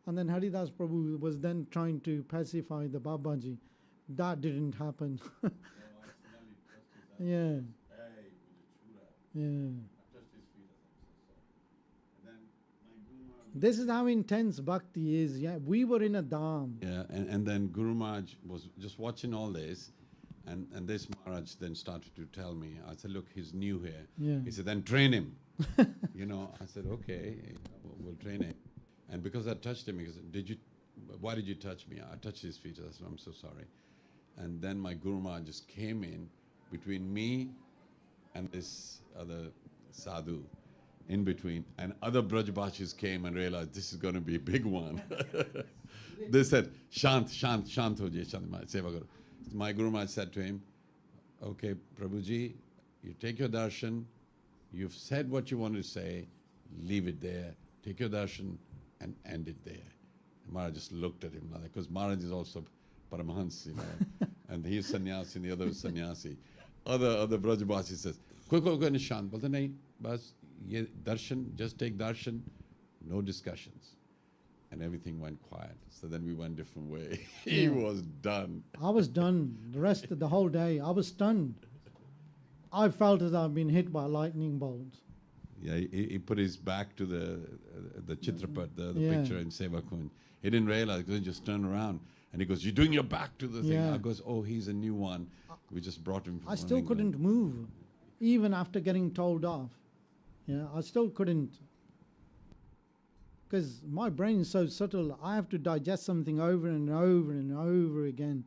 And then Haridas Prabhu was then trying to pacify the Babaji. That didn't happen. Yeah. Yeah. This is how intense bhakti is. Yeah, we were in a dham.
Yeah, and then Guru Maharaj was just watching all this, and this Maharaj then started to tell me. I said, look, he's new here.
Yeah.
He said, then train him. I said, okay, we'll train him. And because I touched him, he said, why did you touch me? I touched his feet. I said, I'm so sorry. And then my Guru Maharaj just came in between me and this other sadhu. In between, and other Brajbashis came and realized this is going to be a big one. They said, Shant ho jaye, seva karo. My Guru Maharaj said to him, okay, Prabhuji, you take your darshan, you've said what you wanted to say, leave it there, take your darshan and end it there. And Maharaj just looked at him, because Maharaj is also Paramahans, and he's sannyasi and the other is sannyasi. Other Brajbashi says, quick, and Shant. Bolte nahi, bas. Darshan, just take darshan, no discussions. And everything went quiet. So then we went different way. He was done.
I was done. The rest of the whole day, I was stunned. I felt as I've been hit by a lightning bolt.
Yeah, he put his back to the Chitrapat, the
Yeah.
picture in Seva Kunj. He didn't realize, because he just turned around. And he goes, you're doing your back to the thing.
Yeah.
I goes, oh, he's a new one. We just brought him from
I still
England.
couldn't move, even after getting told off. Yeah, I still couldn't, because my brain is so subtle. I have to digest something over and over and over again.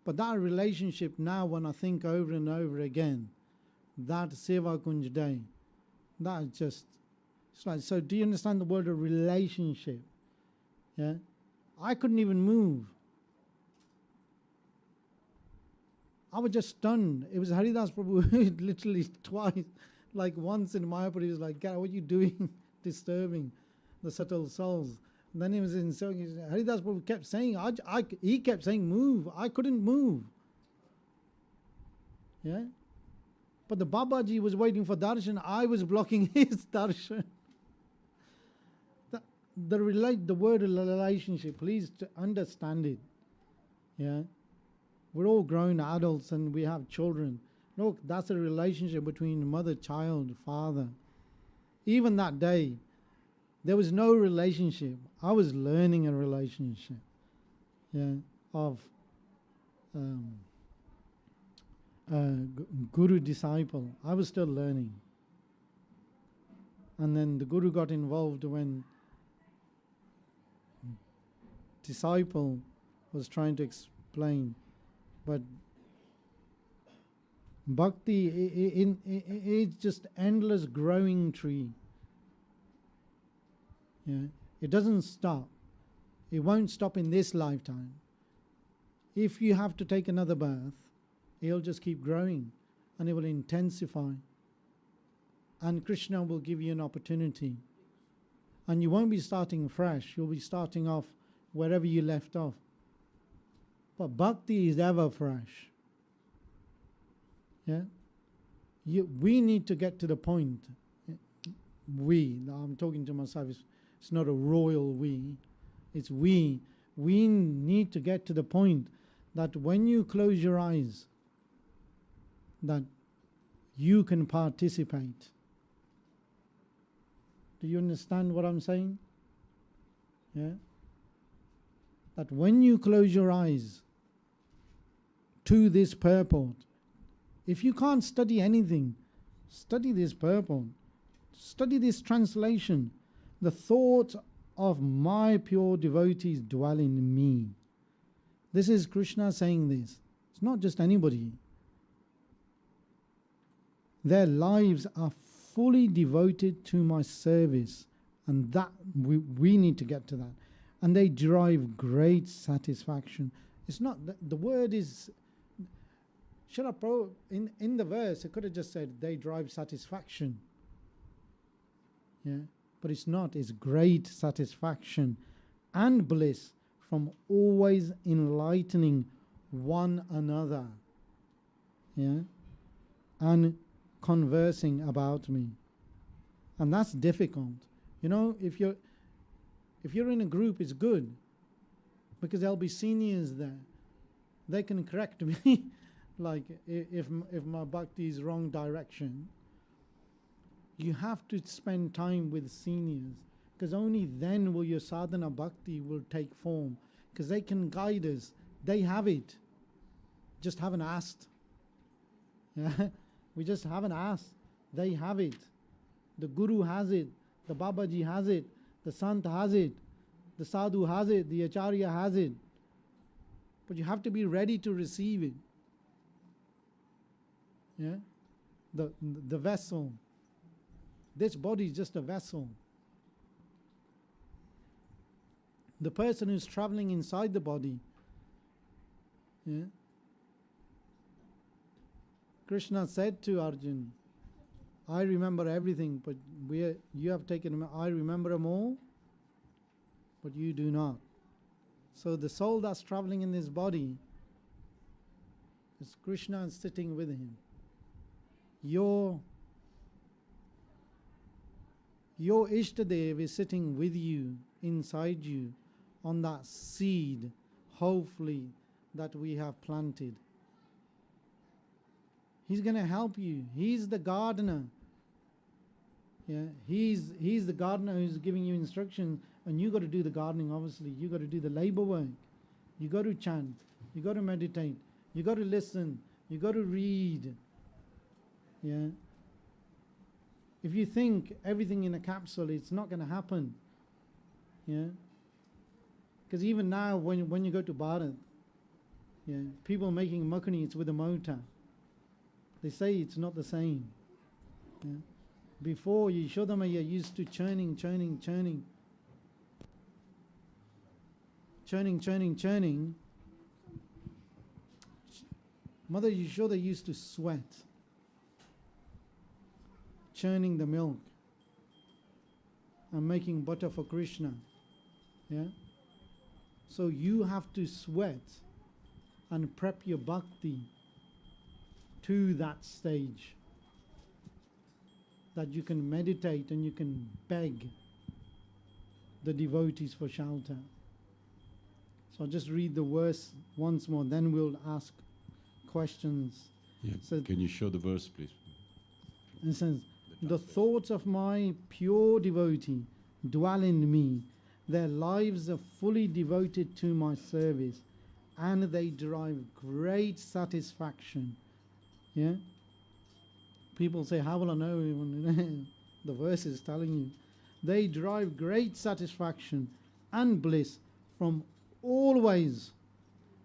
But that relationship now, when I think over and over again, that Seva Kunj day, that is just, it's like, so do you understand the word of relationship? Yeah, I couldn't even move. I was just stunned. It was Haridas Prabhu literally twice, like once in Mayapur, he was like, "God, what are you doing disturbing the subtle souls?" And then he was in Haridas Prabhu kept saying, he kept saying, move. I couldn't move. Yeah? But the Babaji was waiting for darshan. I was blocking his darshan. The word relationship, please to understand it. Yeah? We're all grown adults and we have children. Look, that's a relationship between mother, child, father. Even that day, there was no relationship. I was learning a relationship, yeah, of guru disciple. I was still learning. And then the guru got involved when disciple was trying to explain. But bhakti, it's just endless growing tree. Yeah. It doesn't stop. It won't stop in this lifetime. If you have to take another birth, it'll just keep growing and it will intensify. And Krishna will give you an opportunity. And you won't be starting fresh. You'll be starting off wherever you left off. But bhakti is ever fresh. Yeah? We need to get to the point. I'm talking to myself, it's not a royal we, it's we. We need to get to the point that when you close your eyes, that you can participate. Do you understand what I'm saying? Yeah? That when you close your eyes to this purport, if you can't study anything, study this purport. Study this translation. The thoughts of my pure devotees dwell in me. This is Krishna saying this. It's not just anybody. Their lives are fully devoted to my service, and that we need to get to that. And they derive great satisfaction. It's not, the word is, in the verse, it could have just said they derive satisfaction. Yeah, but it's not. It's great satisfaction and bliss from always enlightening one another. Yeah, and conversing about me. And that's difficult. You know, if you're in a group, it's good because there'll be seniors there. They can correct me, like if my bhakti is wrong direction. You have to spend time with seniors, because only then will your sadhana bhakti will take form, because they can guide us. They have it. Just haven't asked. Yeah? We just haven't asked. They have it. The guru has it. The Babaji has it. The Sant has it. The sadhu has it. The acharya has it. But you have to be ready to receive it. Yeah? The vessel. This body is just a vessel. The person who's traveling inside the body, yeah? Krishna said to Arjuna, I remember everything, but you have taken, I remember them all, but you do not. So the soul that's traveling in this body, is Krishna sitting with him. Your Ishtadev is sitting with you, inside you, on that seed, hopefully, that we have planted. He's going to help you. He's the gardener. Yeah, he's the gardener who's giving you instruction, and you got to do the gardening. Obviously, you got to do the labor work. You got to chant. You got to meditate. You got to listen. You got to read. Yeah. If you think everything in a capsule, it's not going to happen. Yeah. Because even now, when you go to Bharat, yeah, people making makhani, it's with a motor. They say it's not the same. Yeah. Before Yashodamaya used to churning. Mother Yashoda used to sweat, churning the milk and making butter for Krishna. Yeah. So you have to sweat and prep your bhakti to that stage, that you can meditate and you can beg the devotees for shelter. So I'll just read the verse once more, then we'll ask questions.
Yeah.
So
Can you show the verse, please?
it says, the thoughts of my pure devotee dwell in me. Their lives are fully devoted to my service, and they derive great satisfaction. Yeah? People say, how will I know? When the verse is telling you. They derive great satisfaction and bliss from always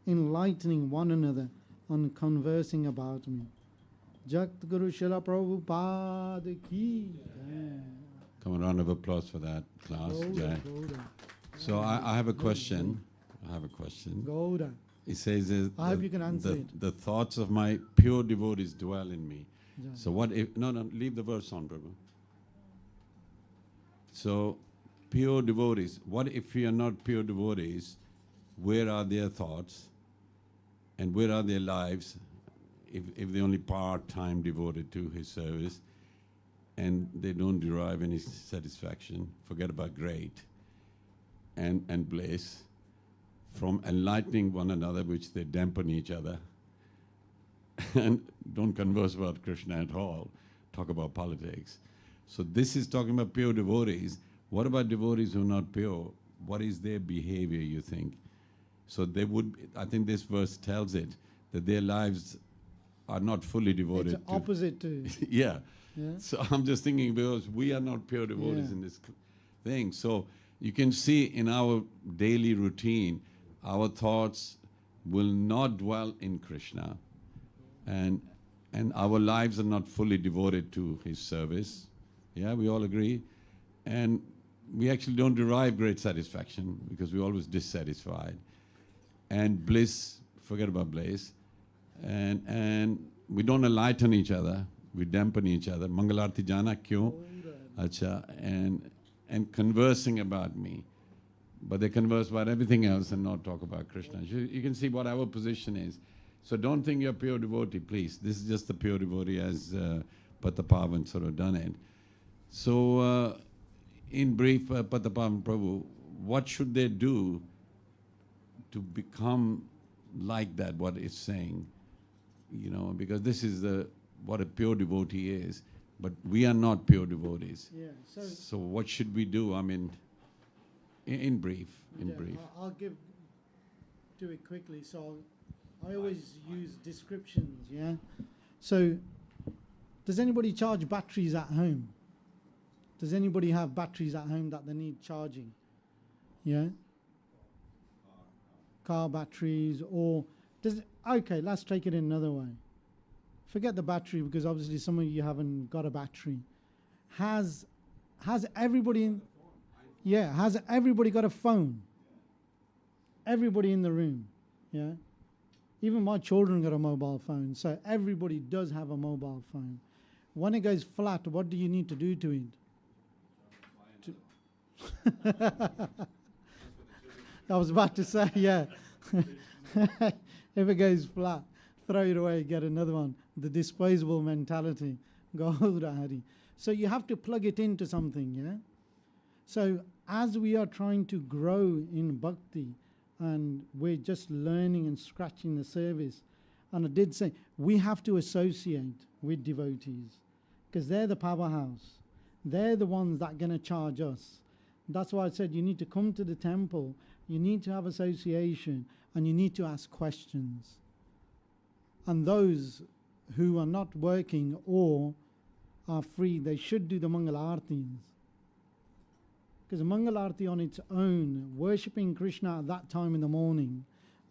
enlightening one another and conversing about me. Jagt Guru Shila Prabhupada ki.
Come on, round of applause for that class. Jai.
Gouda.
So I have a question.
Gouda.
It says
I hope you can answer it.
the thoughts of my pure devotees dwell in me.
Jai.
So what if, no, leave the verse on, Prabhu. So pure devotees, what if we are not pure devotees? Where are their thoughts? And where are their lives if they're only part-time devoted to his service and they don't derive any satisfaction, forget about great, and bliss from enlightening one another, which they dampen each other, and don't converse about Krishna at all, talk about politics. So this is talking about pure devotees. What about devotees who are not pure? What is their behavior, you think? So they would, I think this verse tells it, that their lives are not fully devoted
It's opposite to.
yeah.
Yeah.
So I'm just thinking, because we are not pure devotees in this thing. So you can see in our daily routine, our thoughts will not dwell in Krishna, and our lives are not fully devoted to his service. Yeah, we all agree. And we actually don't derive great satisfaction because we're always dissatisfied. And bliss, forget about bliss. And we don't enlighten each other, we dampen each other. Mangalarti jana kyo? Acha. And conversing about me. But they converse about everything else and not talk about Krishna. You can see what our position is. So don't think you're a pure devotee, please. This is just the pure devotee as Patapavan sort of done it. So in brief, Patapavan Prabhu, what should they do to become like that, what it's saying? You know, because this is what a pure devotee is. But we are not pure devotees.
Yeah.
So what should we do? I mean, in brief,
I'll do it quickly. So I always use descriptions, yeah? So does anybody charge batteries at home? Does anybody have batteries at home that they need charging? Yeah? Car batteries, or okay, let's take it in another way. Forget the battery, because obviously some of you haven't got a battery. Has everybody has everybody got a phone? Everybody in the room, yeah? Even my children got a mobile phone, so everybody does have a mobile phone. When it goes flat, what do you need to do to it? I was about to say, yeah. If it goes flat, throw it away, get another one. The disposable mentality. Gaura Hari. So you have to plug it into something, yeah? So as we are trying to grow in bhakti, and we're just learning and scratching the surface, and I did say, we have to associate with devotees, because they're the powerhouse. They're the ones that are going to charge us. That's why I said you need to come to the temple, you need to have association, and you need to ask questions. And those who are not working or are free, they should do the Mangal Aartis. Because the Mangal Aarti on its own, worshipping Krishna at that time in the morning,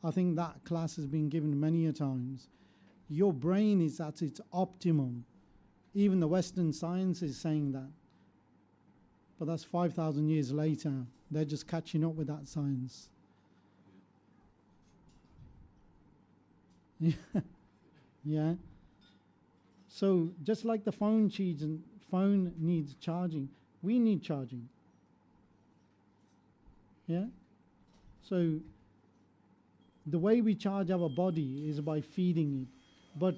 I think that class has been given many a times. your brain is at its optimum. Even the Western science is saying that. But that's 5,000 years later. They're just catching up with that science. Yeah. So just like the phone needs charging, we need charging. Yeah. So the way we charge our body is by feeding it. But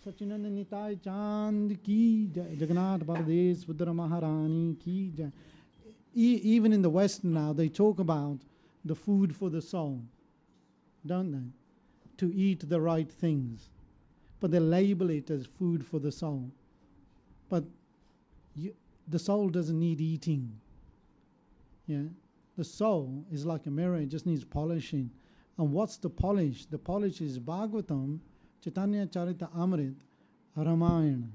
Sachinanda Nitai Chand ki jai, Jagannath Baladev Sudhara Maharani ki jai. Even in the West now, they talk about the food for the soul, don't they? To eat the right things. But they label it as food for the soul. But the soul doesn't need eating. Yeah, the soul is like a mirror; it just needs polishing. And what's the polish? The polish is Bhagavatam, Chaitanya Charita Amrit, Ramayana.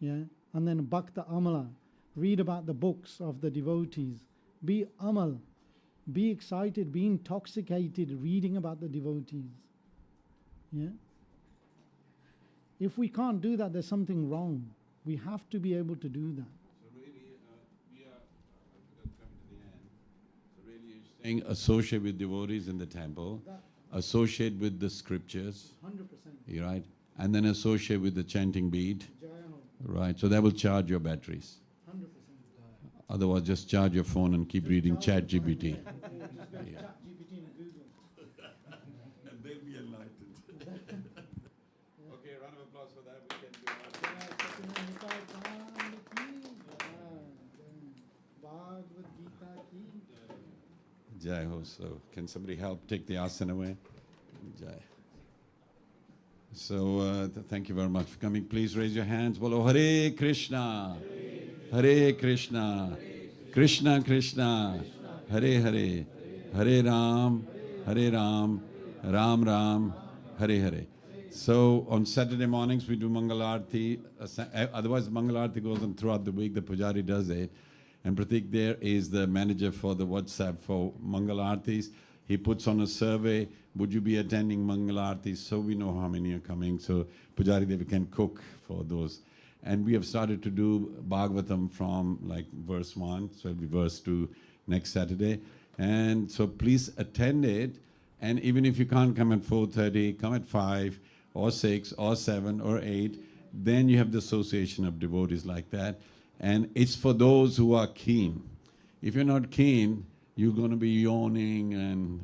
Yeah, and then Bhakta Amala. Read about the books of the devotees. Be amal, be excited, be intoxicated reading about the devotees. Yeah. If we can't do that, there's something wrong. We have to be able to do that.
Saying associate with devotees in the temple, associate with the scriptures,
100%.
you're right, and then associate with the chanting bead, right? So that will charge your batteries.
100%.
Otherwise, just charge your phone and keep reading Chat GPT. And they'll be enlightened. Okay, round of applause for that. We can do
Bhagavad Gita ki.
Jai ho. So, can somebody help take the asana away? Jai. So, thank you very much for coming. Please raise your hands. Bolo Hare Krishna. Hare Krishna. Krishna Krishna. Hare Hare. Hare Ram. Hare Ram. Ram Ram. Hare Hare. So, on Saturday mornings we do Mangalarti. Otherwise, Mangalarti goes on throughout the week. The Pujari does it. And Pratik there is the manager for the WhatsApp for Mangal Aartis. He puts on a survey, would you be attending Mangal Aartis? So we know how many are coming. So Pujari Devi can cook for those. And we have started to do Bhagavatam from like verse 1. So it'll be verse 2 next Saturday. And so please attend it. And even if you can't come at 4:30, come at 5 or 6 or 7 or 8. Then you have the association of devotees like that. And it's for those who are keen. If you're not keen, you're going to be yawning and,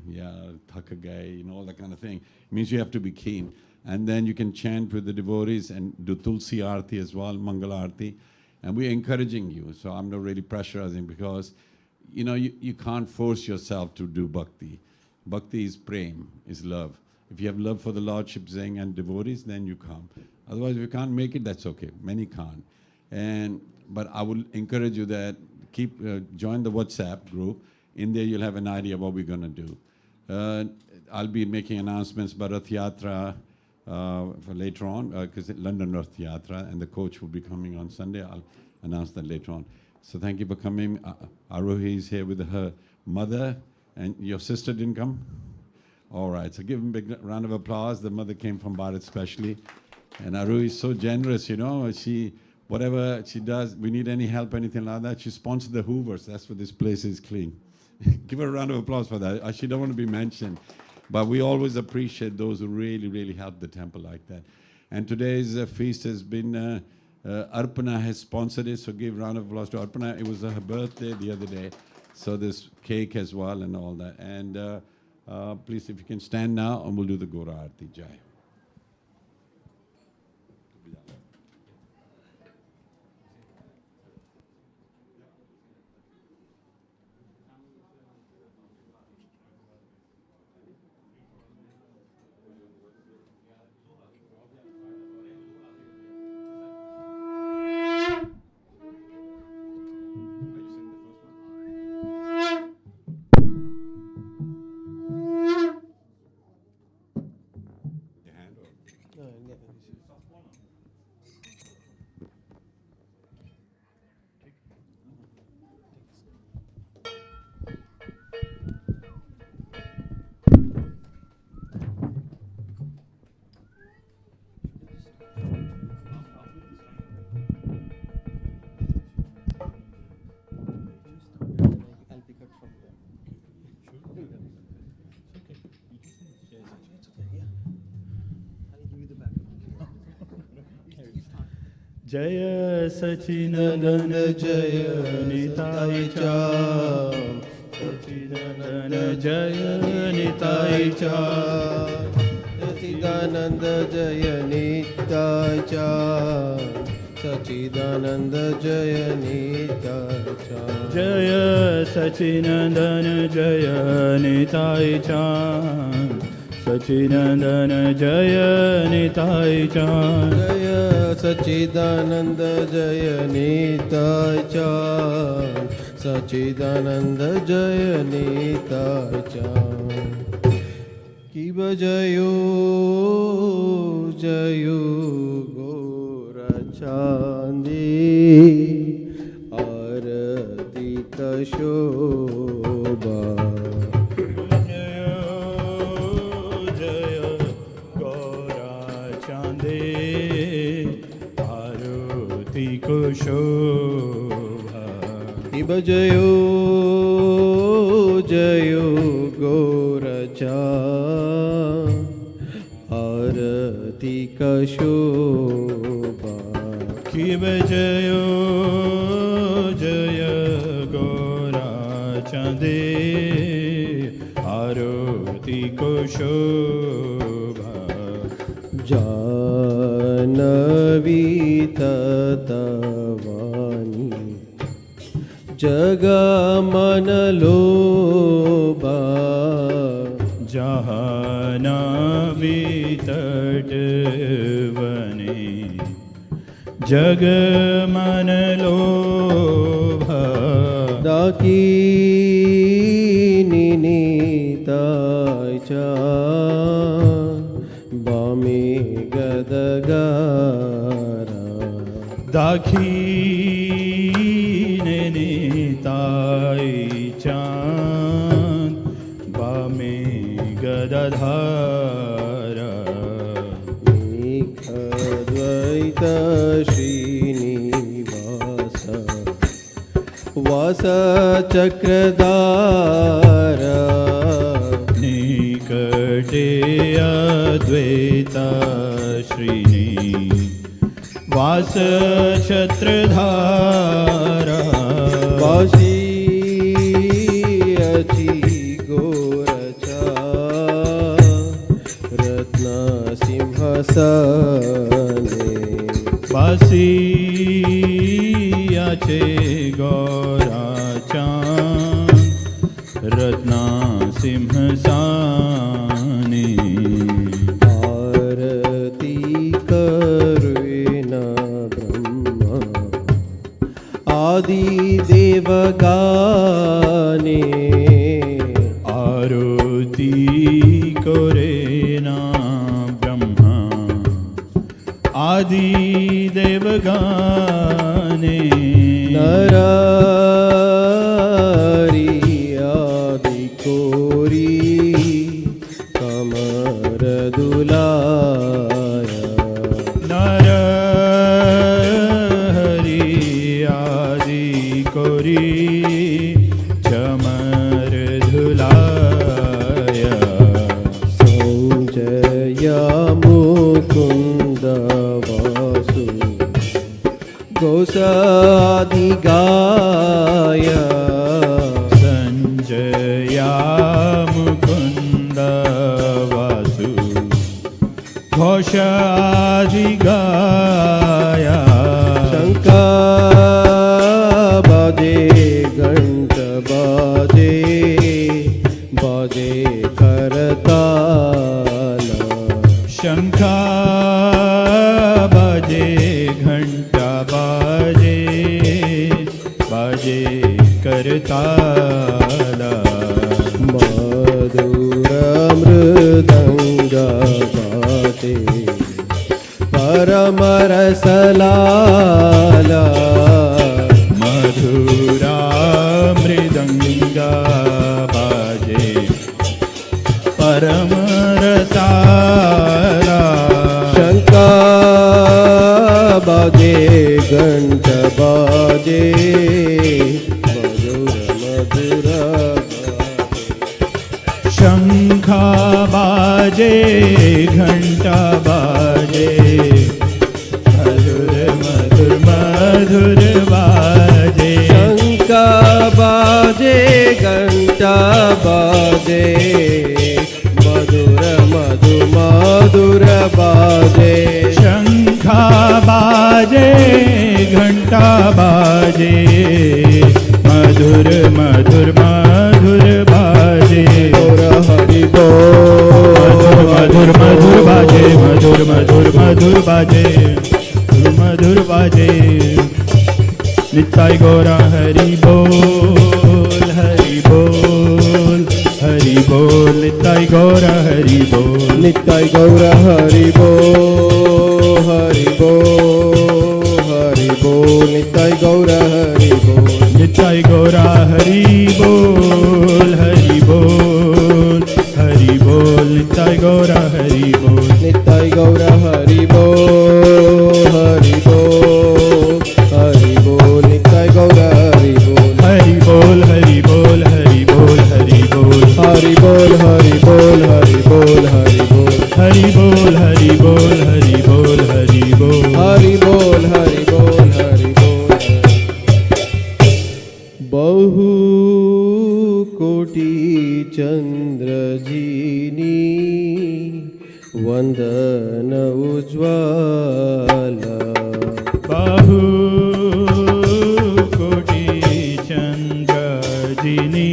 thakagai, all that kind of thing. It means you have to be keen. And then you can chant with the devotees and do Tulsi Aarti as well, Mangal Aarti. And we're encouraging you. So I'm not really pressurizing because, you can't force yourself to do bhakti. Bhakti is prem, is love. If you have love for the Lordship Zeng and devotees, then you come. Otherwise, if you can't make it, that's okay. Many can't. But I will encourage you that join the WhatsApp group. In there, you'll have an idea what we're going to do. I'll be making announcements about Rath Yatra for later on, because London Rath Yatra, and the coach will be coming on Sunday. I'll announce that later on. So thank you for coming. Arohi is here with her mother, and your sister didn't come? All right, so give them a big round of applause. The mother came from Bharat especially. And Arohi is so generous, whatever she does, we need any help, anything like that, she sponsored the Hoovers. That's why this place is clean. Give her a round of applause for that. She don't want to be mentioned. But we always appreciate those who really, really help the temple like that. And today's feast has been, Arpana has sponsored it, so give a round of applause to Arpana. It was her birthday the other day, so there's cake as well and all that. And please, if you can stand now, and we'll do the Gora Aarti. Jai.
जय सचिनंदन जय निताय चा सचिनंदन जय निताय चा
सच्चिदानंद जय निताय चा सच्चिदानंद जय निताय चा
जय सचिनंदन जय निताय चा सच्चिदानंद जय निताय चा
जय सच्चिदानंद जय निताय चा सच्चिदानंद जय निताय चा की बजयो जयो गोरचांदी आरती कशोभा
शोभा
की बजयो जयो गोरचा आरती कशोभा
की बजयो जय गोरा चंदे आरती को शोभा
जानवी तत्वानी जगमन लोभा
जहानवी तटवने जगमन लोभा
दाकिनी नीताय चा बामे गदगारा
दाखीने निताय चांद बामे गदधारा
निखद्वैत श्रीनिवास वास चक्रधारा
निकटे अद्वैता श्रीनि वास छत्रधारा
वासी अची गोरचा रत्न सिंहासने
वासी आचे गौराचा रत्ना सिंहासने
आरती करेन ब्रह्मा आदि देवगाने
आरती करेना ब्रह्मा आदि देवगाने
नरारी आदि कोरी कमर दुलाया
नर हरि आदि कोरी चमर धुलाया
संजय मुकुंद वासु गोसादि गाया
संजया मुकुंद वासु घोषादि गाया
शंका बाजे घंट बाजे बाजे करताल
शंखा बाजे घंटा बाजे बाजे करताला
मधुर मृदंग बाजे परम रसलाला
मधुरा मृदंगा बाजे परम रसाला
शंका बाजे घंट बाजे मधुर मधुर
शंखा बाजे घंटा बाजे मधुर मधुर मधुर बाजे
शंका बाजे घंटा बाजे मधुर मधु मधुर बाजे
शंखा बाजे घंटा बाजे मधुर मधुर मधुर बाजे
और हरि बोल
मधुर मधुर बाजे मधुर मधुर मधुर बाजे मधुर बाजे निताय गौरा हरि बोल हरि बोल हरि बोल निताय गौरा हरि बोल
निताय गौरा हरि बोल हरि बोल हरि बोल निताय गौरा हरि बोल
निताय गौरा हरि बोल हरि बोल हरि बोल निताय गौरा हरि बोल
निताय गौरा हरि बोल हरि बोल हरि बोल निताय गौरा हरि बोल
हरि बोल हरि बोल हरि बोल हरि बोल
हरि बोल हरि बोल हरि बोल हरि बोल
हरि बोल हरि बोल हरि बोल हरि बोल
हरि बोल हरि बोल हरि बोल बहु कोटि चंद्र जीनी वंदन उज्ज्वला
बाहु कोटि चंद्र जिनी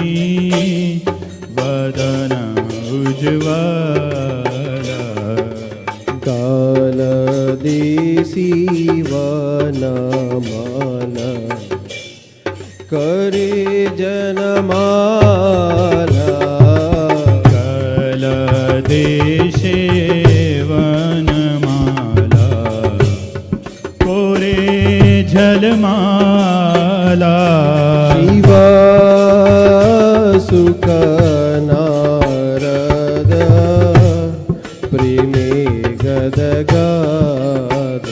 वदन उज्ज्वला
काल देसी वनमाला करे जनमाला
कल देशे वनमाला कोरे झलमाला
शिव सुख नारद प्रेमे गदगाद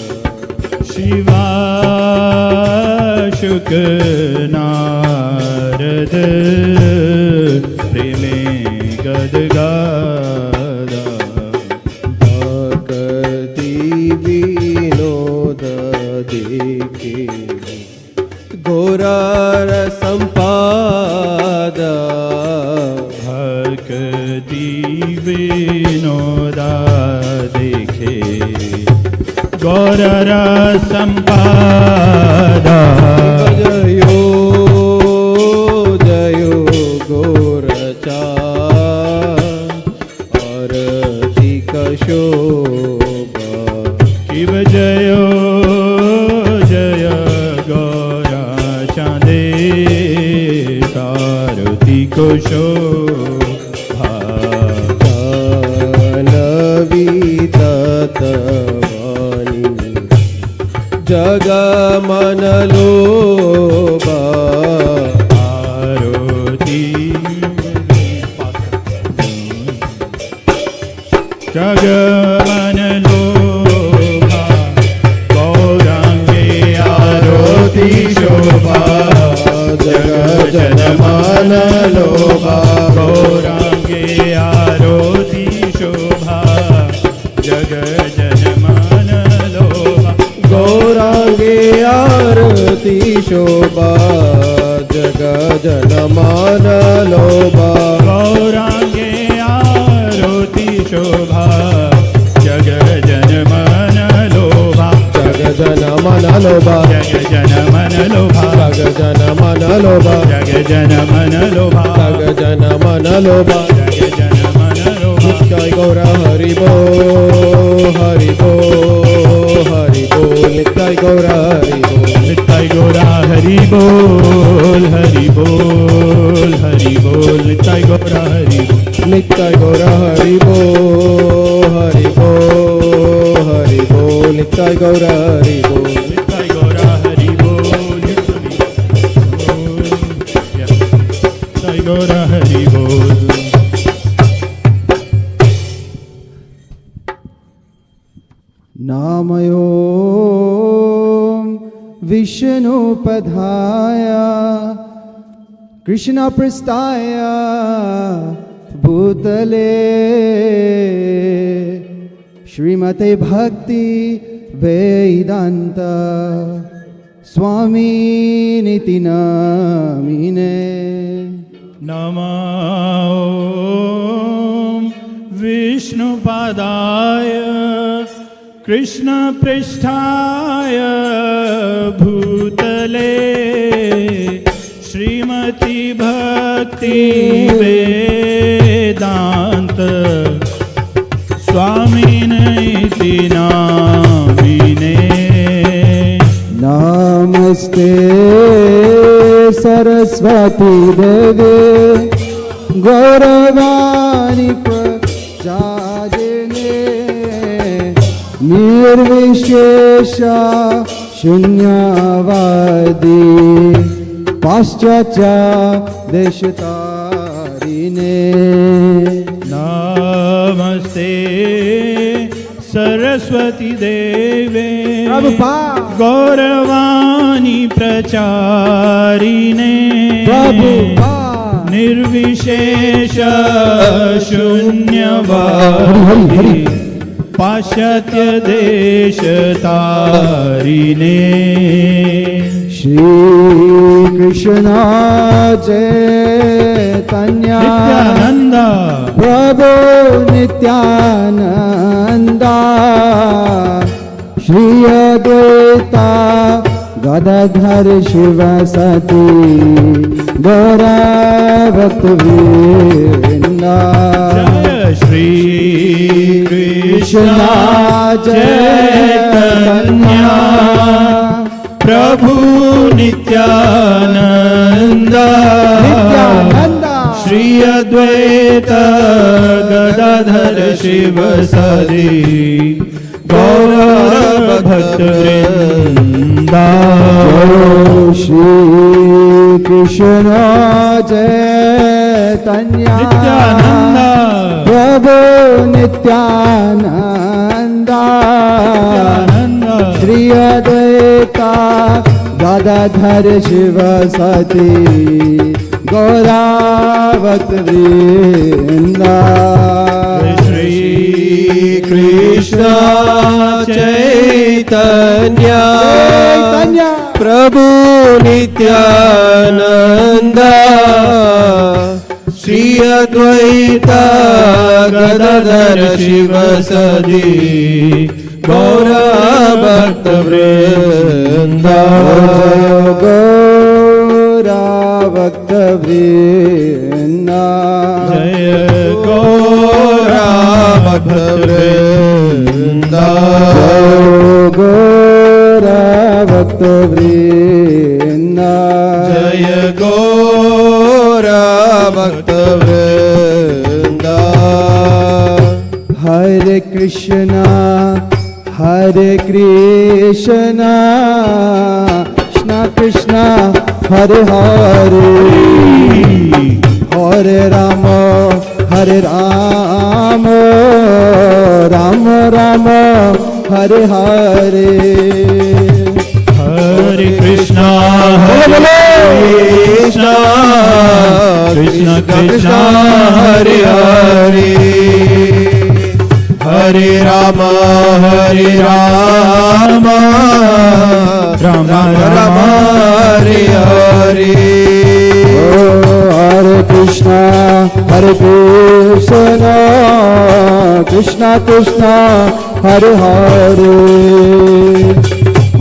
शिवा शुक नारद प्रेमे गदगादा
भक्ति विनोद देखे घोरार संपादा
भक्ति विनोदा देखे गौरर संपादा
जयो जयो गोरचा आरती कशोभा
शिव जयो जय गौरा चांदे कारती को शोभा
नवी तत्वानी जग मन लोभा
आरती जग मन लोभा गौरांगे आरती शोभा
जग जन मन लोभा
गौरांगे आरती शोभा जग जन मन लोभा
गौरांगे आरती शोभा जग जन मन लोभा
गौरांगे आरती शोभा जग जन मन लोभा
जग जन मन लोभा
जग जन मन लोभा
जग जन मन लोभा
जग जन मन लोभा
जग जन मन लोभा
जग जन मन लोभा
नित्य गौरा हरि बोल हरि बोल हरि बोल नित्य गौरा हरि बोल
निताय गौरा हरि बोल हरि बोल हरि बोल निताय गौरा हरि बोल
नित्य गौरा हरि बोल हरि बोल हरि बोल नित्य गौरा हरि बोल
निताय गौरा हरि बोल निताय गौरा हरि बोल
नामयो विष्णुपधाय कृष्ण प्रस्थाय भूतले श्रीमते भक्ति वेदांत स्वामीनिति नामिने
नमो विष्णुपादाय कृष्णपृष्ठाय भूतले श्रीमती भक्ति वेदांत स्वामिनिति नामिने
नमस्ते सरस्वती देवे गौरवाणी प्रचारिणे निर्विशेष शून्यवादी पाश्चात्य देशतारिणे
नमस्ते सरस्वती देवे गौरवाणी प्रचारिणे निर्विशेष शून्यवादी पाश्चात्य देशतारिणे
श्री कृष्ण चैतन्य
नित्यानंद
प्रभु नित्यानंद श्री अद्वैता गदाधर शिवसती गौरा भक्तवृंद
श्री कृष्ण चैतन्य प्रभु नित्यानंद श्री अद्वैत गदाधर शिवसती गौर भक्तवृंद
श्री कृष्ण चैतन्य
नित्यानंद
प्रभु नित्यानंद श्री अद्वैता गदाधर शिवसती गौरा भक्तवृंद
श्री कृष्ण चैतन्य प्रभु नित्यानंद श्री अद्वैता गदाधर शिवसती गौरा भक्तवृंद
गौरा भक्तवृंद
जय गौरा
भक्तवृंद
गौरा भक्तवृंद
जय गौरा भक्तवृंद
हरे Krishna Krishna Krishna Hare Hare Hare Ram Ram Ram Hare Hare
Hare Krishna Krishna Krishna
Hare Hare Hare Ram Ram Ram Hare Hare
Hare Krishna Krishna Krishna Hare Hare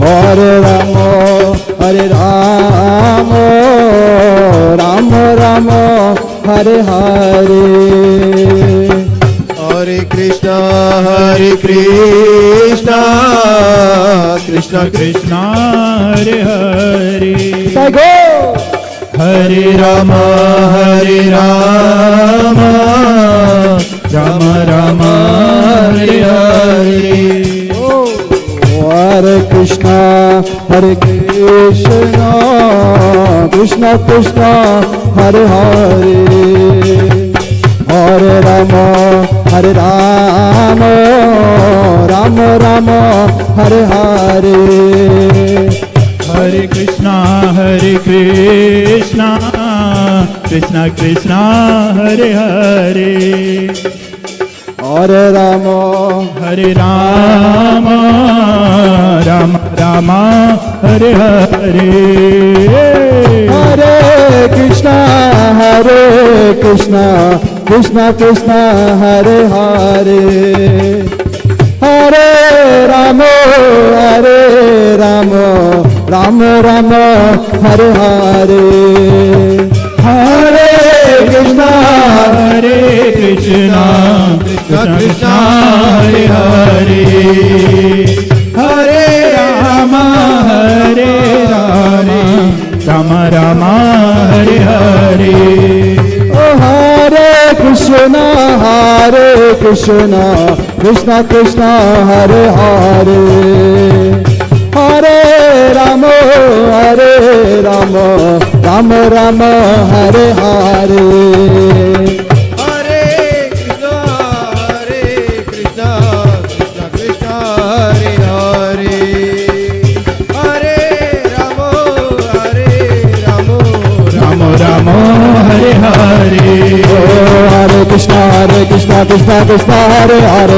Hare Ram Ram Ram Hare Hare
Hare Krishna Krishna
Krishna Hare Hare
Hare Ram Ram Ram Hare Hare
Hare Krishna Krishna Krishna Hare Hare Hare Ram Ram Ram Hare Hare
Hare Krishna Krishna Krishna Hare Hare
Hare Rama,
Hare Rama, Rama Rama, Hare Hare.
Hare Krishna, Krishna Krishna, Hare Hare. Hare Rama, Rama Rama, Hare Hare. Hare Krishna,
Krishna Krishna, Hare Hare. Hare Rama, Rama Rama, Hare Hare.
Oh Hare Krishna, Krishna Krishna, Hare Hare. Hare Rama, Rama Rama, Hare Hare.
Hare Krishna, Krishna Krishna, Hare Hare. Hare Rama,
Rama Rama, Hare Hare.
Oh Hare Krishna, Krishna Krishna, Hare Hare.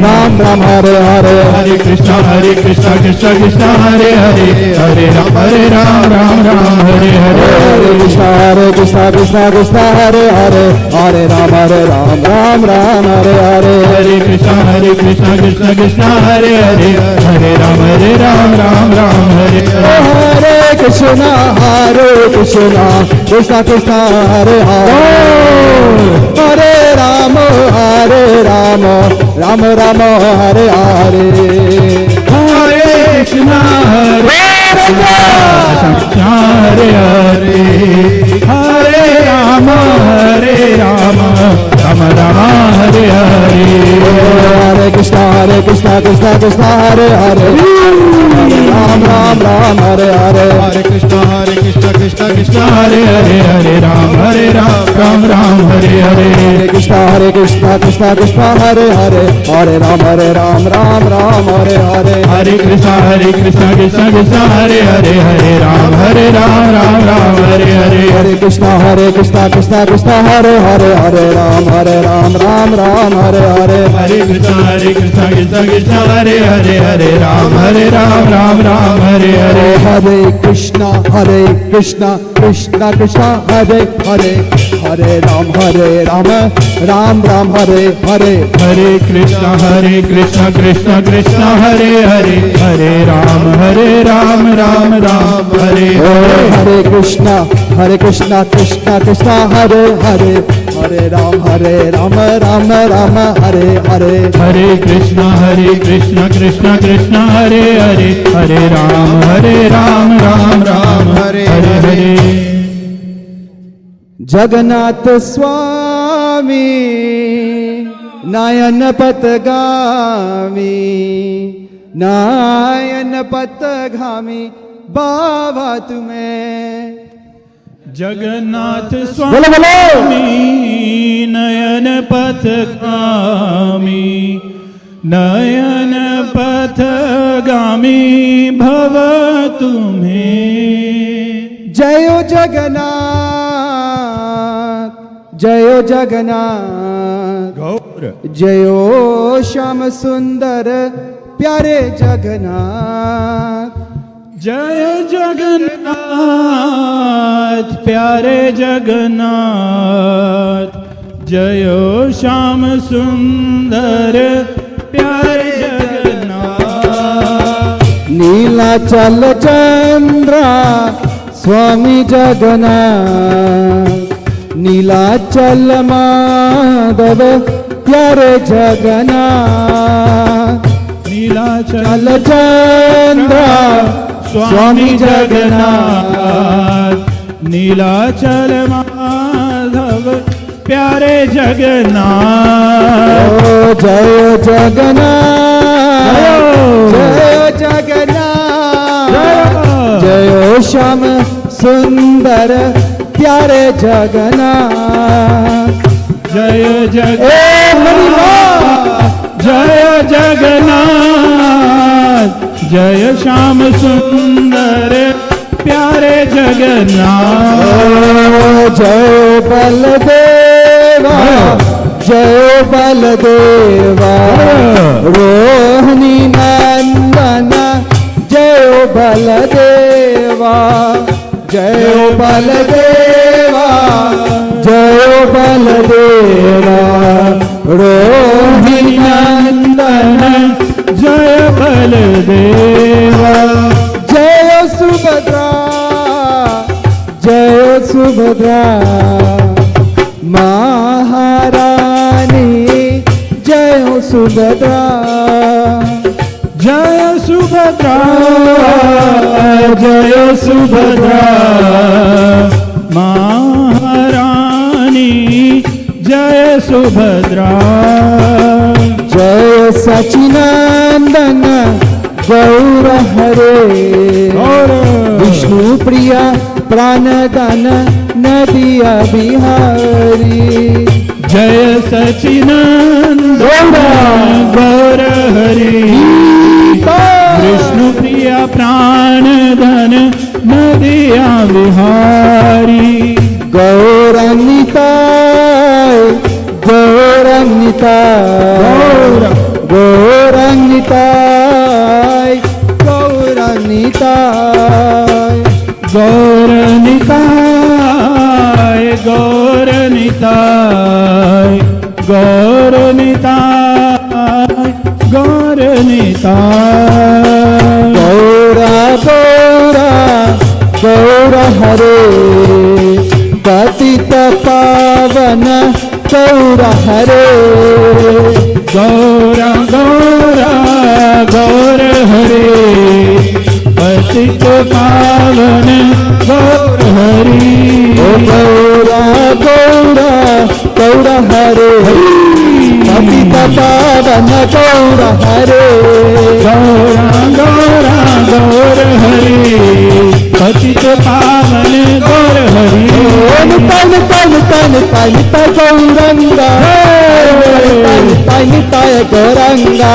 Ram Ram, Hare Hare.
Hare Krishna, Krishna Krishna, Hare Hare. Hare Ram, Ram Ram, Hare Hare.
Hare Krishna, Krishna Krishna, Hare Hare. Hare Ram, Ram Ram, Hare Hare.
Hare Krishna, Krishna Krishna, Hare Hare. Hare Ram, Ram Ram, Hare Hare.
Hare Krishna, Krishna Krishna, Hare Hare. Hare Rama, Rama Rama, Hare Hare.
Hare Krishna, Krishna Hare Hare. Hare Rama, Rama Rama, Hare Hare.
Hare Krishna, Krishna Hare Hare. Ram Ram, Hare Hare.
Hare Krishna, Krishna
Hare Hare. Hare Ram, Ram Ram, Hare Hare.
Hare Krishna, Krishna Hare Hare. Hare Ram, Ram Ram, Hare Hare.
Hare Krishna, Krishna Hare Hare. Hare Ram, Ram Ram, Hare Hare.
Hare Krishna, Krishna Hare Hare. Hare Ram, Ram Hare Hare.
Hare Krishna, Krishna Hare Hare. Hare Ram, Ram Hare Hare.
Hare Krishna, Krishna Krishna, Hare Hare. Hare Ram, Ram Hare Hare.
Hare Krishna, Krishna Krishna, Hare Hare. Hare Ram, Ram Hare
Oh,
Hare.
Hare Krishna, Krishna Krishna, Hare Hare. Hare Ram, Ram Hare Hare.
Hare Krishna, Krishna Krishna, Hare Hare. Hare Ram, Ram Hare Hare.
Jagannath Swami, Nayan Patagami, Baba tumhe.
Jagannath स्वामी नयन पथगामी, नयन पथगामी भव तुम्हें।
जयो जगन्नाथ, जयो जगन्नाथ,
गौर
जयो श्याम सुंदर प्यारे जगन्नाथ।
जय जगन्नाथ प्यारे जगन्नाथ, जयो श्याम सुंदर प्यारे जगन्नाथ।
नीलाचल चंद्रा स्वामी जगन्नाथ, नीलाचल माधव प्यारे जगन्नाथ। नीलाचल चंद्रा स्वामी जगन्नाथ,
नीलाचल माधव प्यारे जगन्नाथ।
ओ जय जगन्नाथ, जय जगन्नाथ, जय श्याम सुंदर प्यारे जगन्नाथ।
जय जगन्नाथ, जय जगन्नाथ, जय श्याम सुंदर प्यारे जगन्नाथ।
जय बलदेवा, जयो बलदेवा रोहिणी नंदन जयो बलदेवा जयो बलदेवा जयो बलदेवा रोहिणी नंदन
जय बलदेवा
जय सुभद्रा जय सुभद्रा महारानी जय सुभद्रा
जय सुभद्रा जय सुभद्रा महारानी जय सुभद्रा
जय सचिनंदन गौर हरे विष्णु प्रिया प्राणदान नदिया बिहारी
जय सचिनंदन गौर हरि विष्णु प्रिया प्राणधन नदिया बिहारी
गौरंगिताय गौरंगिताय गौरंगिताय गौरंगिताय
गौरनिताय गौरनिताय गौरनिताय गौरनिताय
गौरा गौरा गौर हरे पतित पावन गौर हरे
गौरा गौरा गौर हरे पतित पावन गौर हरि
गौरा गौरा गौर हरे पतित पावन गौर हरे
गौरा गौरा गौर हरि पतित पावन गौर हरि
तन तन तन तन गौरंगा तन तन गौरंगा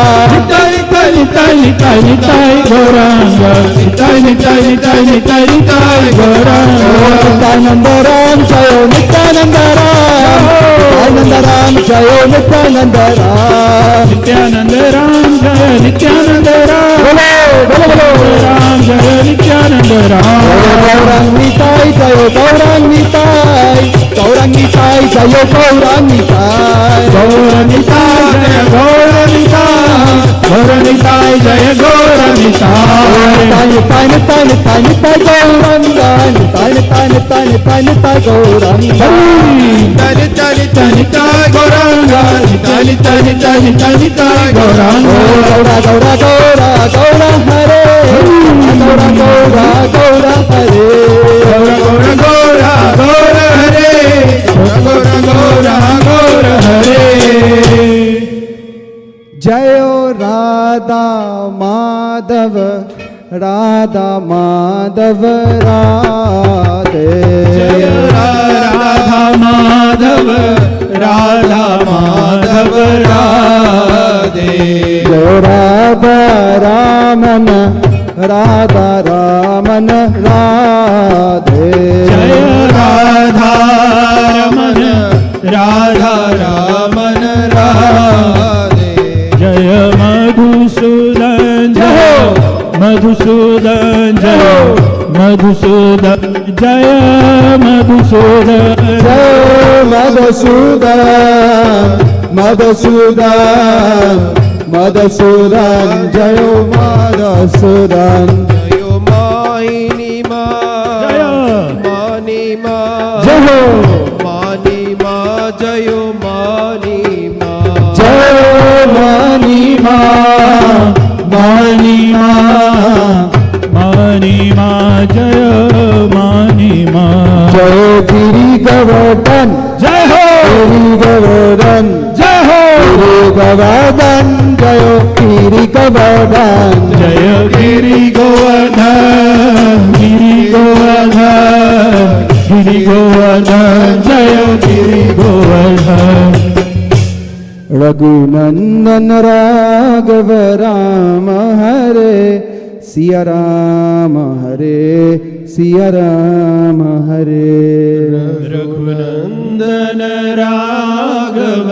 तनि तनि तनि तनि तनि गौरांगा तनि तनि तनि तनि तनि गौरांगा
नित्यानंद राम जय नित्यानंद राम नित्यानंद राम जय नित्यानंद राम
नित्यानंद राम जय नित्यानंद राम राम जय नित्यानंद राम
गौरांगिताय जय गौरांगिताय गौरांगिताय जय गौरांगिताय
गौरनिताय जय गौरनिताय गौरनिताय जय गौरनिताय
तन तन तन तन गौरंगा तन तन तन तन तन गौरंगा
तनि तनि तनि तनि गौरांगा तनि तनि तनि तनि तनि गौरांगा
गौरा गौरा गौरा गौरा हरे गौरा गौरा गौरा हरे
गौरा गौरा गौरा गौर हरे गौरा गौरा गौर हरे
जयो राधा माधव राधा माधव राधे
जय राधा माधव राधा माधव राधे
जय राधा रामन राधा रामन राधे
जय राधा रमन राधा रामन राधे जय मधुसूदन जय मधुसूदन जय मधुसूदन जय मधुसूदन
जय मधुसूदन मधुसूदन मधुसूदन जय मधुसूदन
जयो मायिनी मा
जय
मानी मा
जय
मानी मा जयो मानी मा
जय
मानी मा जय मानी मा
जय गिरि गोवर्धन
जय हो
गिरि गोवर्धन
जय हो
गिरि गोवर्धन जय गिरि गोवर्धन
जय गिरि गोवर्धन गिरि गोवर्धन गिरि गोवर्धन जय गिरि गोवर्धन
रघुनंदन राघव राम हरे सिया राम हरे सिया राम हरे
रघुनंदन राघव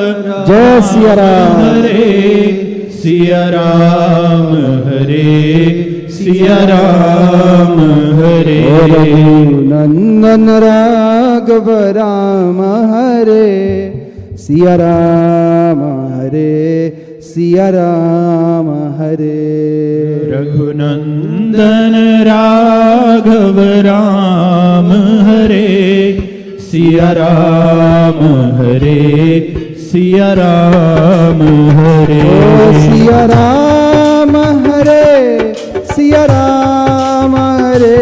जय सिया राम
हरे सिया राम हरे सिया राम हरे
नंदन राघव राम हरे सिया राम हरे सिया राम हरे
रघुनंदन राघव राम हरे सिया राम हरे सिया राम हरे
सिया राम हरे सिया राम हरे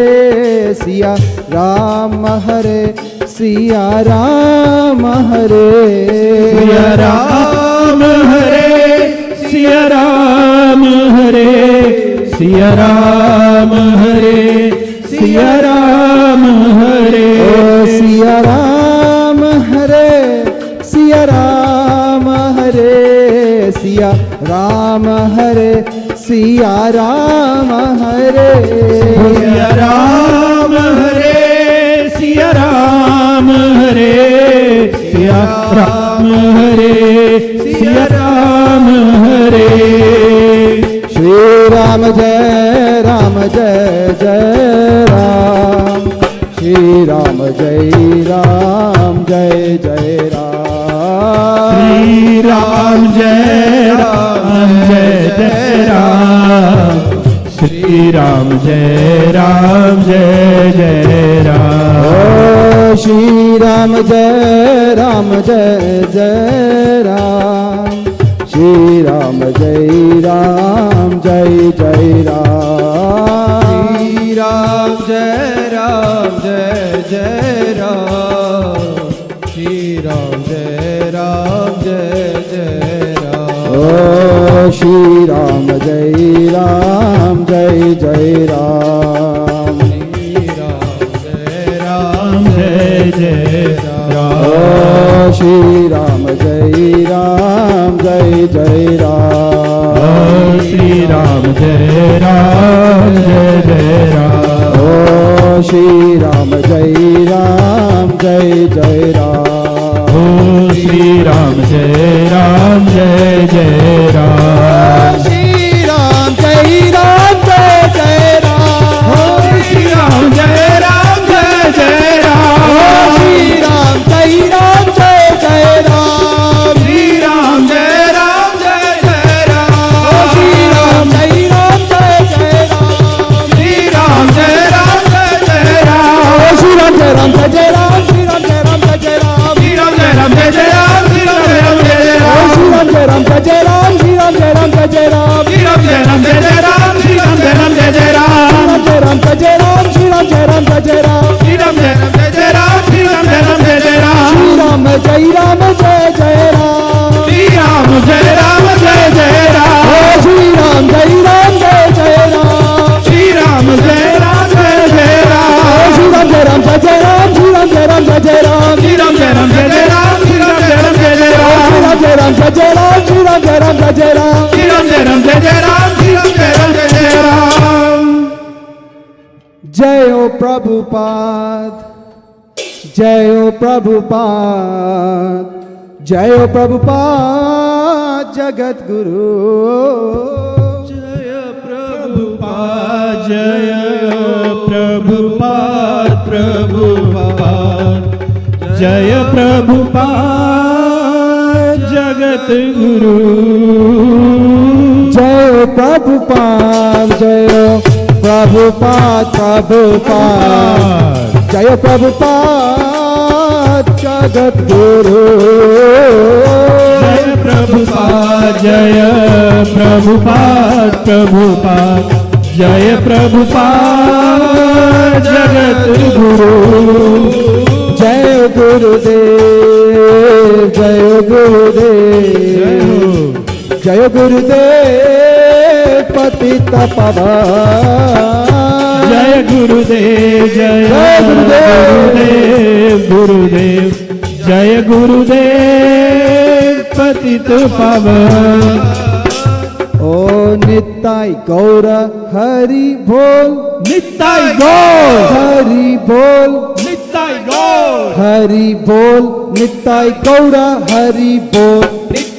सिया राम हरे सिया राम हरे
सिया राम हरे सिया राम हरे सिया राम हरे सिया राम हरे
सिया राम हरे सिया राम हरे सिया राम हरे सिया राम हरे
सिया राम हरे सिया राम हरे सिया राम हरे सिया राम हरे
श्री राम जय जय जय राम श्री राम जय जय जय राम
श्री राम जय जय राम श्री राम जय जय राम
श्री राम जय जय राम श्री राम जय जय राम श्री राम जय जय राम श्री राम जय जय राम श्री राम जय जय राम
जय जय राम
श्री राम जय जय राम
श्री राम जय जय राम
श्री राम जय जय राम
श्री राम जय जय राम
श्री राम जय जय राम
श्री राम जय जय राम
श्री राम जय जय राम
श्री राम जय जय राम
श्री राम जय जय राम
श्री राम जय जय राम
श्री राम जय जय राम श्री राम जय जय राम
श्री राम जय जय राम श्री राम जय जय राम
श्री राम जय जय राम श्री राम जय जय राम
श्री राम जय जय राम श्री राम जय जय राम
जय राम जय राम श्री राम जय जय राम
श्री राम जय जय राम श्री राम जय जय राम
श्री राम जय जय राम
श्री राम जय जय राम
श्री राम जय जय राम
श्री राम जय जय राम
श्री राम जय जय राम श्री राम जय जय राम
श्री राम जय जय राम श्री राम जय जय राम
श्री राम जय जय राम श्री राम जय जय राम
श्री राम जय जय राम श्री राम जय राम
जय हो प्रभुपाद जय हो प्रभुपाद जय हो प्रभुपाद जगत गुरु
जय प्रभुपाद जय प्रभुपाद प्रभुपाद जय प्रभुपाद जगत गुरु
जय हो प्रभुपाद जय हो प्रभुपाद प्रभुपाद जय हो प्रभुपाद जगत गुरु
जय प्रभुपाद जय प्रभुपाद प्रभुपाद जय प्रभुपाद जगत गुरु
जय गुरुदेव जय गुरुदेव जय गुरुदेव पतित पावन
जय गुरुदेव जय गुरुदेव गुरुदेव जय गुरुदेव पतित पावन
ओ निताई गौर हरि बोल
निताई गौर
हरि बोल
निताई गौर
हरि बोल निताई गौर हरि बोल
निताई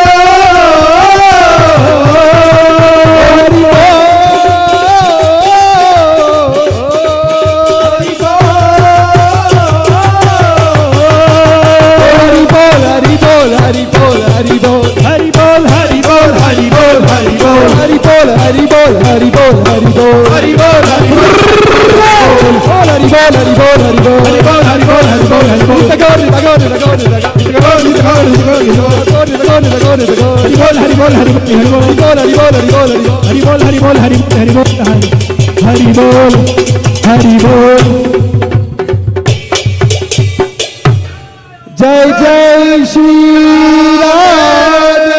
जय जय श्री राधे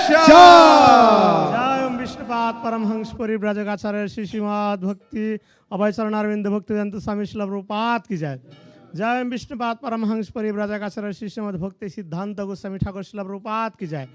श्याम।
जय ओम विष्णुपाद परमहंस परिव्राजकाचार्य श्री श्रीमद भक्ति अभय चरणारविंद भक्तिवेदांत स्वामी श्रील प्रभुपाद की जय। जय ओम विष्णुपाद परमहंस परिव्राजकाचार्य श्री श्रीमद भक्ति सिद्धांत गोस्वामी ठाकुर श्रील प्रभुपाद की जय।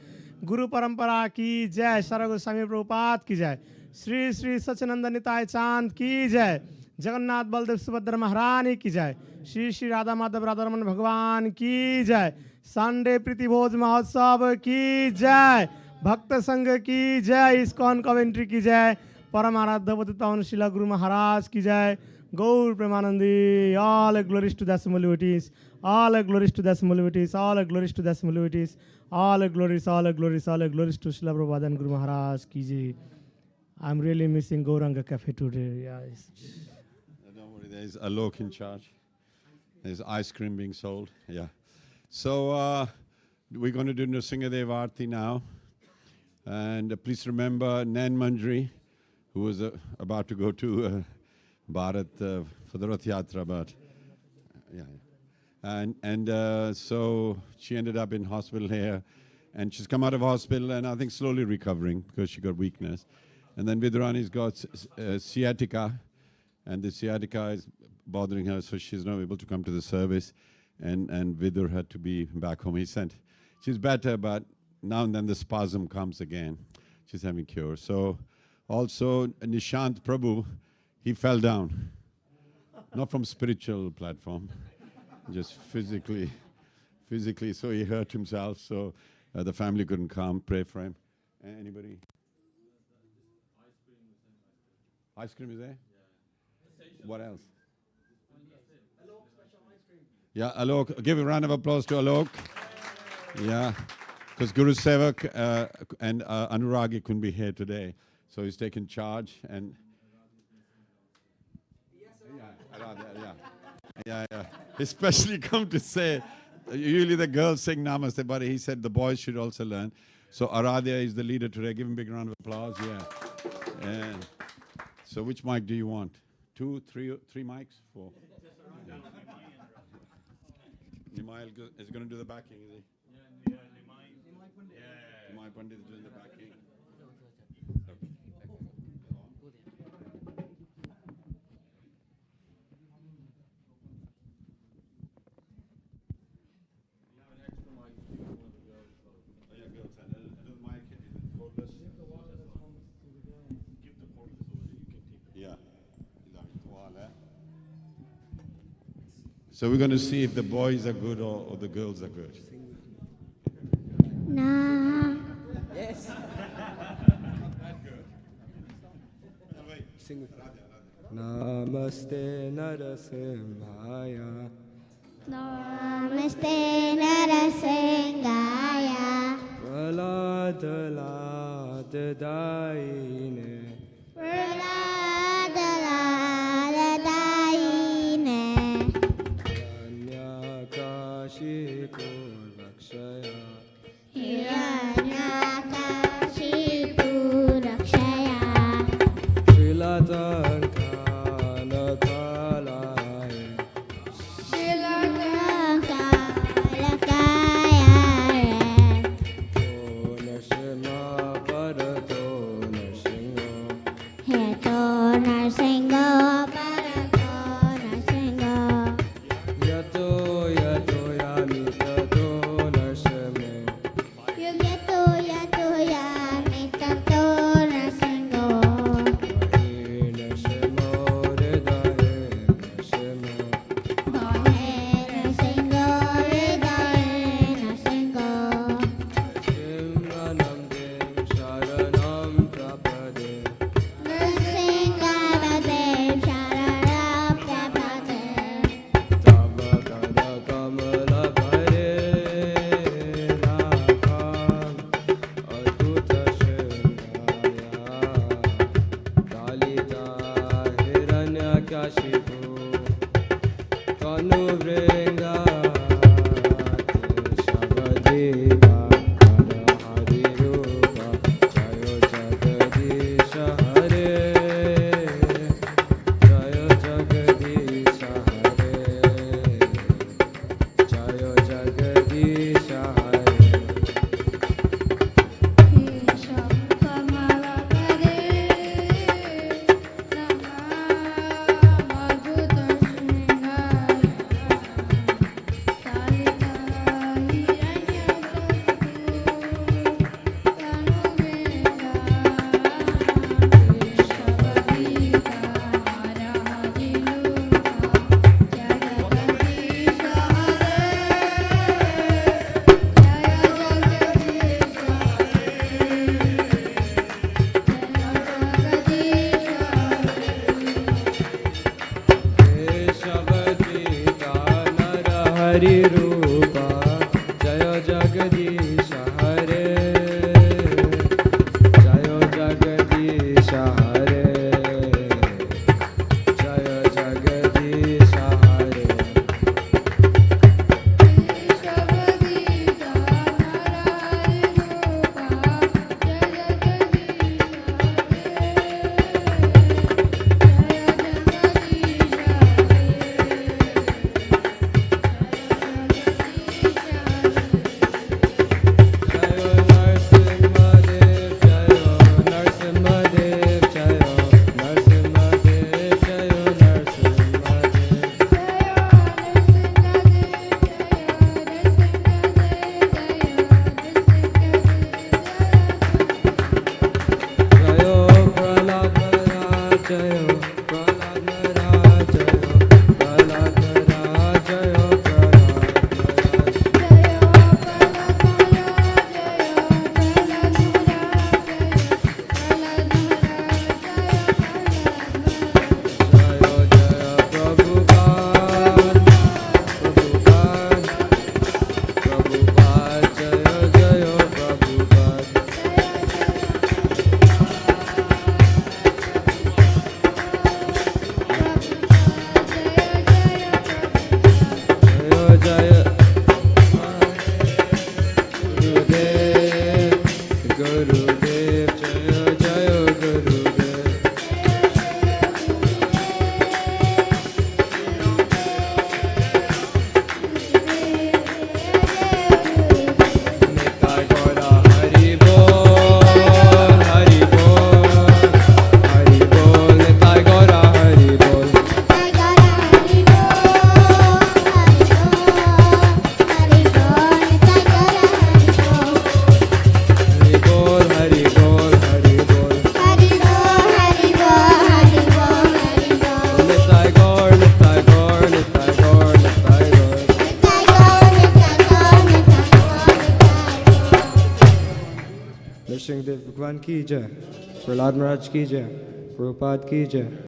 गुरु परंपरा की जय। सर गोस्वामी प्रभुपाद की जय। श्री श्री सच्चिदानंद निताय चांद की जय। जगन्नाथ बलदेव सुभद्रा महारानी की जय। श्री श्री राधा माधव राधारमण भगवान की जय। संडे प्रीति भोज महोत्सव की जय। भक्त संघ की जय। इस्कॉन कवेंट्री की जय। परम आराध्य पतित शिला गुरु महाराज की जय। Gaur Premanandi. All glories to the small devotees. All glories to the small devotees. All glories to the small devotees. All glories, all glories, all glories to Srila Prabhupada and Guru Maharaj ki jai. I'm really missing Gauranga Cafe today. Yes.
Don't worry, there's Alok in charge. There's ice cream being sold. Yeah. So we're going to do Nrsingadev Aarti now. And please remember Nan Manjari, who was about to go to Bharat for the Rath Yatra, but yeah. And so she ended up in hospital here, and she's come out of hospital and I think slowly recovering because she got weakness. And then Vidurani's got sciatica, and the sciatica is bothering her, so she's not able to come to the service. And Vidur had to be back home. He sent, she's better, but now and then the spasm comes again. She's having cure. So also Nishant Prabhu, he fell down, not from spiritual platform, just physically. So he hurt himself. So the family couldn't come. Pray for him. Anybody? Ice cream is there? What else? Yeah, Alok. Give a round of applause to Alok. Yeah, because Guru Sevak and Anuragi couldn't be here today, so he's taken charge. And yeah. Especially come to say, usually the girls sing Namaste, but he said the boys should also learn. So Aradhya is the leader today. Give him a big round of applause. Yeah. And so which mic do you want? 2, 3 mics? 4? Yeah. Nimail is going to do the backing, is he? Nimai Pandit is doing the backing. So we're going to see if the boys are good or the girls are good.
Nah.
Yes.
Namaste Narasimhaya.
Namaste Narasingaya.
Prahlad Daine. Hiranyakashipu Rakshaya.
Hiranyakashipu Rakshaya.
Trilatanka Gita, Hare Hari Rupa, Jayo Jagadish Hare, Jayo Jagadish Hare, Jayo Jagadish Hare. Hari Rupa, Jayo Jagadish Hare, Jayo Jagadish Hare, Jayo Jagadish Hare. Nrisimhadeva भगवान की जय, प्रहलाद महाराज की जय, प्रभुपाद की जय।